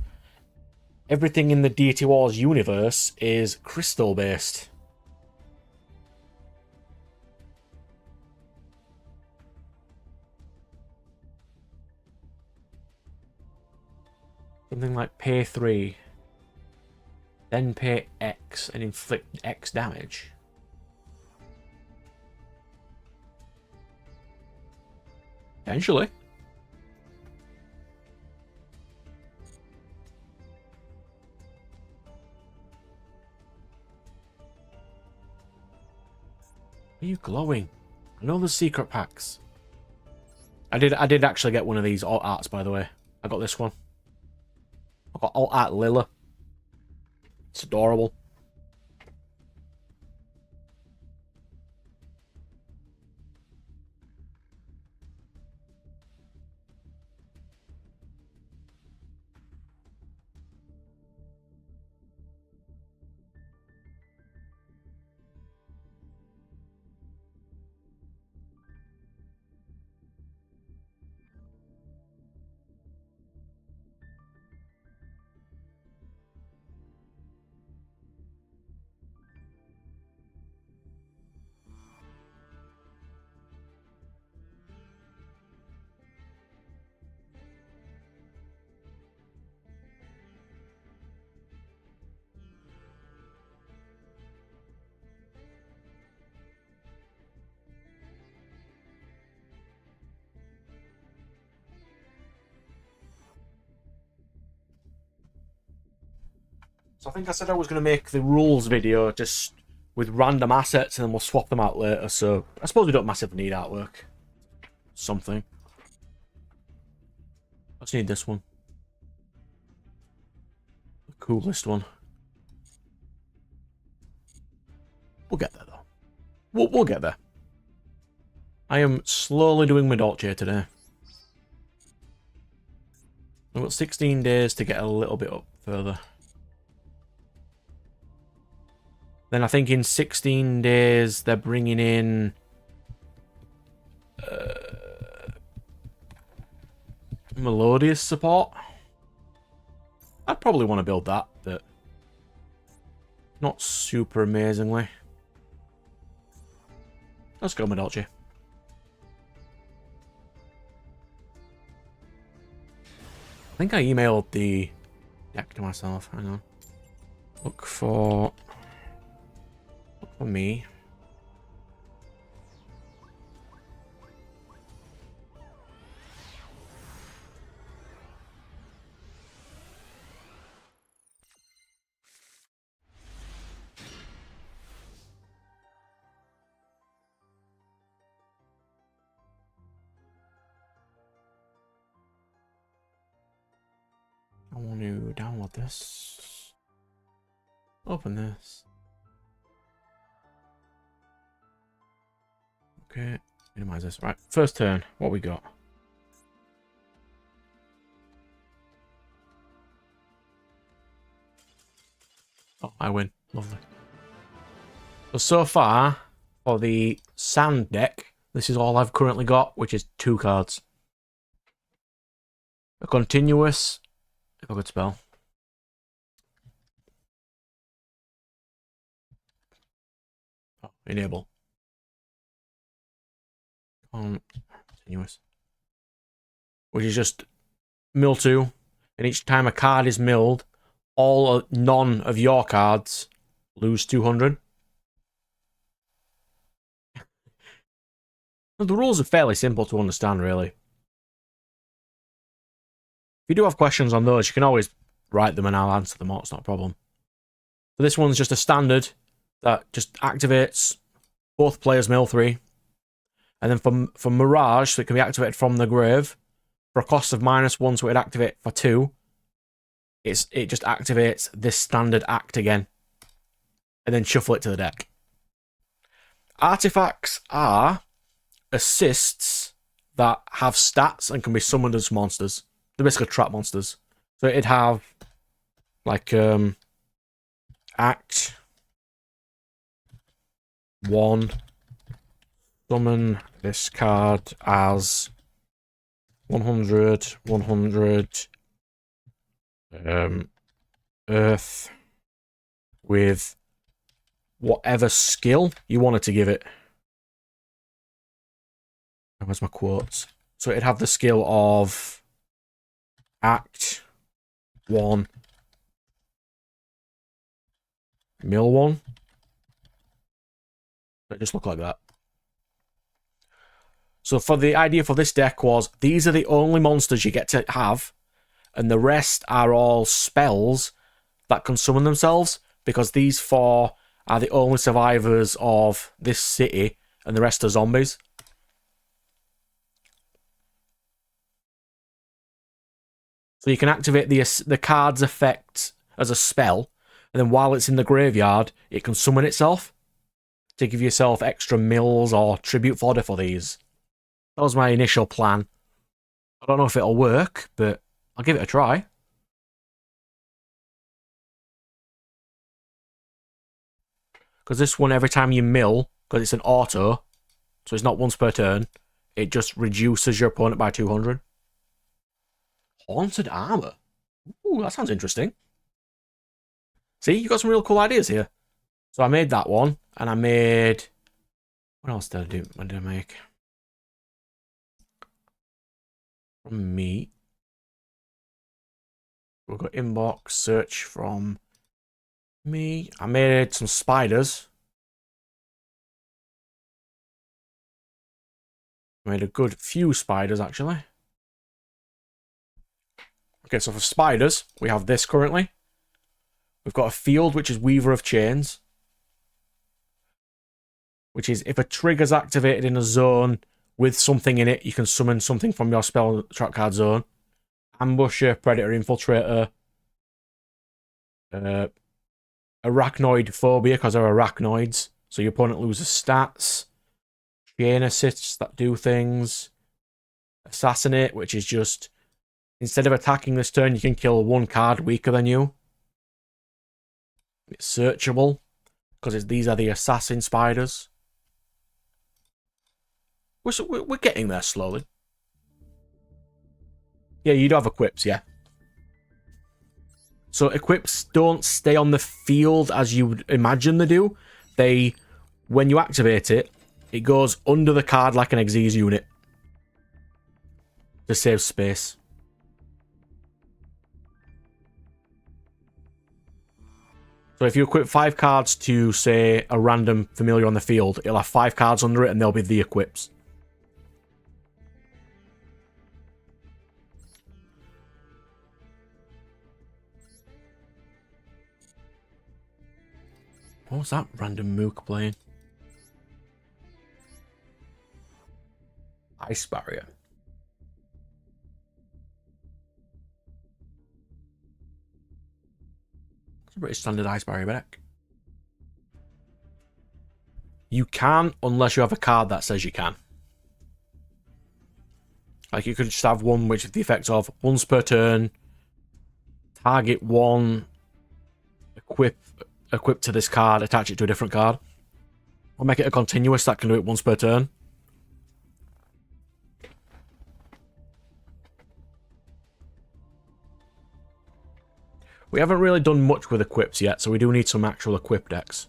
everything in the Deity Wars universe is crystal based. Something like pay 3, then pay X and inflict X damage. Potentially. Are you glowing? I know there's secret packs. I did actually get one of these alt arts, by the way. I got this one. I got alt art Lilla. It's adorable. So I think I said I was going to make the rules video just with random assets, and then we'll swap them out later. So I suppose we don't massively need artwork. Something. I just need this one. The coolest one. We'll get there, though. We'll get there. I am slowly doing Madolche today. I've got 16 days to get a little bit up further. Then I think in 16 days they're bringing in Melodious support. I'd probably want to build that, but not super amazingly. Let's go Madolche. I think I emailed the deck to myself. Hang on. Look for me. I want to download this. Open this. Okay, minimize this. Right, first turn. What we got? Oh, I win. Lovely. So far, for the sand deck, this is all I've currently got, which is 2 cards. A continuous, if I could spell. Oh, enable. Continuous. Which is just mill 2, and each time a card is milled, none of your cards lose 200. The rules are fairly simple to understand, really. If you do have questions on those, you can always write them and I'll answer them all. It's not a problem. So this one's just a standard that just activates both players mill 3. And then for Mirage, so it can be activated from the grave, for a cost of -1, so it'd activate for 2. It just activates this standard act again. And then shuffle it to the deck. Artifacts are assists that have stats and can be summoned as monsters. They're basically trap monsters. So it'd have like act 1. Summon this card as 100, 100, Earth with whatever skill you wanted to give it. Where's my quotes? So it'd have the skill of Act 1, Mill 1. It just look like that. So for the idea for this deck was, these are the only monsters you get to have, and the rest are all spells that can summon themselves, because these 4 are the only survivors of this city, and the rest are zombies. So you can activate the card's effect as a spell, and then while it's in the graveyard, it can summon itself to give yourself extra mills or tribute fodder for these. That was my initial plan. I don't know if it'll work, but I'll give it a try. Because this one, every time you mill, because it's an auto, so it's not once per turn, it just reduces your opponent by 200. Haunted Armor. Ooh, that sounds interesting. See, you got some real cool ideas here. So I made that one, and I made... What else did I do? What did I make? From me. We've got inbox, search from me. I made some spiders. I made a good few spiders, actually. Okay, so for spiders, we have this currently. We've got a field, which is Weaver of Chains. which is if a trigger's activated in a zone with something in it, you can summon something from your spell track card zone. Ambusher, Predator, Infiltrator, Arachnoid Phobia, because they're arachnoids, so your opponent loses stats. Chain Assists that do things. Assassinate, which is just, instead of attacking this turn, you can kill one card weaker than you. It's searchable, because these are the assassin spiders. We're getting there slowly. Yeah, you do have equips, yeah. So equips don't stay on the field as you would imagine they do. They, when you activate it, it goes under the card like an Xyz unit to save space. So if you equip 5 cards to, say, a random familiar on the field, it'll have 5 cards under it and they'll be the equips. What was that random mook playing? Ice Barrier. It's a pretty standard Ice Barrier deck. You can, unless you have a card that says you can. Like, you could just have one which is the effect of once per turn, target one, equip to this card, attach it to a different card. Or make it a continuous that can do it once per turn. We haven't really done much with equips yet, so we do need some actual equip decks.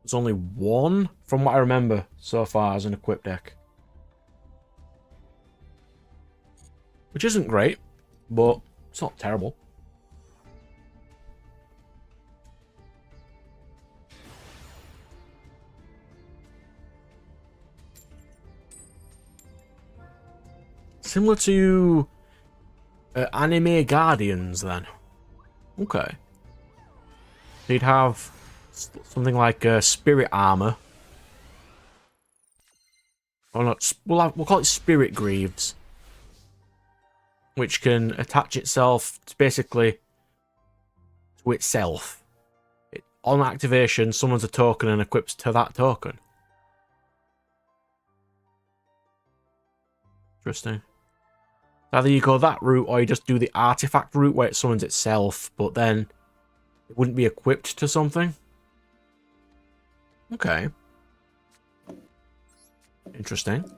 There's only one, from what I remember, so far as an equip deck. Which isn't great, but it's not terrible. Similar to Anime Guardians, then. Okay. So you'd have something like Spirit Armor. Or not, we'll call it Spirit Greaves. Which can attach itself basically to itself. On activation, summons a token and equips to that token. Interesting. Either you go that route or you just do the artifact route where it summons itself, but then it wouldn't be equipped to something. Okay. Interesting.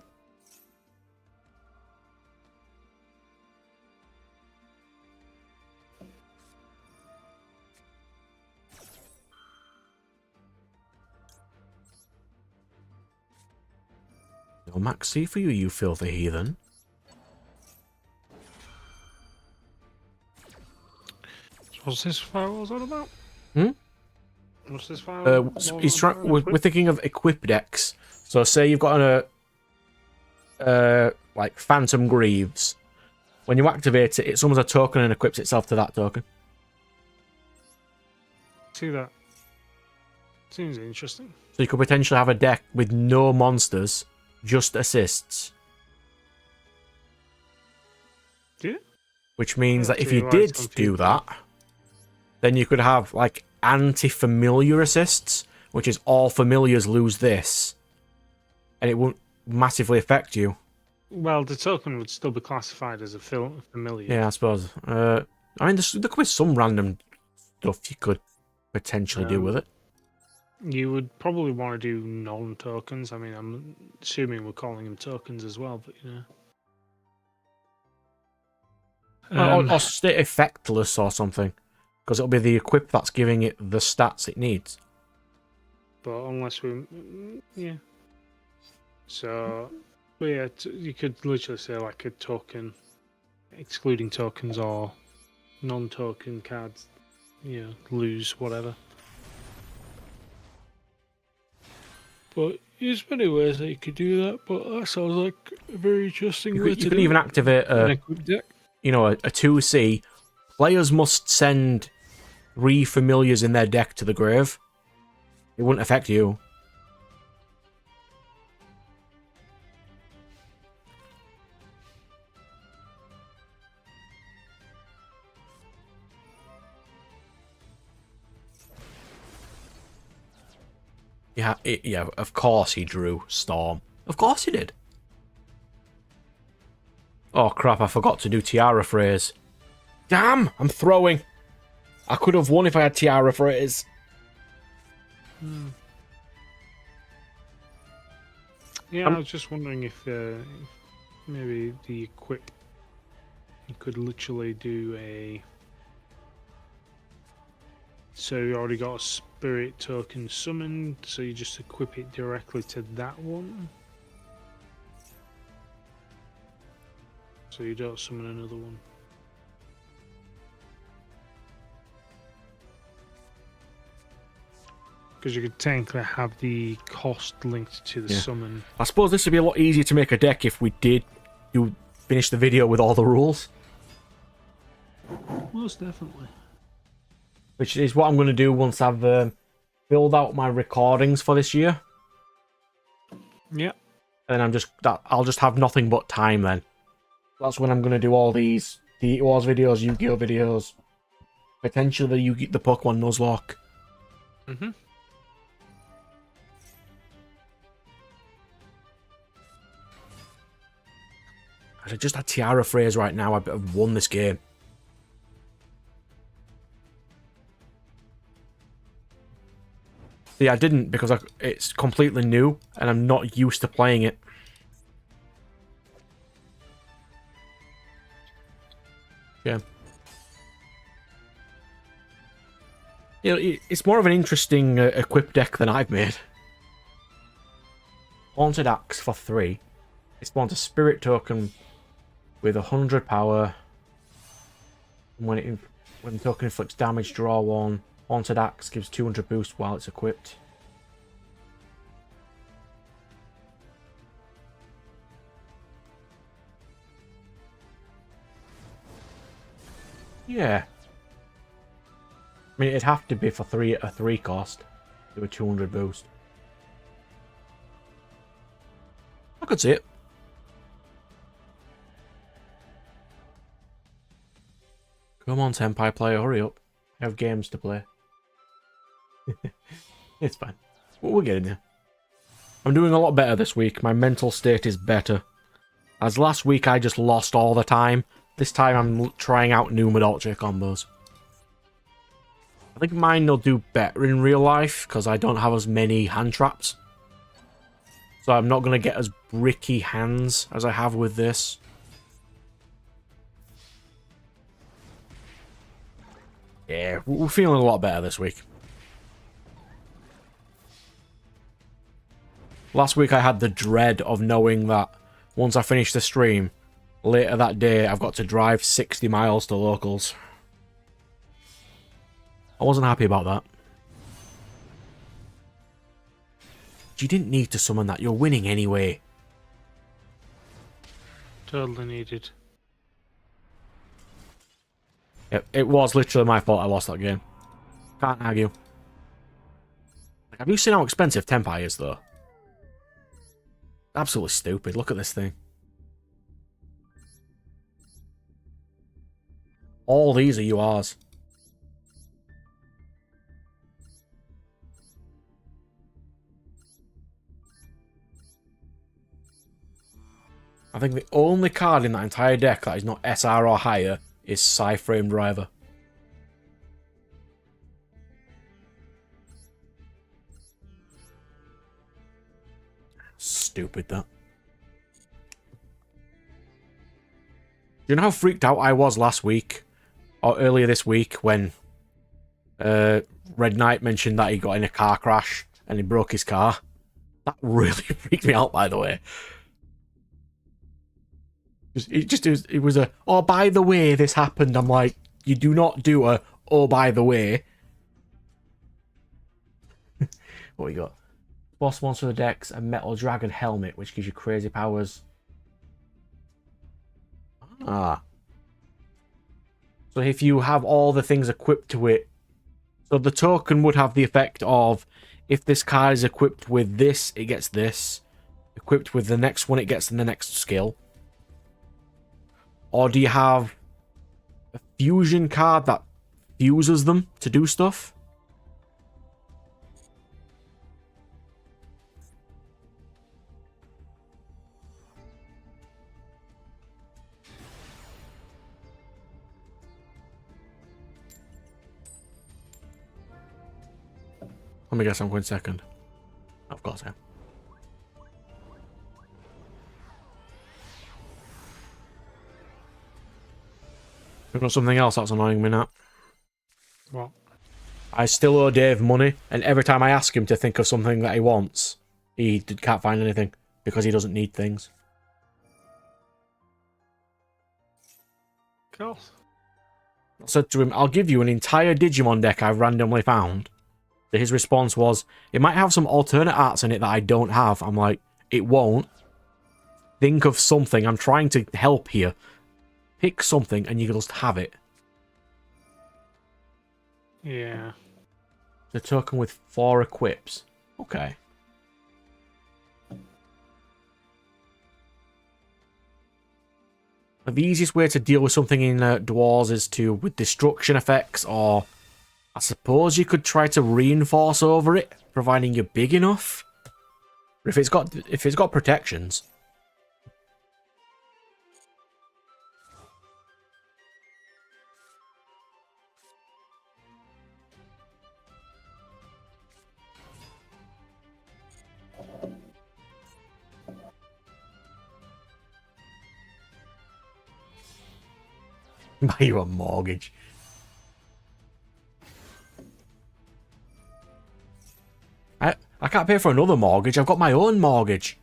No maxi for you, you filthy heathen. What's this firewall's all about? Hmm? What's this firewall? We're thinking of equip decks. So say you've got like Phantom Greaves. When you activate it, it summons a token and equips itself to that token. See that? Seems interesting. So you could potentially have a deck with no monsters, just assists. Yeah. Which means that if you did do that, then you could have like anti-familiar assists, which is all familiars lose this, and it won't massively affect you. Well, the token would still be classified as a familiar. Yeah, I suppose. I mean, there could be some random stuff you could potentially do with it. You would probably want to do non-tokens. I mean, I'm assuming we're calling them tokens as well, but you know. Or stay effectless or something. Because it'll be the equip that's giving it the stats it needs. But unless we... Yeah. So... But yeah, you could literally say like a token, excluding tokens or non-token cards, you know, lose whatever. But there's many ways that you could do that, but that sounds like a very interesting way to do it. You could even activate an equip deck. You know, a 2C. Players must send 3 familiars in their deck to the grave. It wouldn't affect you. Yeah, yeah, of course he drew Storm. Of course he did. Oh crap, I forgot to do Tiara Phrase. Damn, I'm throwing. I could have won if I had Tiara Phrase. Yeah, I was just wondering if maybe the equip, you could literally do a... So you already got a spirit token summoned, so you just equip it directly to that one. So you don't summon another one. Because you could technically have the cost linked to the summon. I suppose this would be a lot easier to make a deck if we did finish the video with all the rules. Most definitely. Which is what I'm going to do once I've filled out my recordings for this year. Yeah. And I'll just have nothing but time then. That's when I'm going to do all these the Wars videos, Yu-Gi-Oh videos, potentially the Pokemon Nuzlocke. Mm-hmm. If I just had Tiara Phrase right now, I'd have won this game. See, I didn't because it's completely new and I'm not used to playing it. Yeah. You know, it's more of an interesting equip deck than I've made. Haunted Axe for 3. It spawns a spirit token with 100 power. And when the token inflicts damage, draw 1. Haunted Axe gives 200 boost while it's equipped. Yeah. I mean, it'd have to be for a 3 cost. Do a 200 boost. I could see it. Come on, Senpai player, hurry up. I have games to play. It's fine. We'll get in there. I'm doing a lot better this week. My mental state is better. As last week I just lost all the time. This time I'm trying out new Madolche combos. I think mine will do better in real life because I don't have as many hand traps. So I'm not going to get as bricky hands as I have with this. Yeah, we're feeling a lot better this week. Last week I had the dread of knowing that once I finish the stream, later that day I've got to drive 60 miles to locals. I wasn't happy about that. You didn't need to summon that, you're winning anyway. Totally needed. Yep, it was literally my fault I lost that game. Can't argue. Like, have you seen how expensive Tenpai is, though? Absolutely stupid. Look at this thing. All these are URs. I think the only card in that entire deck that is not SR or higher is Psy-Frame Driver. Stupid, that. You know how freaked out I was last week? Or earlier this week when Red Knight mentioned that he got in a car crash and he broke his car? That really freaked me out, by the way. It was a, oh, by the way, this happened. I'm like, you do not do a, oh, by the way. What we got? Boss monster of the decks, a metal dragon helmet, which gives you crazy powers. Ah. So if you have all the things equipped to it, so the token would have the effect of, if this card is equipped with this, it gets this. Equipped with the next one, it gets the next skill. Or do you have a fusion card that fuses them to do stuff? Let me guess, I'm going second. Of course I am. We've got something else that's annoying me now. What? I still owe Dave money, and every time I ask him to think of something that he wants, he can't find anything, because he doesn't need things. Cool. I said to him, I'll give you an entire Digimon deck I've randomly found. His response was, it might have some alternate arts in it that I don't have. I'm like, it won't. Think of something. I'm trying to help here. Pick something and you can just have it. Yeah. The token with 4 equips. Okay. The easiest way to deal with something in Duels is with destruction effects, or I suppose you could try to reinforce over it, providing you're big enough. If it's got protections. Buy you a mortgage. I can't pay for another mortgage. I've got my own mortgage.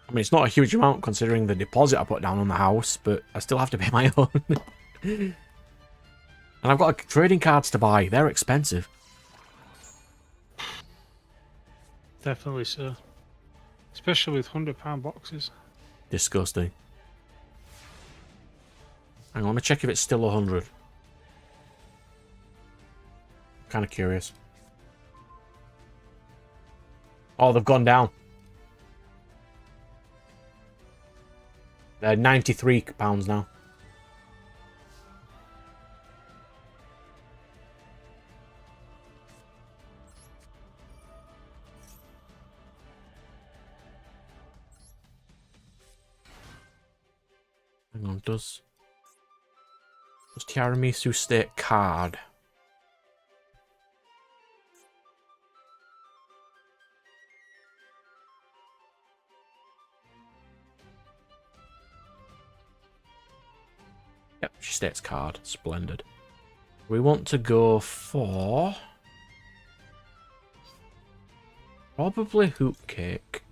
I mean, it's not a huge amount considering the deposit I put down on the house, but I still have to pay my own. And I've got trading cards to buy. They're expensive. Definitely so. Especially with £100 boxes. Disgusting. Hang on, let me check if it's still 100. Kind of curious. Oh, they've gone down. They're £93 now. Hang on, does Tiramisu state card? Yep, she states card. Splendid. We want to go for probably hoop cake.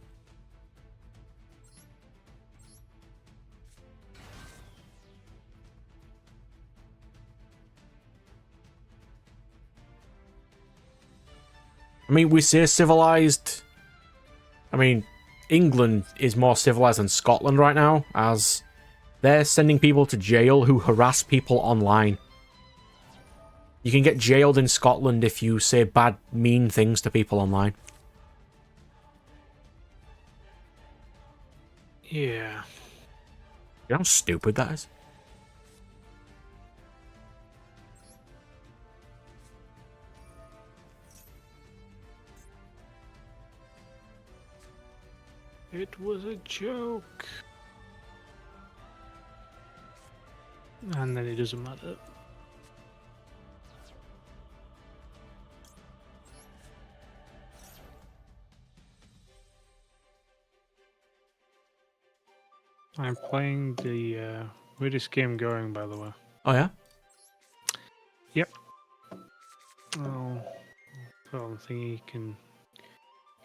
I mean, we say civilized. I mean, England is more civilized than Scotland right now, as they're sending people to jail who harass people online. You can get jailed in Scotland if you say bad, mean things to people online. Yeah. You know how stupid that is? It was a joke. And then it doesn't matter. I'm playing the weirdest game going, by the way. Oh, yeah? Yep. Oh, put on the thingy, you can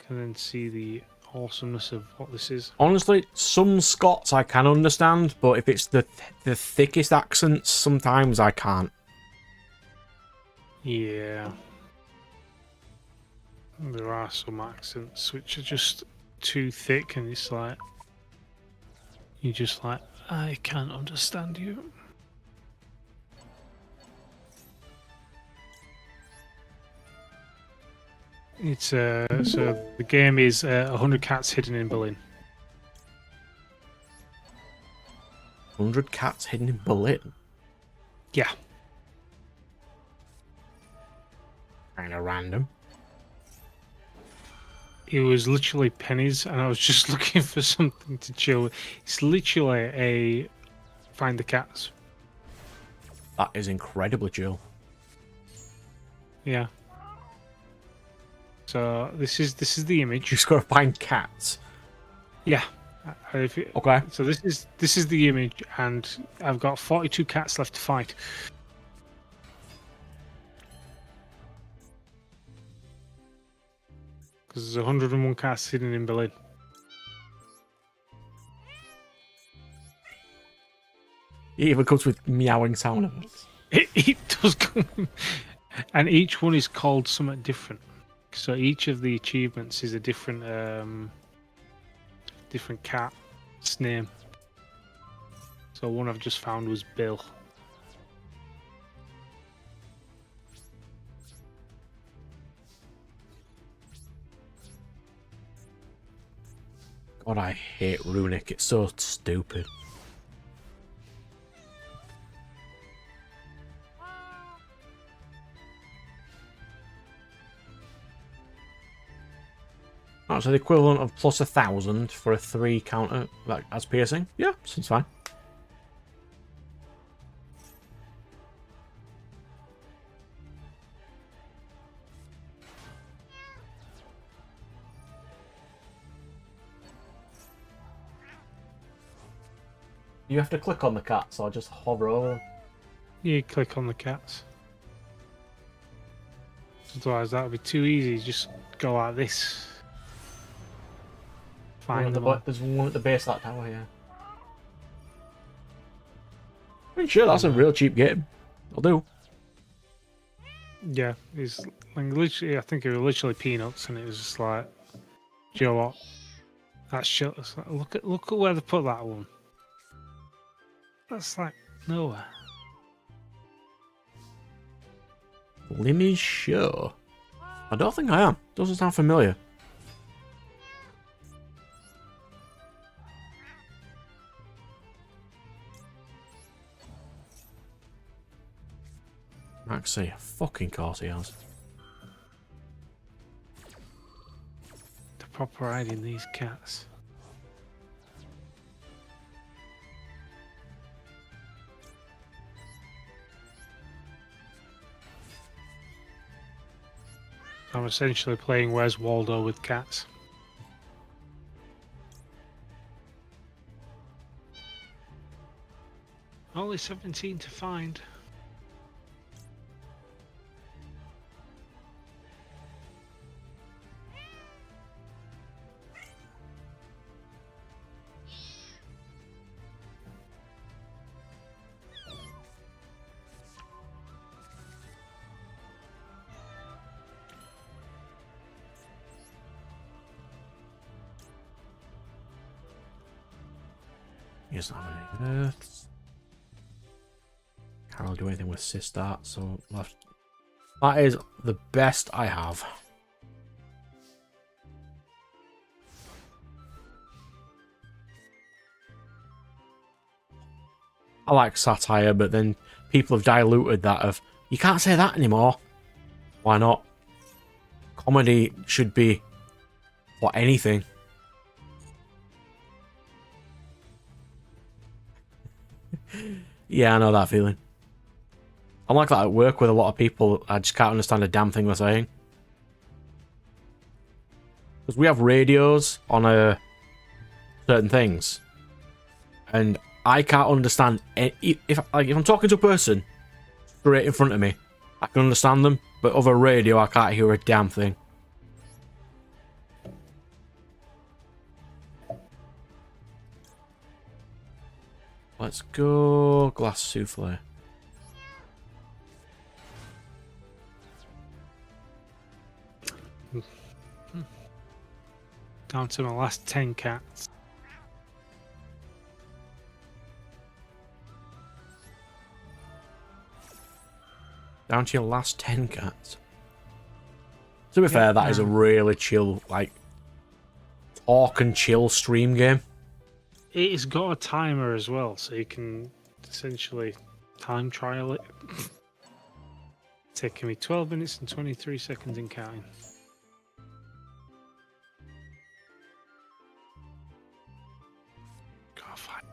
then see the awesomeness of what this is. Honestly, some Scots I can understand, but if it's the thickest accents, sometimes I can't. Yeah. There are some accents which are just too thick, and it's like, you're just like, I can't understand you. It's so the game is 100 cats hidden in Berlin. 100 cats hidden in Berlin. Yeah. Kind of random. It was literally pennies, and I was just looking for something to chill with. It's literally a find the cats. That is incredibly chill. Yeah. So this is the You image. just gotta find cats. Yeah. Okay. So this is the image, and I've got 42 cats left to fight. Because there's 101 cats hidden in Berlin. It even comes with meowing sound effects. It does come, and each one is called something different. So each of the achievements is a different different cat's name. So one I've just found was Bill. God, I hate Runic. It's so stupid. Oh, so the equivalent of plus 1,000 for a 3 counter like as piercing? Yeah, seems fine. You have to click on the cats or just hover over them. You click on the cats. Otherwise that would be too easy. Just go like this. Find them all. There's one at the base of that tower, yeah. I mean, sure, that's a real cheap game. I'll do. Yeah, it's like literally. I think it was literally peanuts, and it was just like, do you know what? That's shut. Like, look at where they put that one. That's like nowhere. Limmy Show. I don't think I am. Doesn't sound familiar. Maxie, fucking course he has. The proper hiding these cats. I'm essentially playing Where's Waldo with cats. Only 17 to find. He doesn't have any earths. Can't do anything with Sistart, so left. That is the best I have. I like satire, but then people have diluted that of, you can't say that anymore. Why not? Comedy should be for anything. Yeah, I know that feeling. I'm like that at work with a lot of people. I just can't understand a damn thing they're saying. Because we have radios on certain things. And I can't understand if I'm talking to a person straight in front of me, I can understand them, but over radio I can't hear a damn thing. Let's go glass souffle. Down to my last 10 cats. Down to your last 10 cats. To be fair, that is a really chill, like, talk and chill stream game. It's got a timer as well, so you can essentially time trial it. Taking me 12 minutes and 23 seconds in counting. God, fuck.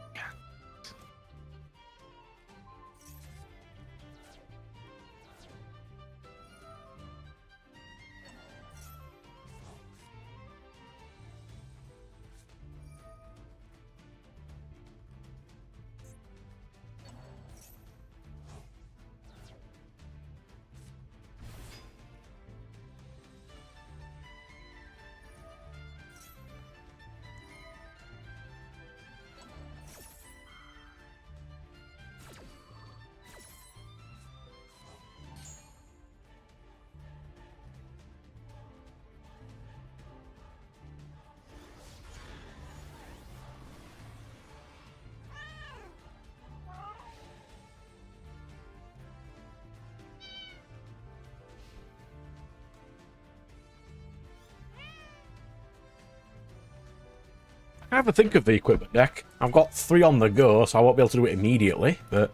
I have to think of the equipment deck. I've got 3 on the go, so I won't be able to do it immediately, but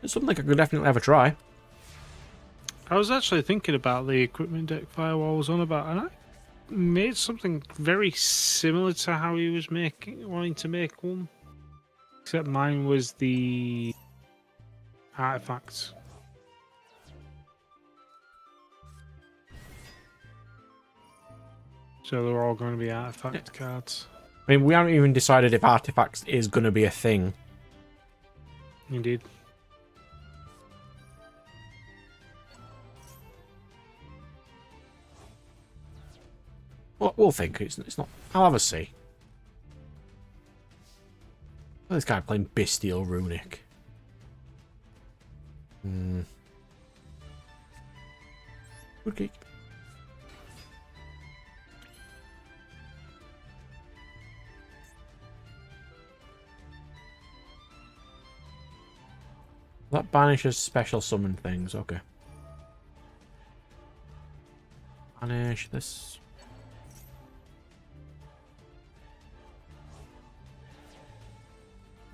it's something I could definitely have a try. I was actually thinking about the equipment deck Firewall was on about, and I made something very similar to how he was wanting to make one. Except mine was the artifacts. So they're all going to be artifact cards. I mean, we haven't even decided if artifacts is going to be a thing. Indeed. Well, we'll think. It's not. I'll have a see. Oh, this guy playing Bestial Runic. Good geek. That banishes special summon things. Okay. Banish this.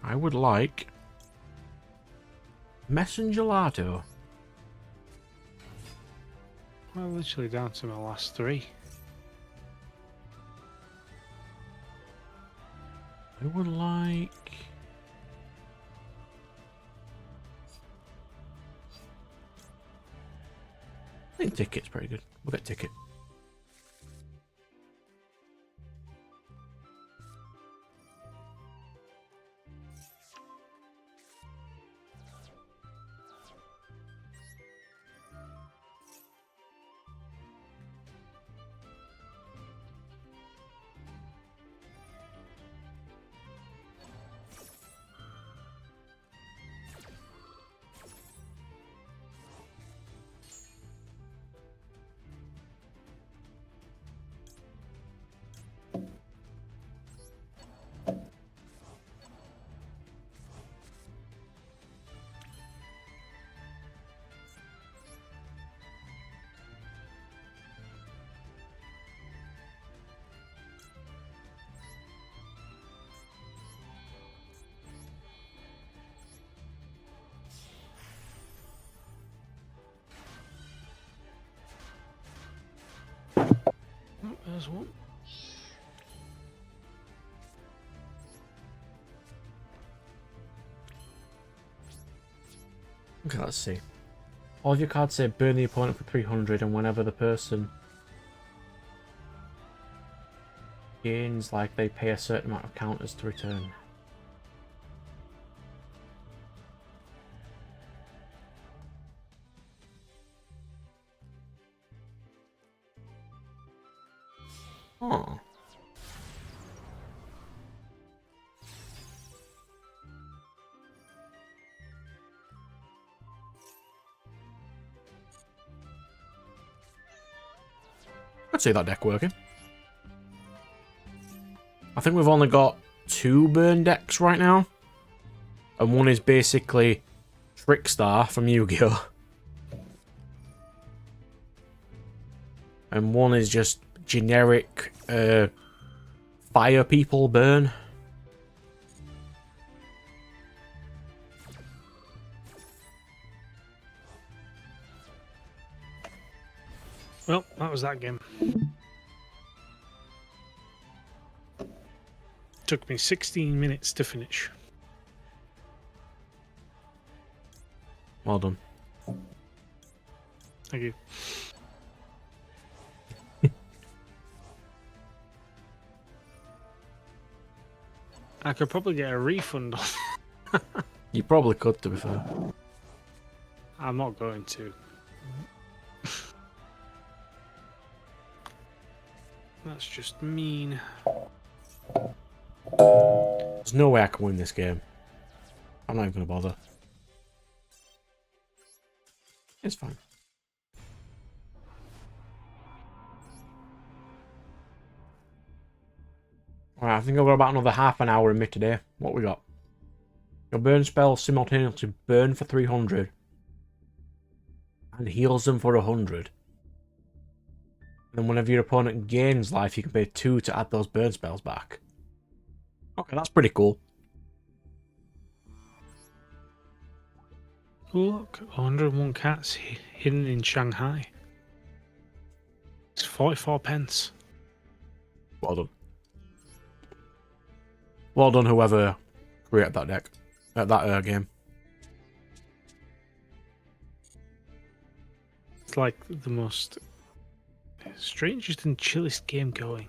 I would like Messenger Lato. Well, literally down to my last 3. I would like. I think Ticket's pretty good. We'll get Ticket. There's one. Okay, let's see. All of your cards say burn the opponent for 300, and whenever the person gains, like, they pay a certain amount of counters to return. Oh. I'd see that deck working. I think we've only got 2 burn decks right now. And one is basically Trickstar from Yu-Gi-Oh! And one is just generic fire people burn. Well, that was that game. Took me 16 minutes to finish. Well done. Thank you. I could probably get a refund. You probably could, to be fair. I'm not going to. That's just mean. There's no way I can win this game. I'm not even going to bother. It's fine. Alright, I think I've got about another half an hour in me today. What we got? Your burn spells simultaneously burn for 300 and heals them for 100. And then whenever your opponent gains life, you can pay 2 to add those burn spells back. Okay, that's pretty cool. Oh, look, 101 cats hidden in Shanghai. It's 44 pence. Well done. Well done, whoever created that deck. That game. It's like the most strangest and chillest game going.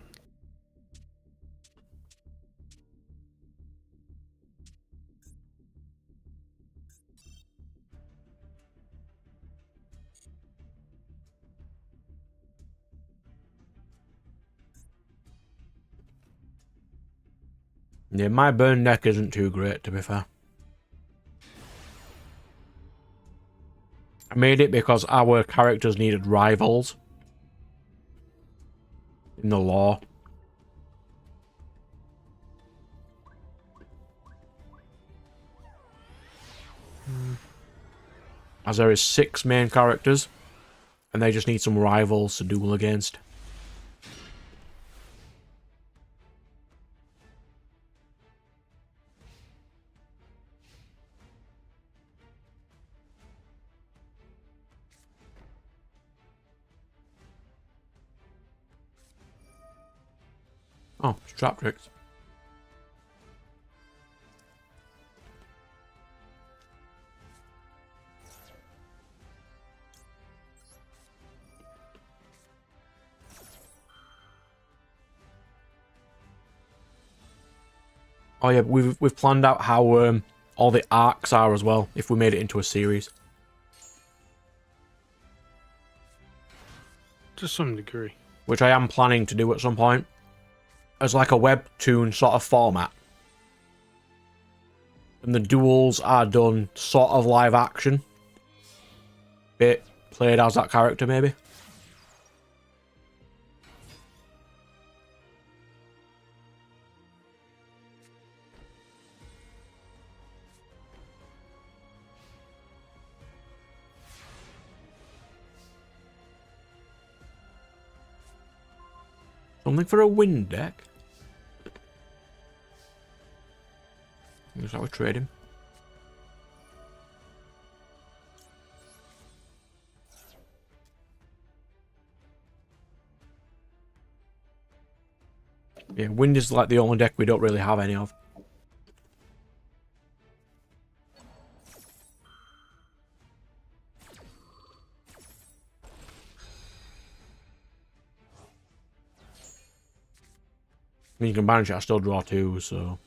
Yeah, my burn deck isn't too great, to be fair. I made it because our characters needed rivals in the lore. As there is 6 main characters, and they just need some rivals to duel against. Oh, strap tricks. Oh yeah, we've planned out how all the arcs are as well, if we made it into a series. To some degree. Which I am planning to do at some point. As like a webtoon sort of format. And the duels are done sort of live action. Bit played as that character, maybe. Something for a wind deck. Looks like we're trading. Yeah, wind is like the only deck we don't really have any of. I mean, you can banish it, I still draw 2, so...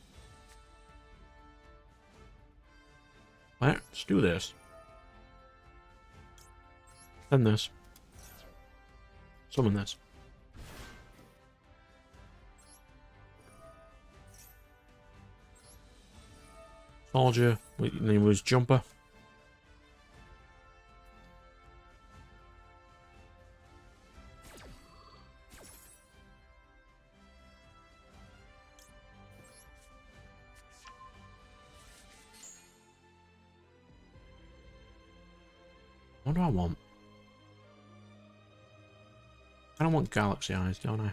Right, let's do this. Then this. Summon this. Soldier, then you lose Jumper. What do I want? kind of want Galaxy Eyes, don't I?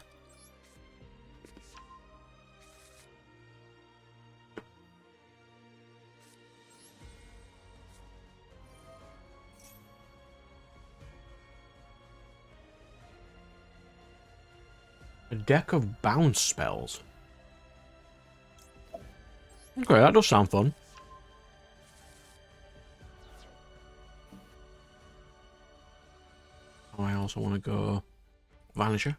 A deck of bounce spells. Okay, that does sound fun. Oh, I also want to go Vanisher.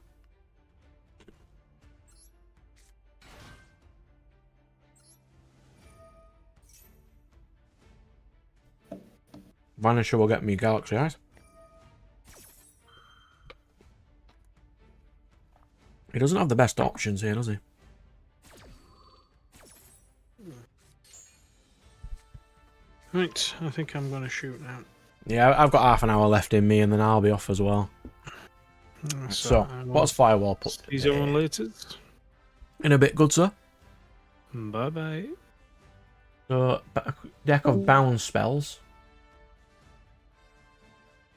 Vanisher will get me Galaxy Eyes. He doesn't have the best options here, does he? Right, I think I'm going to shoot now. Yeah, I've got half an hour left in me, and then I'll be off as well. So what's Firewall put? These are unrelated. In a bit, good sir. Bye bye. So, deck of bounce spells.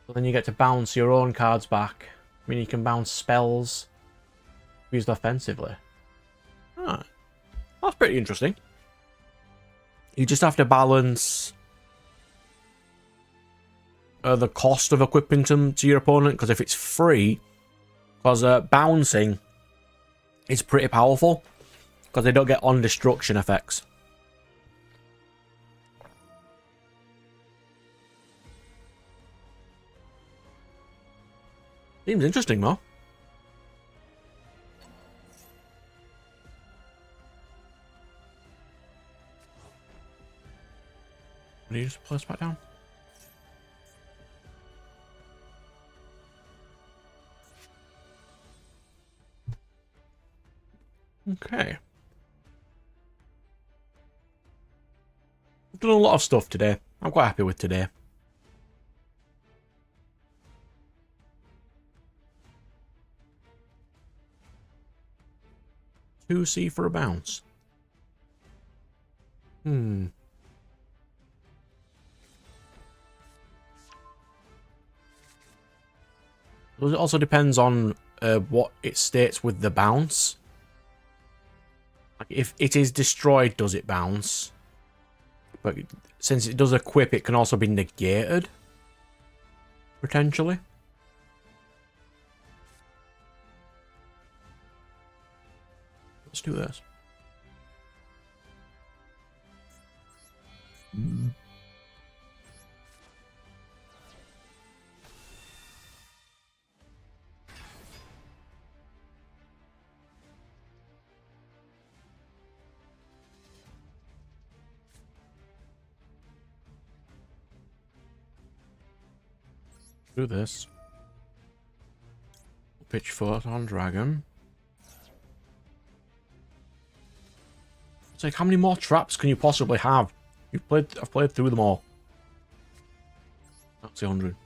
So then you get to bounce your own cards back. I mean, you can bounce spells used offensively. Alright. That's pretty interesting. You just have to balance the cost of equipping them to your opponent, because if it's free, because bouncing is pretty powerful, because they don't get on destruction effects. Seems interesting, though. Do you just place back down? Okay. I've done a lot of stuff today. I'm quite happy with today. Two C for a bounce. It also depends on what it states with the bounce. Like if it is destroyed, does it bounce? But since it does equip, it can also be negated. Potentially. Let's do this. Do this. Pitchfork on Dragon. It's like, how many more traps can you possibly have? I've played through them all. That's 100.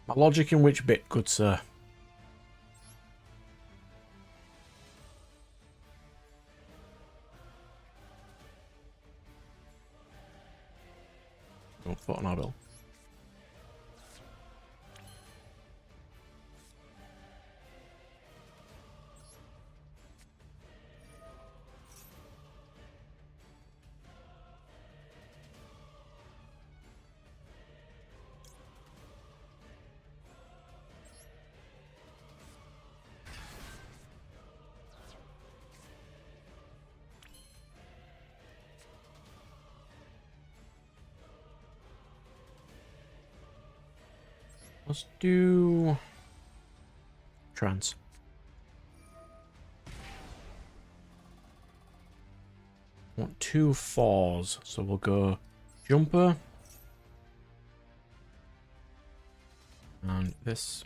My logic in which bit, good sir? Don't foot on our bill. Let's do trance. Want 2 4s, so we'll go jumper and this.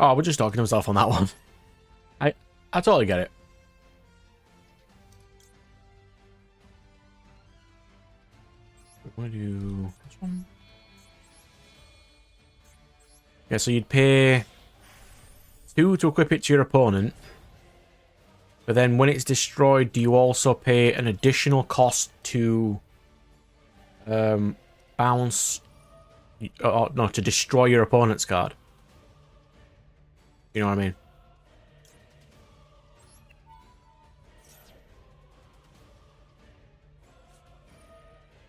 Oh, we're just talking to himself on that one. I totally get it. What do you... This one? Yeah, so you'd pay 2 to equip it to your opponent. But then when it's destroyed, do you also pay an additional cost to bounce... no, to destroy your opponent's card? You know what I mean?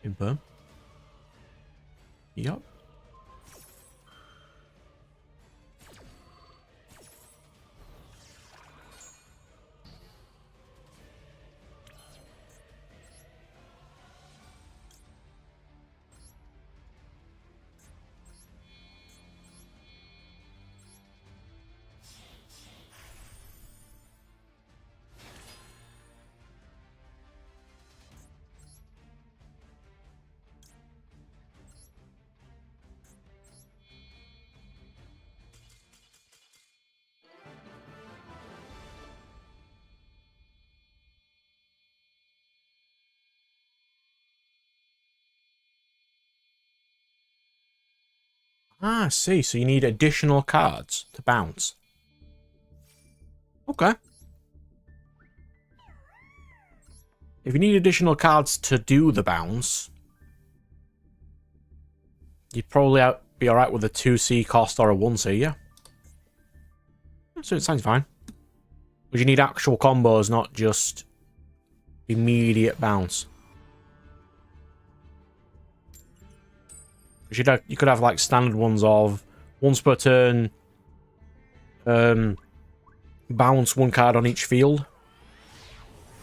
Imperm. Yup. Ah, I see. So you need additional cards to bounce. Okay. If you need additional cards to do the bounce, you'd probably be alright with a 2C cost or a 1C, yeah? So it sounds fine. But you need actual combos, not just immediate bounce. You could have like standard ones of once per turn, bounce 1 card on each field.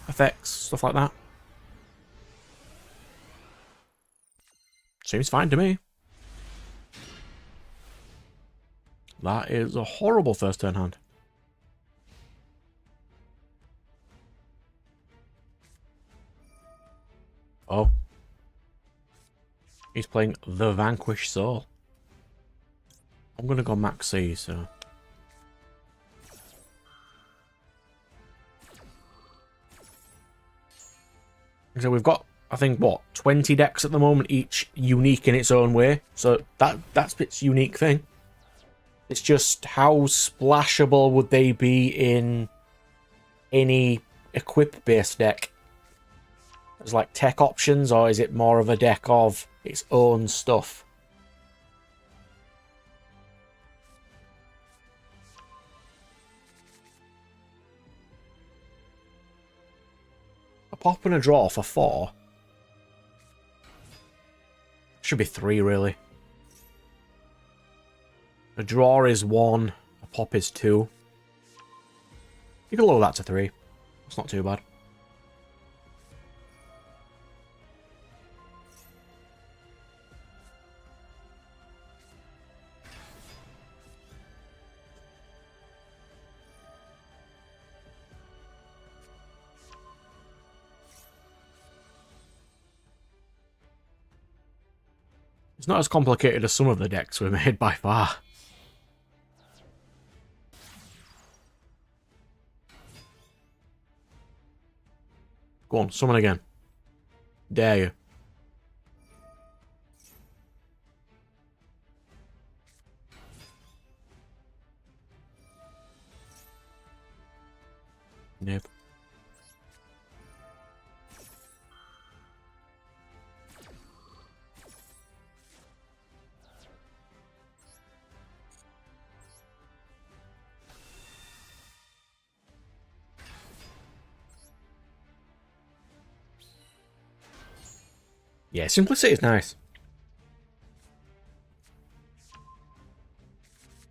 Effects, stuff like that. Seems fine to me. That is a horrible first turn hand. Oh. He's playing the Vanquished Soul. I'm going to go Max C, so... So we've got, I think, what, 20 decks at the moment, each unique in its own way. So that's its unique thing. It's just how splashable would they be in any equip-based deck? As like tech options, or is it more of a deck of its own stuff? A pop and a draw for 4. Should be 3, really. A draw is 1, a pop is 2. You can lower that to 3. It's not too bad. It's not as complicated as some of the decks we made by far. Go on, summon again. Dare you. Nope. Yeah, simplicity is nice.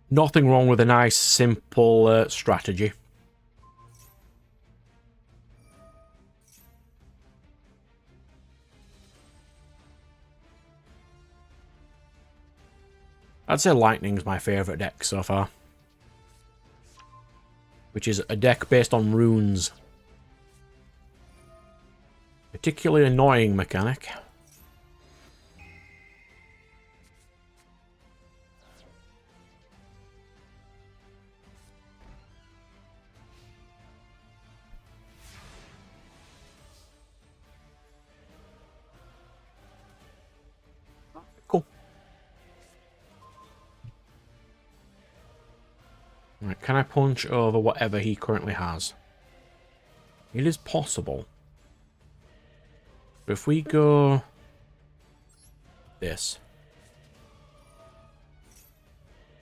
Nothing wrong with a nice, simple strategy. I'd say Lightning's my favourite deck so far. Which is a deck based on runes. Particularly annoying mechanic. can I punch over whatever he currently has? It is possible. But if we go... this.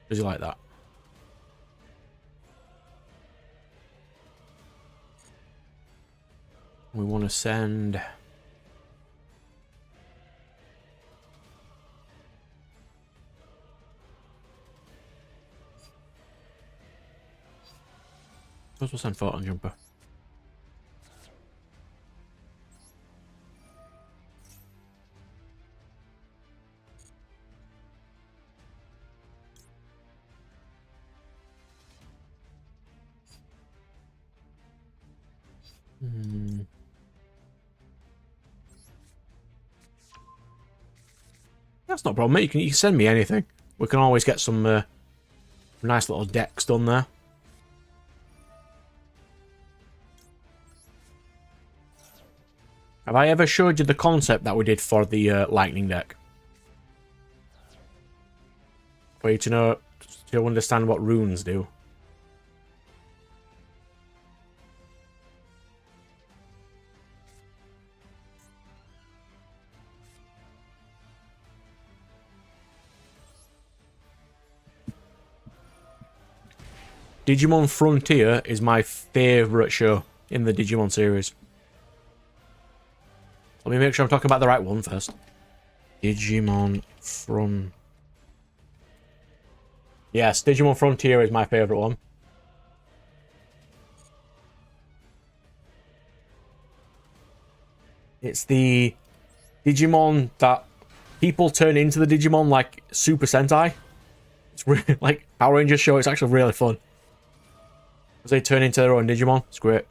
Does he like that? We want to send... suppose we'll send Photon Jumper. That's not a problem, mate. You can send me anything. We can always get some nice little decks done there. Have I ever showed you the concept that we did for the lightning deck? For you to know, to understand what runes do. Digimon Frontier is my favourite show in the Digimon series. Let me make sure I'm talking about the right one first. Digimon Frontier. Yes, Digimon Frontier is my favourite one. It's the Digimon that people turn into the Digimon like Super Sentai. It's really like Power Rangers show. It's actually really fun. Because they turn into their own Digimon. It's great.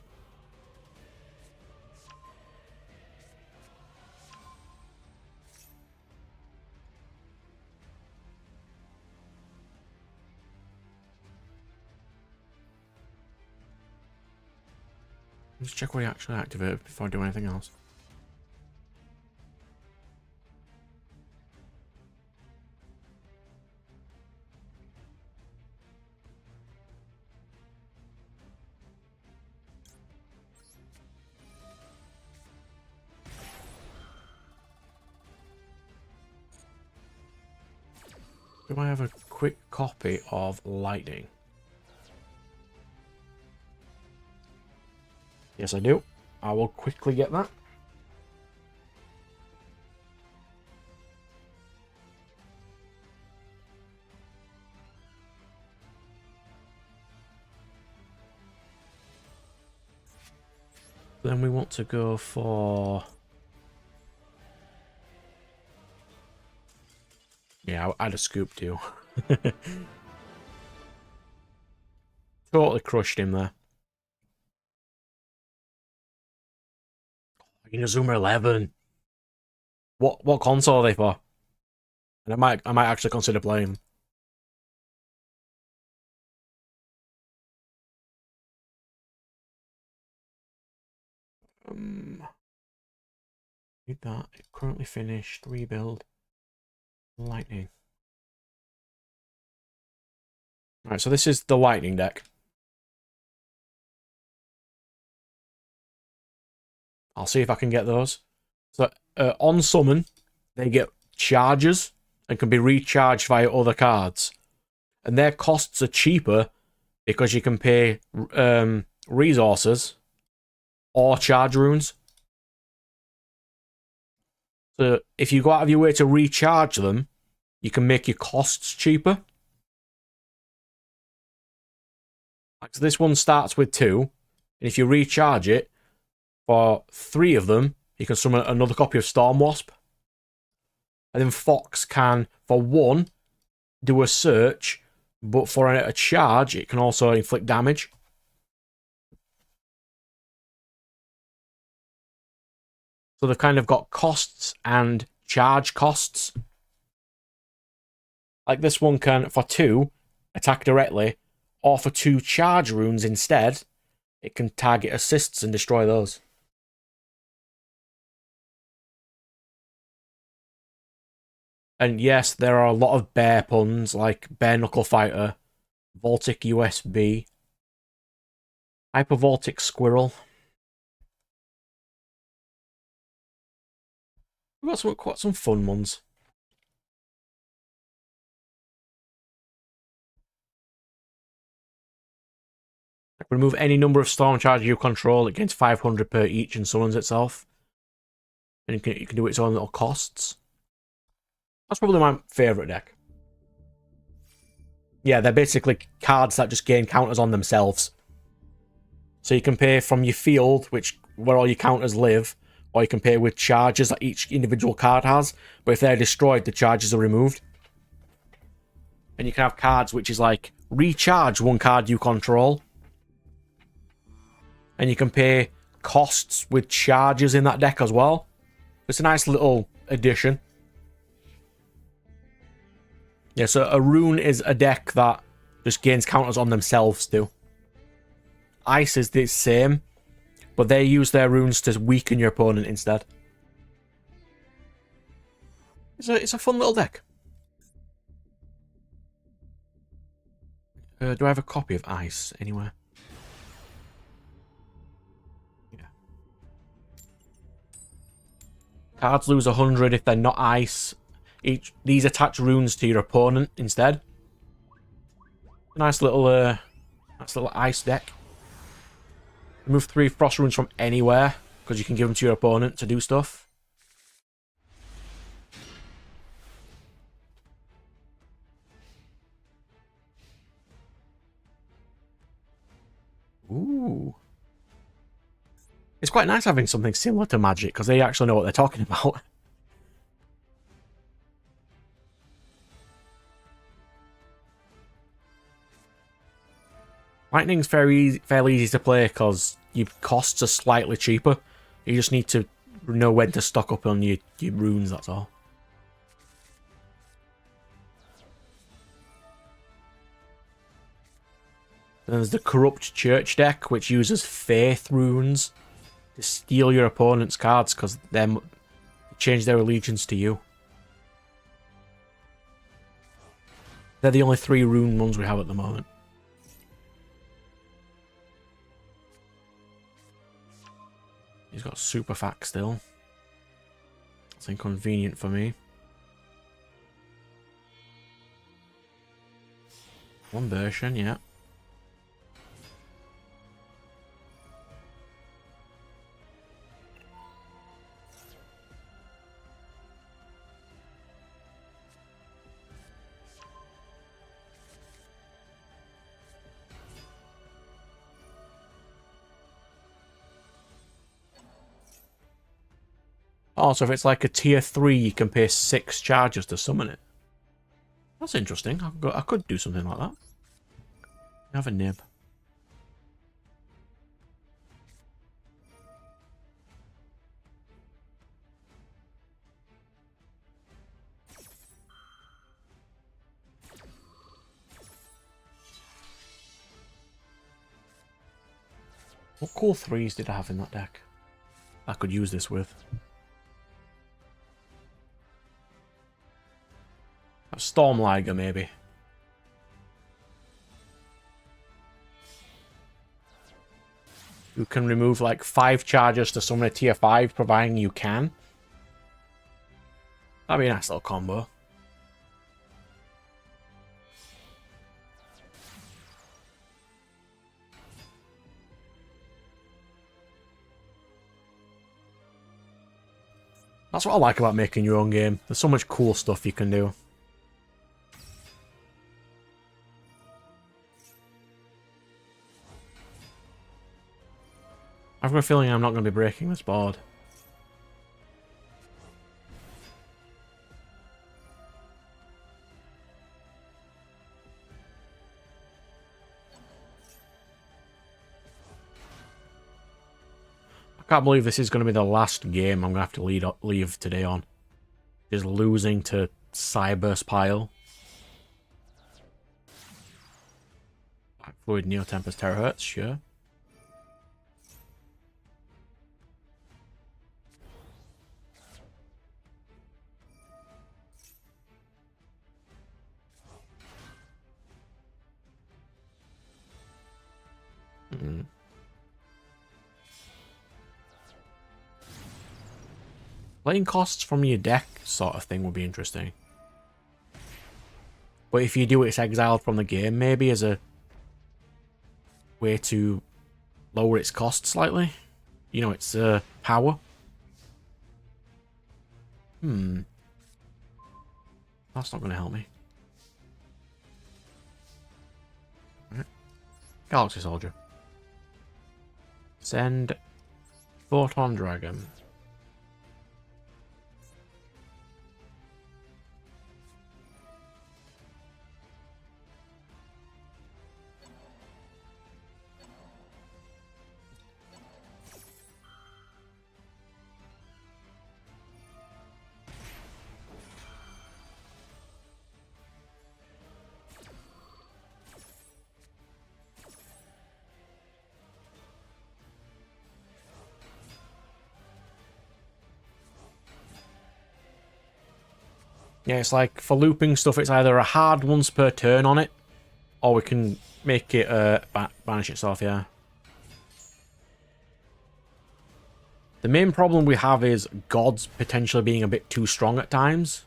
Let's check what he actually activated before I do anything else. Do I have a quick copy of Lightning? Yes, I do. I will quickly get that. Then we want to go for... yeah, I'd have scooped you. Totally crushed him there. Inazuma 11. What console are they for? And I might actually consider playing them. Need that. It currently finished. Rebuild. Lightning. Alright, so this is the Lightning deck. I'll see if I can get those. So, on summon, they get charges and can be recharged via other cards. And their costs are cheaper because you can pay resources or charge runes. So, if you go out of your way to recharge them, you can make your costs cheaper. Like, so this one starts with 2, and if you recharge it, for 3 of them, you can summon another copy of Storm Wasp. And then Fox can, for 1, do a search, but for a charge, it can also inflict damage. So they've kind of got costs and charge costs. Like this one can, for 2, attack directly, or for 2 charge runes instead, it can target assists and destroy those. And yes, there are a lot of bear puns, like Bare Knuckle Fighter, Voltic USB. Hypervoltic Squirrel. We've got quite some fun ones. Remove any number of storm charges you control. It gains 500 per each and summons itself. And you can do its own little costs. That's probably my favourite deck. Yeah, they're basically cards that just gain counters on themselves. So you can pay from your field, where all your counters live, or you can pay with charges that each individual card has. But if they're destroyed, the charges are removed. And you can have cards which is like, recharge one card you control. And you can pay costs with charges in that deck as well. It's a nice little addition. Yeah, so a rune is a deck that just gains counters on themselves too. Ice is the same, but they use their runes to weaken your opponent instead. It's a fun little deck. Do I have a copy of Ice anywhere? Yeah. Cards lose 100 if they're not Ice. These attach runes to your opponent instead. Nice little Ice deck. Remove 3 frost runes from anywhere, because you can give them to your opponent to do stuff. Ooh. It's quite nice having something similar to Magic, because they actually know what they're talking about. Lightning's fairly easy to play because your costs are slightly cheaper. You just need to know when to stock up on your runes, that's all. Then there's the Corrupt Church deck, which uses Faith runes to steal your opponent's cards because they change their allegiance to you. They're the only 3 rune ones we have at the moment. He's got super fact still. It's inconvenient for me. One version, yeah. Also, if it's like a tier 3, you can pay 6 charges to summon it. That's interesting. I could do something like that. Have a nib. What cool 3s did I have in that deck? I could use this with. Stormliger, maybe. You can remove like 5 charges to summon a tier 5, providing you can. That'd be a nice little combo. That's what I like about making your own game. There's so much cool stuff you can do. I've got a feeling I'm not going to be breaking this board. I can't believe this is going to be the last game I'm going to have to leave today on. Just losing to Cyber's Pile. Fluid Neotempest Terahertz, sure. Playing costs from your deck sort of thing would be interesting. But if you do it, it's exiled from the game, maybe as a way to lower its cost slightly. You know, its power. That's not going to help me. Right. Galaxy Soldier. Send Photon Dragon. Yeah, it's like for looping stuff, it's either a hard once per turn on it, or we can make it banish itself, yeah. The main problem we have is gods potentially being a bit too strong at times,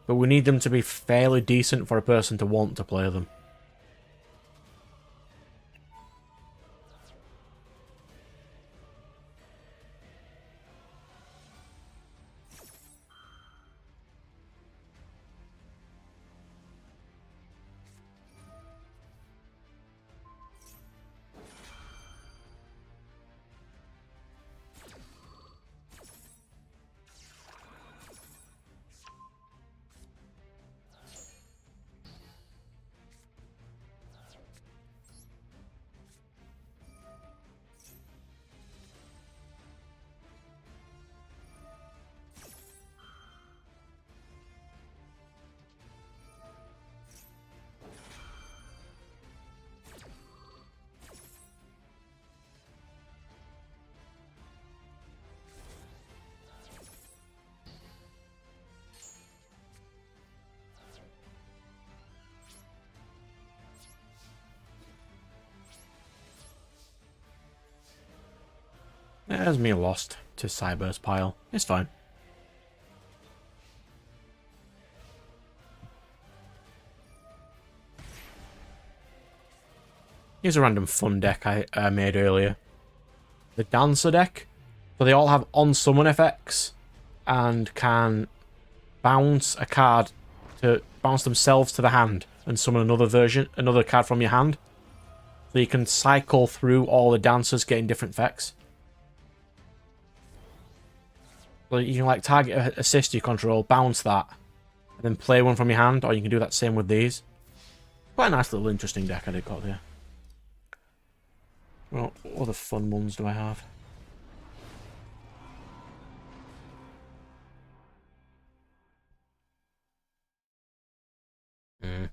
but we need them to be fairly decent for a person to want to play them. There's me lost to Cyber's pile. It's fine. Here's a random fun deck I made earlier. The Dancer deck. So they all have on-summon effects and can bounce a card to bounce themselves to the hand and summon another card from your hand. So you can cycle through all the Dancers getting different effects. So you can like target assist you control, bounce that, and then play one from your hand, or you can do that same with these. Quite a nice little interesting deck I did got there. Well, what other fun ones do I have? I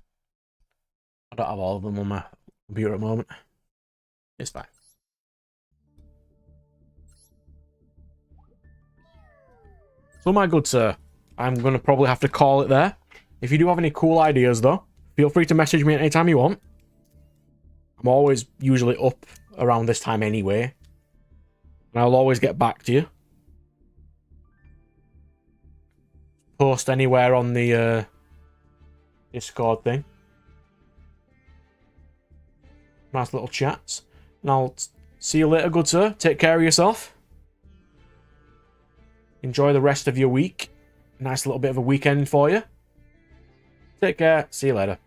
don't have all of them on my computer at the moment. It's fine. So my good sir, I'm going to probably have to call it there. If you do have any cool ideas though, feel free to message me anytime you want. I'm always usually up around this time anyway. And I'll always get back to you. Post anywhere on the Discord thing. Nice little chats. And I'll see you later, good sir. Take care of yourself. Enjoy the rest of your week. Nice little bit of a weekend for you. Take care. See you later.